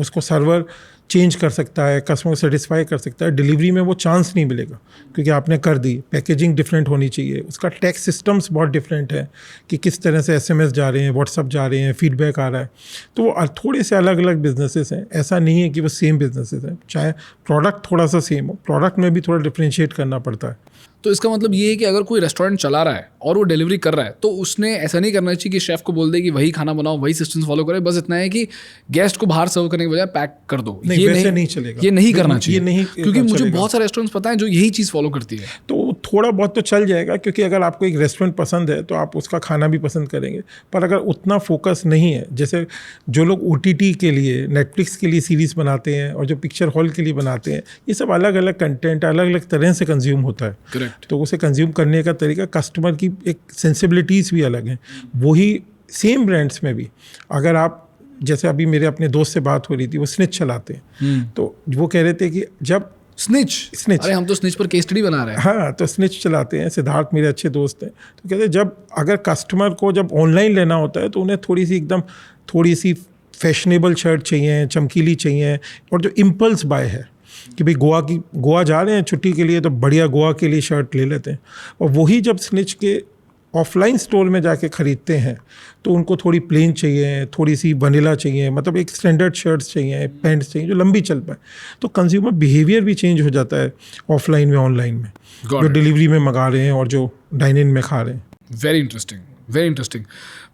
उसको सर्वर चेंज कर सकता है, कस्टमर को सेटिस्फाई कर सकता है. डिलीवरी में वो चांस नहीं मिलेगा क्योंकि आपने कर दी. पैकेजिंग डिफरेंट होनी चाहिए, उसका टैक्स सिस्टम्स बहुत डिफरेंट है कि किस तरह से SMS जा रहे हैं, व्हाट्सअप जा रहे हैं, फीडबैक आ रहा है. तो वो थोड़े से अलग अलग बिजनेसेस हैं. ऐसा नहीं है कि वो सेम बिजनेसेस हैं. चाहे प्रोडक्ट थोड़ा सा सेम हो, प्रोडक्ट में भी थोड़ा डिफ्रेंशिएट करना पड़ता है. तो इसका मतलब ये है कि अगर कोई रेस्टोरेंट चला रहा है और वो डिलीवरी कर रहा है तो उसने ऐसा नहीं करना चाहिए कि शेफ को बोल दे कि वही खाना बनाओ, वही सिस्टम्स फॉलो करे. बस इतना है कि गेस्ट को बाहर सर्व करने के बजाय पैक कर दो. नहीं, वैसे नहीं चलेगा. ये नहीं करना चाहिए. ये नहीं, क्योंकि मुझे बहुत सारे रेस्टोरेंट्स पता है जो यही चीज़ फॉलो करती है. तो थोड़ा बहुत तो चल जाएगा क्योंकि अगर आपको एक रेस्टोरेंट पसंद है तो आप उसका खाना भी पसंद करेंगे. पर अगर उतना फोकस नहीं है, जैसे जो लोग OTT के लिए, नेटफ्लिक्स के लिए सीरीज़ बनाते हैं और जो पिक्चर हॉल के लिए बनाते हैं, ये सब अलग अलग कंटेंट अलग अलग तरह से कंज्यूम होता है. करेक्ट. तो उसे कंज्यूम करने का तरीका, कस्टमर की एक सेंसिबिलिटीज़ भी अलग हैं. वही सेम ब्रांड्स में भी अगर आप, जैसे अभी मेरे अपने दोस्त से बात हो रही थी, वो स्निच चलाते हैं, तो वो कह रहे थे कि जब स्निच। अरे हम तो स्निच पर केस स्टडी बना रहे हैं। हाँ, तो स्निच चलाते हैं, सिद्धार्थ मेरे अच्छे दोस्त हैं। तो कहते हैं जब अगर कस्टमर को जब ऑनलाइन लेना होता है तो उन्हें थोड़ी सी फैशनेबल शर्ट चाहिए, चमकीली चाहिए, और जो इम्पल्स बाय है कि भाई गोवा जा रहे हैं छुट्टी के लिए तो बढ़िया गोवा के लिए शर्ट ले लेते हैं, और वही जब स्निच के ऑफलाइन स्टोर में जाके ख़रीदते हैं तो उनको थोड़ी प्लेन चाहिए, थोड़ी सी वनीला चाहिए, मतलब एक स्टैंडर्ड शर्ट्स चाहिए, पैंट्स चाहिए जो लंबी चल पाए। तो कंज्यूमर बिहेवियर भी चेंज हो जाता है ऑफलाइन में ऑनलाइन में, जो डिलीवरी में मंगा रहे हैं और जो डाइन इन में खा रहे हैं। Very interesting, very interesting.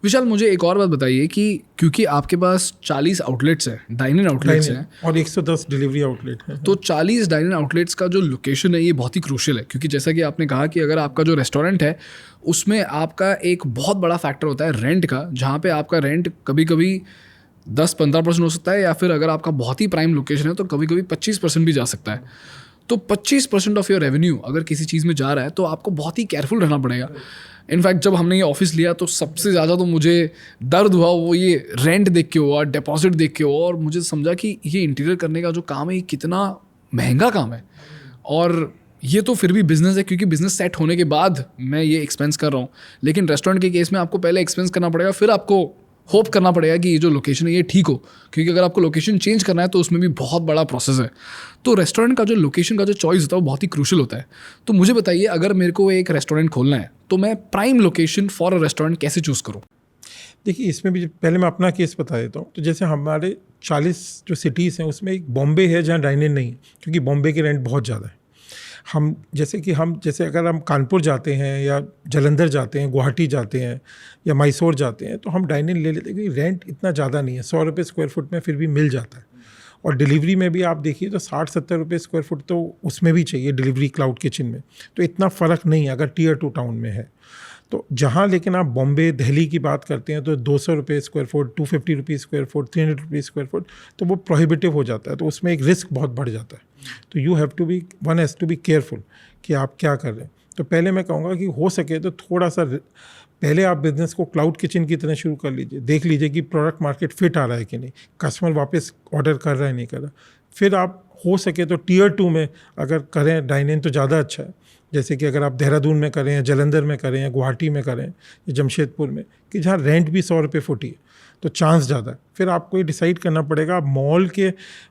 Vishal, मुझे एक और बात बताइए कि क्योंकि आपके पास 40 आउटलेट्स हैं, डाइन इन आउटलेट्स हैं, और 110 डिलीवरी आउटलेट हैं, तो 40 डाइन इन आउटलेट्स का जो लोकेशन है ये बहुत ही क्रूशियल है। क्योंकि जैसा कि आपने कहा कि अगर आपका जो रेस्टोरेंट है उसमें आपका एक बहुत बड़ा फैक्टर होता है रेंट का, जहाँ पे आपका रेंट कभी कभी 10-15% हो सकता है, या फिर अगर आपका बहुत ही प्राइम लोकेशन है तो कभी कभी 25% भी जा सकता है। तो 25% ऑफ योर रेवेन्यू अगर किसी चीज़ में जा रहा है तो आपको बहुत ही केयरफुल रहना पड़ेगा। इनफैक्ट जब हमने ये ऑफिस लिया तो सबसे ज़्यादा तो मुझे दर्द हुआ वो ये रेंट देख के हुआ, डिपॉजिट देख के हुआ, और मुझे समझा कि ये इंटीरियर करने का जो काम है ये कितना महंगा काम है। और ये तो फिर भी बिजनेस है, क्योंकि बिजनेस सेट होने के बाद मैं ये एक्सपेंस कर रहा हूँ, लेकिन रेस्टोरेंट के केस में आपको पहले एक्सपेंस करना पड़ेगा, फिर आपको होप करना पड़ेगा कि ये जो लोकेशन है ये ठीक हो, क्योंकि अगर आपको लोकेशन चेंज करना है तो उसमें भी बहुत बड़ा प्रोसेस है। तो रेस्टोरेंट का जो लोकेशन का जो चॉइस होता है वो बहुत ही क्रूशियल होता है। तो मुझे बताइए, अगर मेरे को एक रेस्टोरेंट खोलना है तो मैं prime location for a restaurant कैसे चूज़ करूँ? देखिए, इसमें भी पहले मैं अपना केस बता देता हूँ। तो जैसे हमारे 40 जो सिटीज़ हैं उसमें एक बॉम्बे है जहाँ डाइन इन नहीं है, क्योंकि बॉम्बे की रेंट बहुत ज़्यादा है। जैसे अगर हम कानपुर जाते हैं या जलंधर जाते हैं, गुवाहाटी जाते हैं या मैसूर जाते हैं तो हम डाइन इन ले लेते हैं, क्योंकि रेंट इतना ज़्यादा नहीं है, 100 रुपये स्क्वायर फुट में फिर भी मिल जाता है। और डिलीवरी में भी आप देखिए तो 60-70 रुपये स्क्वायर फुट तो उसमें भी चाहिए डिलीवरी क्लाउड किचन में, तो इतना फ़र्क नहीं है अगर टियर 2 टाउन में है तो। जहाँ लेकिन आप बॉम्बे दिल्ली की बात करते हैं तो 200 रुपये square foot, 250 rupees square foot, 300 rupees square foot, तो वो प्रोहिबिटिव हो जाता है, तो उसमें एक रिस्क बहुत बढ़ जाता है। तो one has to be careful कि आप क्या कर रहे हैं। तो पहले मैं कहूँगा कि हो सके तो थोड़ा सा पहले आप बिज़नेस को क्लाउड किचन की तरह शुरू कर लीजिए, देख लीजिए कि प्रोडक्ट मार्केट फिट आ रहा है कि नहीं, कस्टमर वापस ऑर्डर कर रहा है नहीं कर रहा। फिर आप हो सके तो टियर 2 में अगर करें डाइन इन तो ज़्यादा अच्छा है। जैसे कि अगर आप देहरादून में करें या जलंधर में करें या गुवाहाटी में करें या जमशेदपुर में, कि जहाँ रेंट भी 100 रुपये फुट ही है, तो चांस ज़्यादा है। फिर आपको ये डिसाइड करना पड़ेगा आप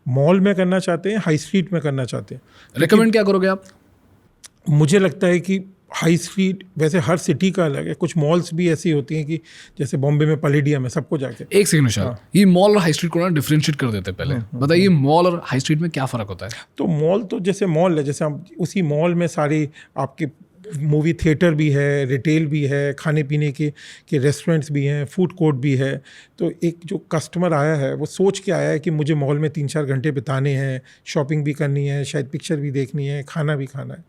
मॉल में करना चाहते हैं, हाई स्ट्रीट में करना चाहते हैं। रिकमेंड क्या करोगे आप? मुझे लगता है कि हाई स्ट्रीट, वैसे हर सिटी का अलग है, कुछ मॉल्स भी ऐसी होती हैं कि जैसे बॉम्बे में पैलेडियम है, सबको जाके। एक सेकंड विशाल, ये मॉल और हाई स्ट्रीट को ना डिफरेंशिएट कर देते हैं पहले। बताइए मॉल और हाई स्ट्रीट में क्या फ़र्क होता है? तो मॉल तो जैसे मॉल है, जैसे हम उसी मॉल में सारी आपके मूवी थिएटर भी है, रिटेल भी है, खाने पीने के रेस्टोरेंट्स भी हैं, फूड कोर्ट भी है। तो एक जो कस्टमर आया है वो सोच के आया है कि मुझे मॉल में 3-4 घंटे बिताने हैं, शॉपिंग भी करनी है, शायद पिक्चर भी देखनी है, खाना भी खाना है।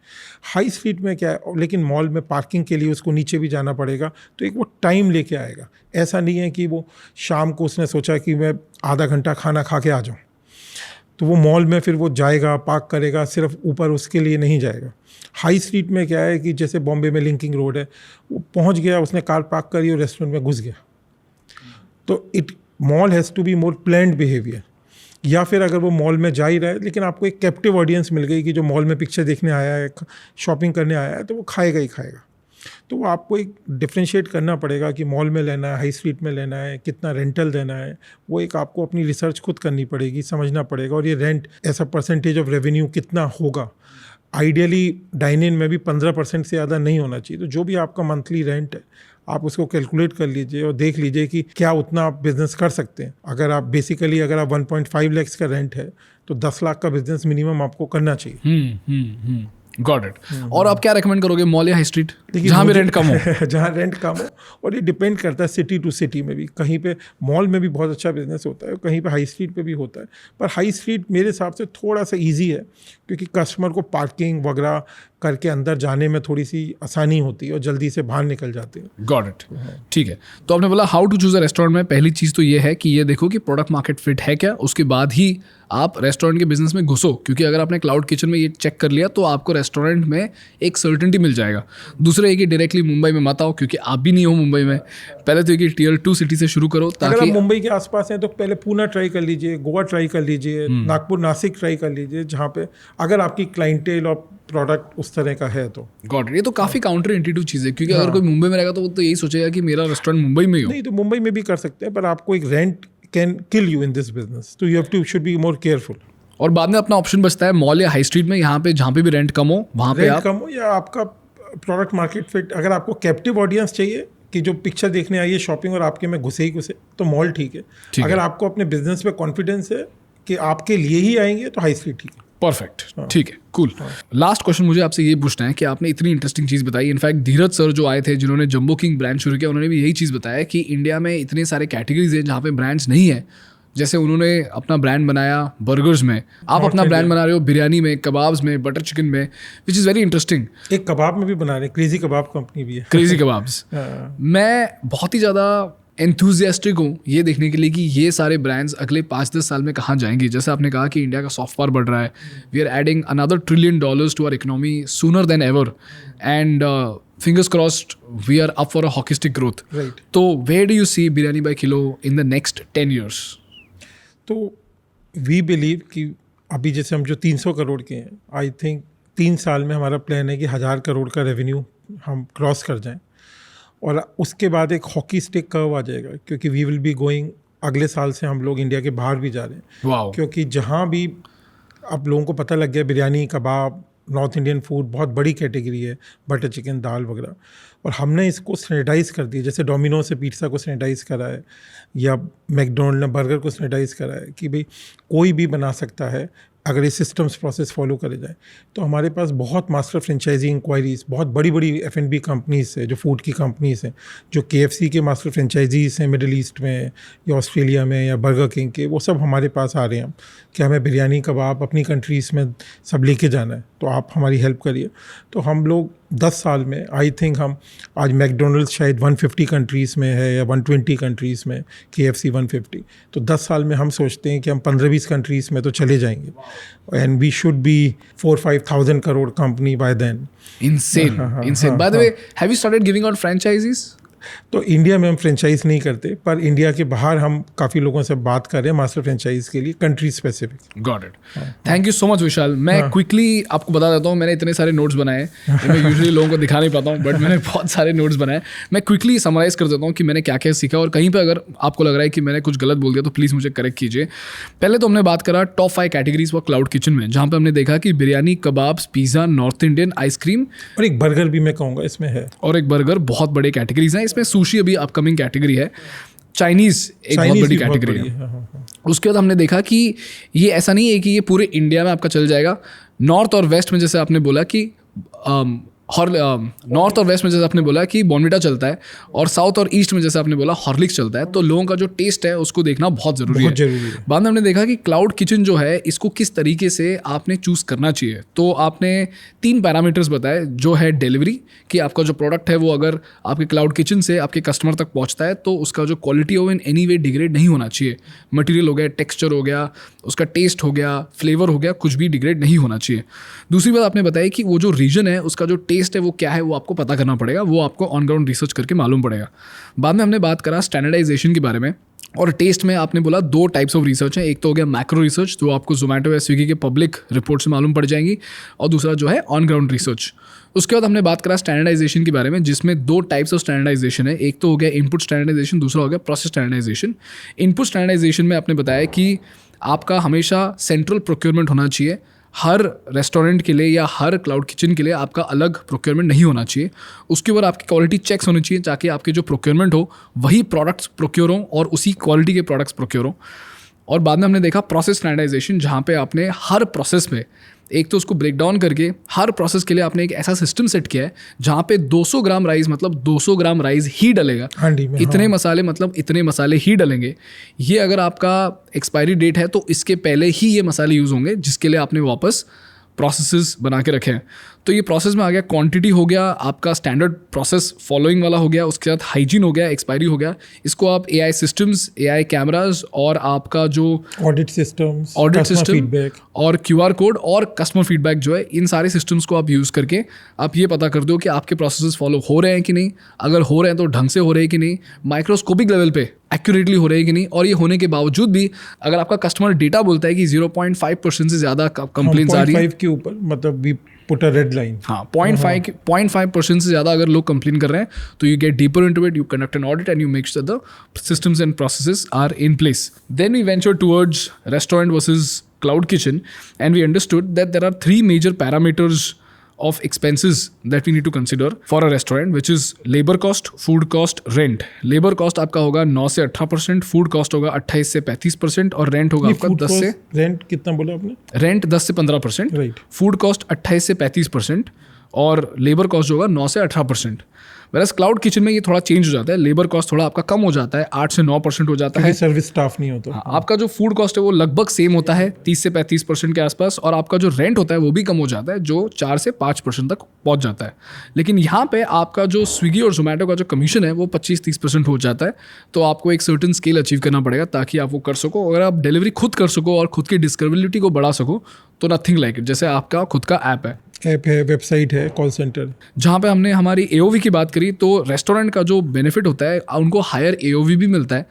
हाई स्ट्रीट में क्या है, लेकिन मॉल में पार्किंग के लिए उसको नीचे भी जाना पड़ेगा, तो एक वो टाइम लेके आएगा। ऐसा नहीं है कि वो शाम को उसने सोचा कि मैं आधा घंटा खाना खा के आ जाऊँ, तो वो मॉल में फिर वो जाएगा, पार्क करेगा, सिर्फ ऊपर उसके लिए नहीं जाएगा। हाई स्ट्रीट में क्या है कि जैसे बॉम्बे में लिंकिंग रोड है, वो पहुंच गया, उसने कार पार्क करी और रेस्टोरेंट में घुस गया। तो mall has to be more planned behaviour. या फिर अगर वो मॉल में जा ही रहा है लेकिन आपको एक कैप्टिव ऑडियंस मिल गई कि जो मॉल में पिक्चर देखने आया है, शॉपिंग करने आया है, तो वो खाएगा ही खाएगा। तो वो आपको एक डिफ्रेंशिएट करना पड़ेगा कि मॉल में लेना है, हाई स्ट्रीट में लेना है, कितना रेंटल देना है। वो एक आपको अपनी रिसर्च खुद करनी पड़ेगी, समझना पड़ेगा। और ये रेंट ऐसा परसेंटेज ऑफ रेवेन्यू कितना होगा, आइडियली डाइन इन में भी 15% से ज़्यादा नहीं होना चाहिए। तो जो भी आपका मंथली रेंट है आप उसको कैलकुलेट कर लीजिए और देख लीजिए कि क्या उतना आप बिज़नेस कर सकते हैं। अगर आप 1.5 लाख का रेंट है तो 10 लाख का बिज़नेस मिनिमम आपको करना चाहिए। Got it. और आप क्या रेकमेंड करोगे, मॉल या हाई स्ट्रीट, जहाँ भी रेंट कम हो? जहाँ रेंट कम हो, और ये डिपेंड करता है सिटी टू सिटी में भी। कहीं पे मॉल में भी बहुत अच्छा बिजनेस होता है, कहीं पे हाई स्ट्रीट पे भी होता है। पर हाई स्ट्रीट मेरे हिसाब से थोड़ा सा इजी है, क्योंकि कस्टमर को पार्किंग वगैरह करके अंदर जाने में थोड़ी सी आसानी होती है और जल्दी से बाहर निकल जाते हैं। Got it. ठीक है, तो आपने बोला how to choose a restaurant में पहली चीज़ तो ये है कि ये देखो कि प्रोडक्ट मार्केट फिट है क्या, उसके बाद ही आप रेस्टोरेंट के बिजनेस में घुसो, क्योंकि अगर आपने क्लाउड किचन में ये चेक कर लिया तो आपको रेस्टोरेंट में एक सर्टेनिटी मिल जाएगा। दूसरा ये कि डायरेक्टली मुंबई में मत आओ, क्योंकि आप भी नहीं हो मुंबई में। पहले तो ये कि Tier 2 सिटी से शुरू करो, अगर आप ताकि मुंबई के आसपास हैं तो पहले पूना ट्राई कर लीजिए, गोवा ट्राई कर लीजिए, नागपुर नासिक ट्राई कर लीजिए, जहाँ पे अगर आपकी क्लाइंटेल और प्रोडक्ट उस तरह का है तो। Got it. ये तो काफ़ी काउंटर इंट्यूटिव चीज़ है, क्योंकि अगर कोई मुंबई में रहेगा तो वो तो यही सोचेगा कि मेरा रेस्टोरेंट मुंबई में ही हो। नहीं तो मुंबई में भी कर सकते हैं, पर आपको एक rent can kill you in this business, तो you have to should be more careful. और बाद में अपना ऑप्शन बचता है मॉल या हाई स्ट्रीट में, यहाँ पे जहाँ पे भी रेंट कम हो वहाँ पे रेंट आप कम हो या आपका प्रोडक्ट मार्केट फिट। अगर आपको कैप्टिव ऑडियंस चाहिए कि जो पिक्चर देखने आई है शॉपिंग और आपके में घुसे ही घुसे, तो मॉल ठीक है। ठीक अगर है। आपको अपने बिजनेस पे कॉन्फिडेंस है कि आपके लिए ही आएंगे तो हाई स्ट्रीट ठीक है। परफेक्ट, ठीक है, कूल। लास्ट क्वेश्चन मुझे आपसे ये पूछना है कि आपने इतनी इंटरेस्टिंग चीज़ बताई। इनफैक्ट धीरज सर जो आए थे, जिन्होंने जंबो किंग ब्रांड शुरू किया, उन्होंने भी यही चीज़ बताया कि इंडिया में इतने सारे कैटेगरीज हैं जहाँ पे ब्रांड्स नहीं है। जैसे उन्होंने अपना ब्रांड बनाया बर्गर्स में, आप अपना ब्रांड बना रहे हो बिरयानी में, कबाब्स में, बटर चिकन में, विच इज़ वेरी इंटरेस्टिंग। एक कबाब में भी बना रहे हैं, क्रेजी कबाब कंपनी भी है। Crazy kebabs. मैं बहुत ही ज़्यादा एंथुजियास्टिक हूँ ये देखने के लिए कि ये सारे ब्रांड्स अगले 5-10 साल में कहाँ जाएंगे। जैसे आपने कहा कि इंडिया का सॉफ्ट पावर बढ़ रहा है, we are adding another $1 trillion to our economy sooner than ever, and fingers crossed we are up for a hockey stick growth. Right. तो where do you see biryani by kilo in the next 10 years? तो we believe कि अभी जैसे हम जो 300 करोड़ के हैं, I think 3 साल में हमारा प्लान है कि 1000 करोड़ का रेवेन्यू हम क्रॉस कर जाएं, और उसके बाद एक हॉकी स्टिक कर्व आ जाएगा, क्योंकि वी विल बी गोइंग, अगले साल से हम लोग इंडिया के बाहर भी जा रहे हैं। Wow. क्योंकि जहाँ भी अब लोगों को पता लग गया बिरयानी, कबाब, नॉर्थ इंडियन फूड बहुत बड़ी कैटेगरी है, बटर चिकन, दाल वगैरह, और हमने इसको सैनिटाइज कर दिया। जैसे डोमिनो से पिज़्ज़ा को सैनिटाइज करा है, या मैकडोनल्ड ने बर्गर को सैनिटाइज करा है, कि भाई कोई भी बना सकता है अगर ये सिस्टम्स प्रोसेस फॉलो करे जाए। तो हमारे पास बहुत मास्टर फ्रेंचाइजी इंक्वायरीज, बहुत बड़ी बड़ी F&B कंपनीज है, जो फूड की कंपनीज हैं, जो KFC के मास्टर फ्रेंचाइजीज हैं मिडिल ईस्ट में या ऑस्ट्रेलिया में, या बर्गर किंग के, वो सब हमारे पास आ रहे हैं कि हमें बिरयानी, कबाब अपनी कंट्रीज़ में सब लेके जाना है, तो आप हमारी हेल्प करिए। तो हम लोग 10 साल में, आई थिंक हम आज मैकडोनल्ड्स शायद 150 कंट्रीज़ में है या 120 कंट्रीज़ में, KFC 150, तो 10 साल में हम सोचते हैं कि हम 15-20 कंट्रीज़ में तो चले जाएंगे, and we should be 4-5,000 crore company by then. Insane, insane. By the way, have you started giving out franchises? तो इंडिया में हम फ्रेंचाइज नहीं करते, पर इंडिया के बाहर हम काफ़ी लोगों से बात कर रहे हैं मास्टर फ्रेंचाइज के लिए, country specific. Got it. Thank you so much Vishal. मैं क्विकली आपको बता देता हूँ, मैंने इतने सारे नोट्स बनाए हैं, मैं यूजुअली लोगों को दिखा नहीं पाता हूँ, बट मैंने बहुत सारे नोट्स बनाए। मैं क्विकली समराइज कर देता हूँ कि मैंने क्या क्या सीखा, और कहीं पर अगर आपको लग रहा है कि मैंने कुछ गलत बोल दिया तो प्लीज़ मुझे करेक्ट कीजिए। पहले तो हमने बात करा top 5 categories for cloud kitchen में, जहाँ पे हमने देखा कि biryani, kebabs, pizza, north Indian, ice cream, और एक बर्गर भी मैं कहूँगा इसमें है, और एक बर्गर, बहुत बड़े कैटेगरीज हैं। इसमें सुशी अभी अपकमिंग कैटेगरी है, चाइनीज़ एक बहुत बड़ी कैटेगरी है। उसके बाद हमने देखा कि ये ऐसा नहीं है कि ये पूरे इंडिया में आपका चल जाएगा। नॉर्थ और वेस्ट में जैसे आपने बोला कि नॉर्थ और वेस्ट में जैसे आपने बोला कि बॉर्नविटा चलता है, और साउथ और ईस्ट में जैसे आपने बोला हॉर्लिक्स चलता है, तो लोगों का जो टेस्ट है उसको देखना बहुत ज़रूरी है। बाद में हमने देखा कि क्लाउड किचन जो है इसको किस तरीके से आपने चूज़ करना चाहिए। तो आपने 3 पैरामीटर्स बताए, जो है डिलीवरी, कि आपका जो प्रोडक्ट है वो अगर आपके क्लाउड किचन से आपके कस्टमर तक पहुँचता है तो उसका जो क्वालिटी हो इन एनी वे डिग्रेड नहीं होना चाहिए। मटीरियल हो गया, टेक्स्चर हो गया, उसका टेस्ट हो गया, फ्लेवर हो गया, कुछ भी डिग्रेड नहीं होना चाहिए। दूसरी बात आपने बताई कि वो जो रीजन है उसका जो टेस्ट है वो क्या है, वो आपको पता करना पड़ेगा, वो आपको ऑन ग्राउंड रिसर्च करके मालूम पड़ेगा। बाद में हमने बात करा स्टैंडर्डाइजेशन के बारे में, और टेस्ट में आपने बोला 2 टाइप्स ऑफ रिसर्च हैं। एक तो हो गया मैक्रो रिसर्च, जो आपको जोमेटो या स्विगी के पब्लिक रिपोर्ट से मालूम पड़ जाएंगी, और दूसरा जो है ऑन ग्राउंड रिसर्च। उसके बाद हमने बात करा स्टैंडर्डाइजेशन के बारे में, जिसमें 2 टाइप्स ऑफ स्टैंडर्डाइजेशन है। एक तो हो गया इनपुट स्टैंडर्डाइजेशन, दूसरा हो गया प्रोसेस स्टैंडर्डाइजेशन। इनपुट स्टैंडर्डाइजेशन में आपने बताया कि आपका हमेशा सेंट्रल प्रोक्योरमेंट होना चाहिए। हर रेस्टोरेंट के लिए या हर क्लाउड किचन के लिए आपका अलग प्रोक्योरमेंट नहीं होना चाहिए। उसके ऊपर आपकी क्वालिटी चेक्स होनी चाहिए, ताकि आपके जो प्रोक्योरमेंट हो वही प्रोडक्ट्स प्रोक्योर हों और उसी क्वालिटी के प्रोडक्ट्स प्रोक्योर हों। और बाद में हमने देखा प्रोसेस स्टैंडर्डाइजेशन, जहाँ पे आपने हर प्रोसेस में एक तो उसको ब्रेक डाउन करके हर प्रोसेस के लिए आपने एक ऐसा सिस्टम सेट किया है जहाँ पे 200 ग्राम राइस मतलब 200 ग्राम राइस ही डलेगा, इतने मसाले मतलब इतने मसाले ही डलेंगे। ये अगर आपका एक्सपायरी डेट है तो इसके पहले ही ये मसाले यूज़ होंगे, जिसके लिए आपने वापस प्रोसेसेस बना के रखे हैं। तो ये प्रोसेस में आ गया, क्वांटिटी हो गया, आपका स्टैंडर्ड प्रोसेस फॉलोइंग वाला हो गया, उसके साथ हाइजीन हो गया, एक्सपायरी हो गया। इसको आप AI सिस्टम्स, AI कैमराज और आपका जो ऑडिट सिस्टम फीडबैक और QR कोड और कस्टमर फीडबैक जो है, इन सारे सिस्टम्स को आप यूज़ करके आप ये पता कर दो कि आपके प्रोसेसेस फॉलो हो रहे हैं कि नहीं, अगर हो रहे हैं तो ढंग से हो रहे हैं कि नहीं, माइक्रोस्कोपिक लेवल पे एक्यूरेटली हो रहे हैं कि नहीं। और ये होने के बावजूद भी अगर आपका कस्टमर डेटा बोलता है कि 0.5% से ज़्यादा कंप्लेंट्स आ रही है, 0.5 के ऊपर, मतलब we put a red line. हाँ, 0.5% से ज़्यादा अगर लोग कंप्लेन कर रहे हैं तो you get deeper into it, you conduct an audit and you make sure the systems and processes are in place. Then we venture towards restaurant versus cloud kitchen, and we understood that there are 3 major parameters of expenses that we need to consider for a restaurant, which is labor cost, food cost, rent. Labor cost आपका होगा 9 से 18%, food cost होगा 28 से 35% और rent होगा आपका 10 से, rent कितना बोला आपने? रेंट 10 से 15%, Right. फूड कॉस्ट 28 से 35% और लेबर कॉस्ट होगा 9 से 18%। वैसे क्लाउड किचन में ये थोड़ा चेंज हो जाता है, लेबर कॉस्ट थोड़ा आपका कम हो जाता है, 8 से 9% हो जाता है। सर्विस स्टाफ नहीं होता। हाँ, आपका जो फूड कॉस्ट है वो लगभग सेम होता है 30 से 35% के आसपास, और आपका जो रेंट होता है वो भी कम हो जाता है, जो 4 से 5% तक पहुंच जाता है। लेकिन यहाँ पे आपका जो स्विगी और जोमेटो का जो कमीशन है वो 25-30% हो जाता है। तो आपको एक सर्टन स्केल अचीव करना पड़ेगा ताकि आप वो कर सको। अगर आप डिलीवरी खुद कर सको और खुद की डिस्कवरेबिलिटी को बढ़ा सको तो नथिंग लाइक इट। जैसे आपका खुद का ऐप है, वेबसाइट है, कॉल सेंटर, जहाँ पे हमने हमारी AOV की बात करी, तो रेस्टोरेंट का जो बेनिफिट होता है उनको हायर AOV भी मिलता है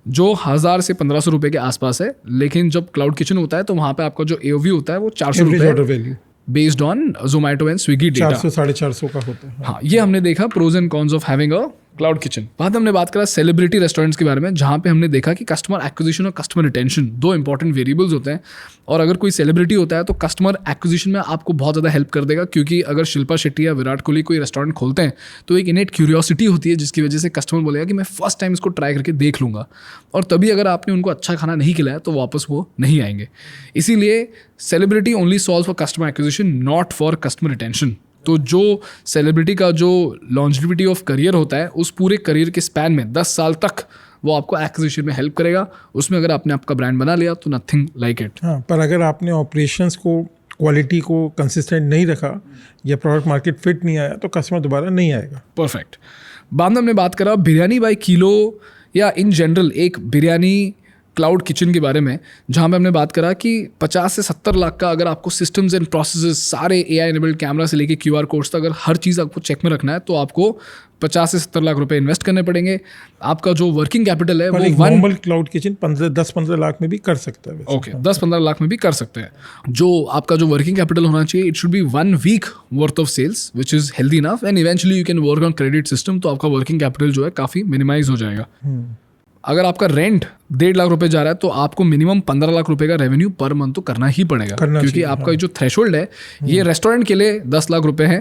जो 1000 से 1500 रुपये के आसपास है। लेकिन जब क्लाउड किचन होता है तो वहाँ पे आपका जो AOV होता है वो 400 रुपये based on Zomato and Swiggy data, 400-450 का होता है। हाँ, ये हमने देखा pros and cons of having a cloud kitchen. बाद हमने बात करा सेलिब्रिटी रेस्टोरेंट्स के बारे में, जहाँ पे हमने देखा कि कस्टमर एक्विजिशन और कस्टमर रिटेंशन 2 इंपॉर्टेंट वेरिएबल्स होते हैं। और अगर कोई सेलिब्रिटी होता है तो कस्टमर एक्विजिशन में आपको बहुत ज़्यादा हेल्प कर देगा, क्योंकि अगर शिल्पा शेट्टी या विराट कोहली कोई रेस्टोरेंट खोलते हैं तो एक इनेट क्यूरियोसिटी होती है जिसकी वजह से कस्टमर बोलेगा कि मैं फर्स्ट टाइम इसको ट्राई करके देख लूँगा। और तभी अगर आपने उनको अच्छा खाना नहीं खिलाया तो वापस वो नहीं आएंगे। इसीलिए celebrity only solve for customer acquisition, not for customer retention. तो जो सेलिब्रिटी का जो लॉन्जिविटी ऑफ करियर होता है, उस पूरे करियर के स्पैन में 10 साल तक वो आपको एक्विजिशन में हेल्प करेगा। उसमें अगर आपने आपका ब्रांड बना लिया तो नथिंग लाइक इट। हाँ, पर अगर आपने ऑपरेशंस को, क्वालिटी को कंसिस्टेंट नहीं रखा या प्रोडक्ट मार्केट फिट नहीं आया तो कस्टमर दोबारा नहीं आएगा। परफेक्ट। बाद में हमने बात करा बिरयानी बाय किलो या इन जनरल एक बिरयानी क्लाउड किचन के बारे में, जहाँ पे हमने बात करा कि 50 से 70 लाख का अगर आपको सिस्टम्स एंड प्रोसेसेस सारे AI एनेबल्ड कैमरा से लेके QR कोड्स तक अगर हर चीज़ आपको चेक में रखना है तो आपको 50 से 70 लाख रुपए इन्वेस्ट करने पड़ेंगे। आपका जो वर्किंग कैपिटल है वो नॉर्मल क्लाउड किचन 10-15 लाख में भी कर सकता है। ओके, 10-15 लाख में भी कर सकते हैं। जो आपका जो वर्किंग कैपिटल होना चाहिए, it should be 1 week worth of sales which is healthy enough, and eventually you can work on credit system. तो आपका वर्किंग कैपिटल जो है काफ़ी मिनिमाइज हो जाएगा। अगर आपका रेंट 1.5 लाख रुपए जा रहा है तो आपको मिनिमम 15 लाख रुपए का रेवेन्यू पर मंथ तो करना ही पड़ेगा, क्योंकि आपका जो थ्रेशोल्ड है ये रेस्टोरेंट के लिए 10 लाख रुपए है।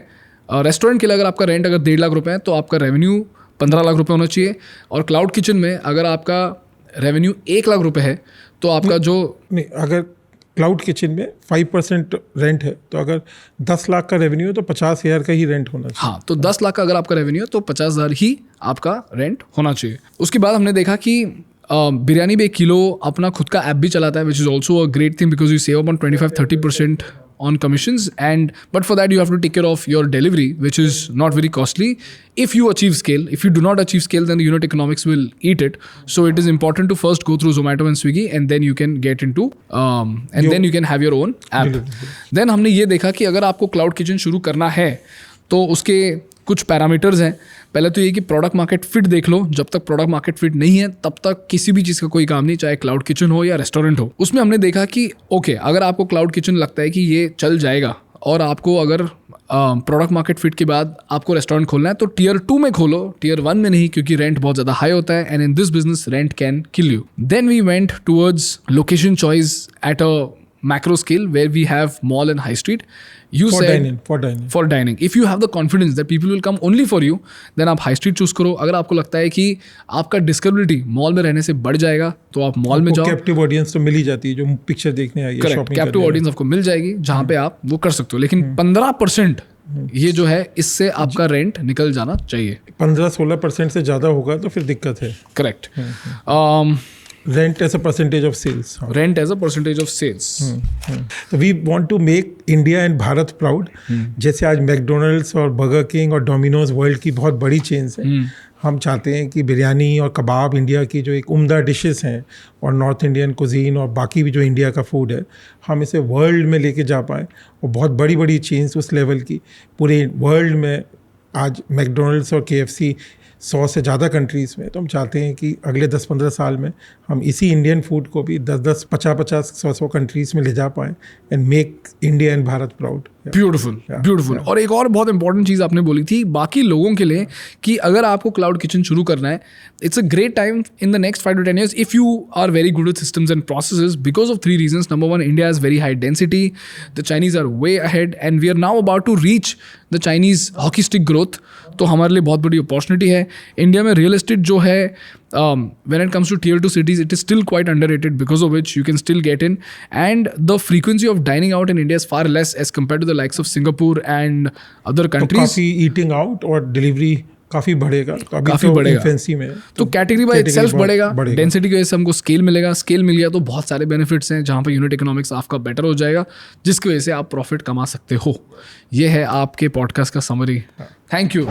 रेस्टोरेंट के लिए अगर आपका रेंट अगर 1.5 लाख रुपए है तो आपका रेवेन्यू 15 लाख रुपए होना चाहिए। और क्लाउड किचन में अगर आपका रेवेन्यू 1 लाख रुपए है तो आपका जो नहीं, अगर क्लाउड किचन में 5% रेंट है तो अगर 10 लाख का रेवेन्यू है तो 50,000 का ही रेंट होना चाहिए। हाँ, तो 10 लाख का अगर आपका रेवेन्यू है तो 50,000 ही आपका रेंट होना चाहिए। उसके बाद हमने देखा कि बिरयानी बे किलो अपना खुद का ऐप भी चलाता है, which is also a great thing because you save about 25-30% on commissions, and but for that you have to take care of your delivery, which is not very costly. If you achieve scale, if you do not achieve scale, then the unit economics will eat it. So it is important to first go through Zomato and Swiggy, and then you can get into then you can have your own app. Then हमने ये देखा कि अगर आपको cloud kitchen शुरू करना है तो उसके कुछ पैरामीटर्स हैं। पहले तो ये कि प्रोडक्ट मार्केट फिट देख लो। जब तक प्रोडक्ट मार्केट फिट नहीं है तब तक किसी भी चीज़ का कोई काम नहीं, चाहे क्लाउड किचन हो या रेस्टोरेंट हो। उसमें हमने देखा कि ओके, अगर आपको क्लाउड किचन लगता है कि ये चल जाएगा और आपको अगर प्रोडक्ट मार्केट फिट के बाद आपको रेस्टोरेंट खोलना है तो टियर 2 में खोलो, टियर 1 में नहीं, क्योंकि रेंट बहुत ज़्यादा हाई होता है and in this business rent can kill you. Then we went towards location choice at a macro scale where we have mall and high street. You for said for dining. If you have the confidence that people will come only for you, then आप high street choose करो। अगर आपको लगता है कि आपका discoverability mall में रहने से बढ़ जाएगा तो आप मॉल में जाओ। कैप्टिव ऑडियंस तो मिल ही जाती है जो पिक्चर देखने आई है, करेक्ट, कैप्टिव ऑडियंस आपको मिल जाएगी जहाँ पे आप वो कर सकते हो। लेकिन 15% ये जो है इससे आपका रेंट निकल जाना चाहिए। 15-16% से ज़्यादा होगा तो फिर दिक्कत है। Correct. Rent as a percentage of sales. Rent as a percentage of sales. तो we want to make India and Bharat proud. जैसे आज मैकडोनल्ड्स और बर्गर किंग और डोमिनोज वर्ल्ड की बहुत बड़ी चेन्स हैं. हम चाहते हैं कि बिरयानी और कबाब इंडिया की जो एक उम्दा डिशेस हैं और नॉर्थ इंडियन कुजीन और बाकी भी जो इंडिया का फूड है, हम इसे वर्ल्ड में लेके जा पाएँ. और बहुत बड़ी बड़ी चेन्स उस लेवल की पूरे वर्ल्ड में आज मैकडोनल्ड्स और KFC 100 से ज़्यादा कंट्रीज़ में. तो हम चाहते हैं कि अगले 10-15 साल में हम इसी इंडियन फूड को भी 10-10, 50-50, 100 कंट्रीज़ में ले जा पाएँ and make India and Bharat proud. Beautiful, beautiful. और एक और बहुत इंपॉर्टेंट चीज़ आपने बोली थी बाकी लोगों के लिए कि अगर आपको क्लाउड किचन शुरू करना है, it's a great time in the next 5 to 10 years if you are very good with systems and processes because of 3 reasons. Number 1, India has very high density. The Chinese are way ahead and we are now about to reach the Chinese hockey stick growth. तो हमारे लिए बहुत बड़ी opportunity है. India में real estate जो है when it comes to tier 2 cities, it is still quite underrated because of which you can still get in, and the frequency of dining out in India is far less as compared to the likes of Singapore and other तो countries. काफ़ी eating out और delivery काफ़ी बढ़ेगा. काफ़ी बढ़ेगा. Infancy में तो category by itself बढ़ेगा. बढ़ेगा. डेंसिटी की वजह से हमको स्केल मिलेगा. स्केल मिल गया तो बहुत सारे बेनिफिट्स हैं जहाँ पर यूनिट इकोनॉमिक्स आपका बेटर हो जाएगा, जिसकी वजह से आप प्रॉफिट कमा सकते हो. ये है आपके पॉडकास्ट का समरी. Thank you.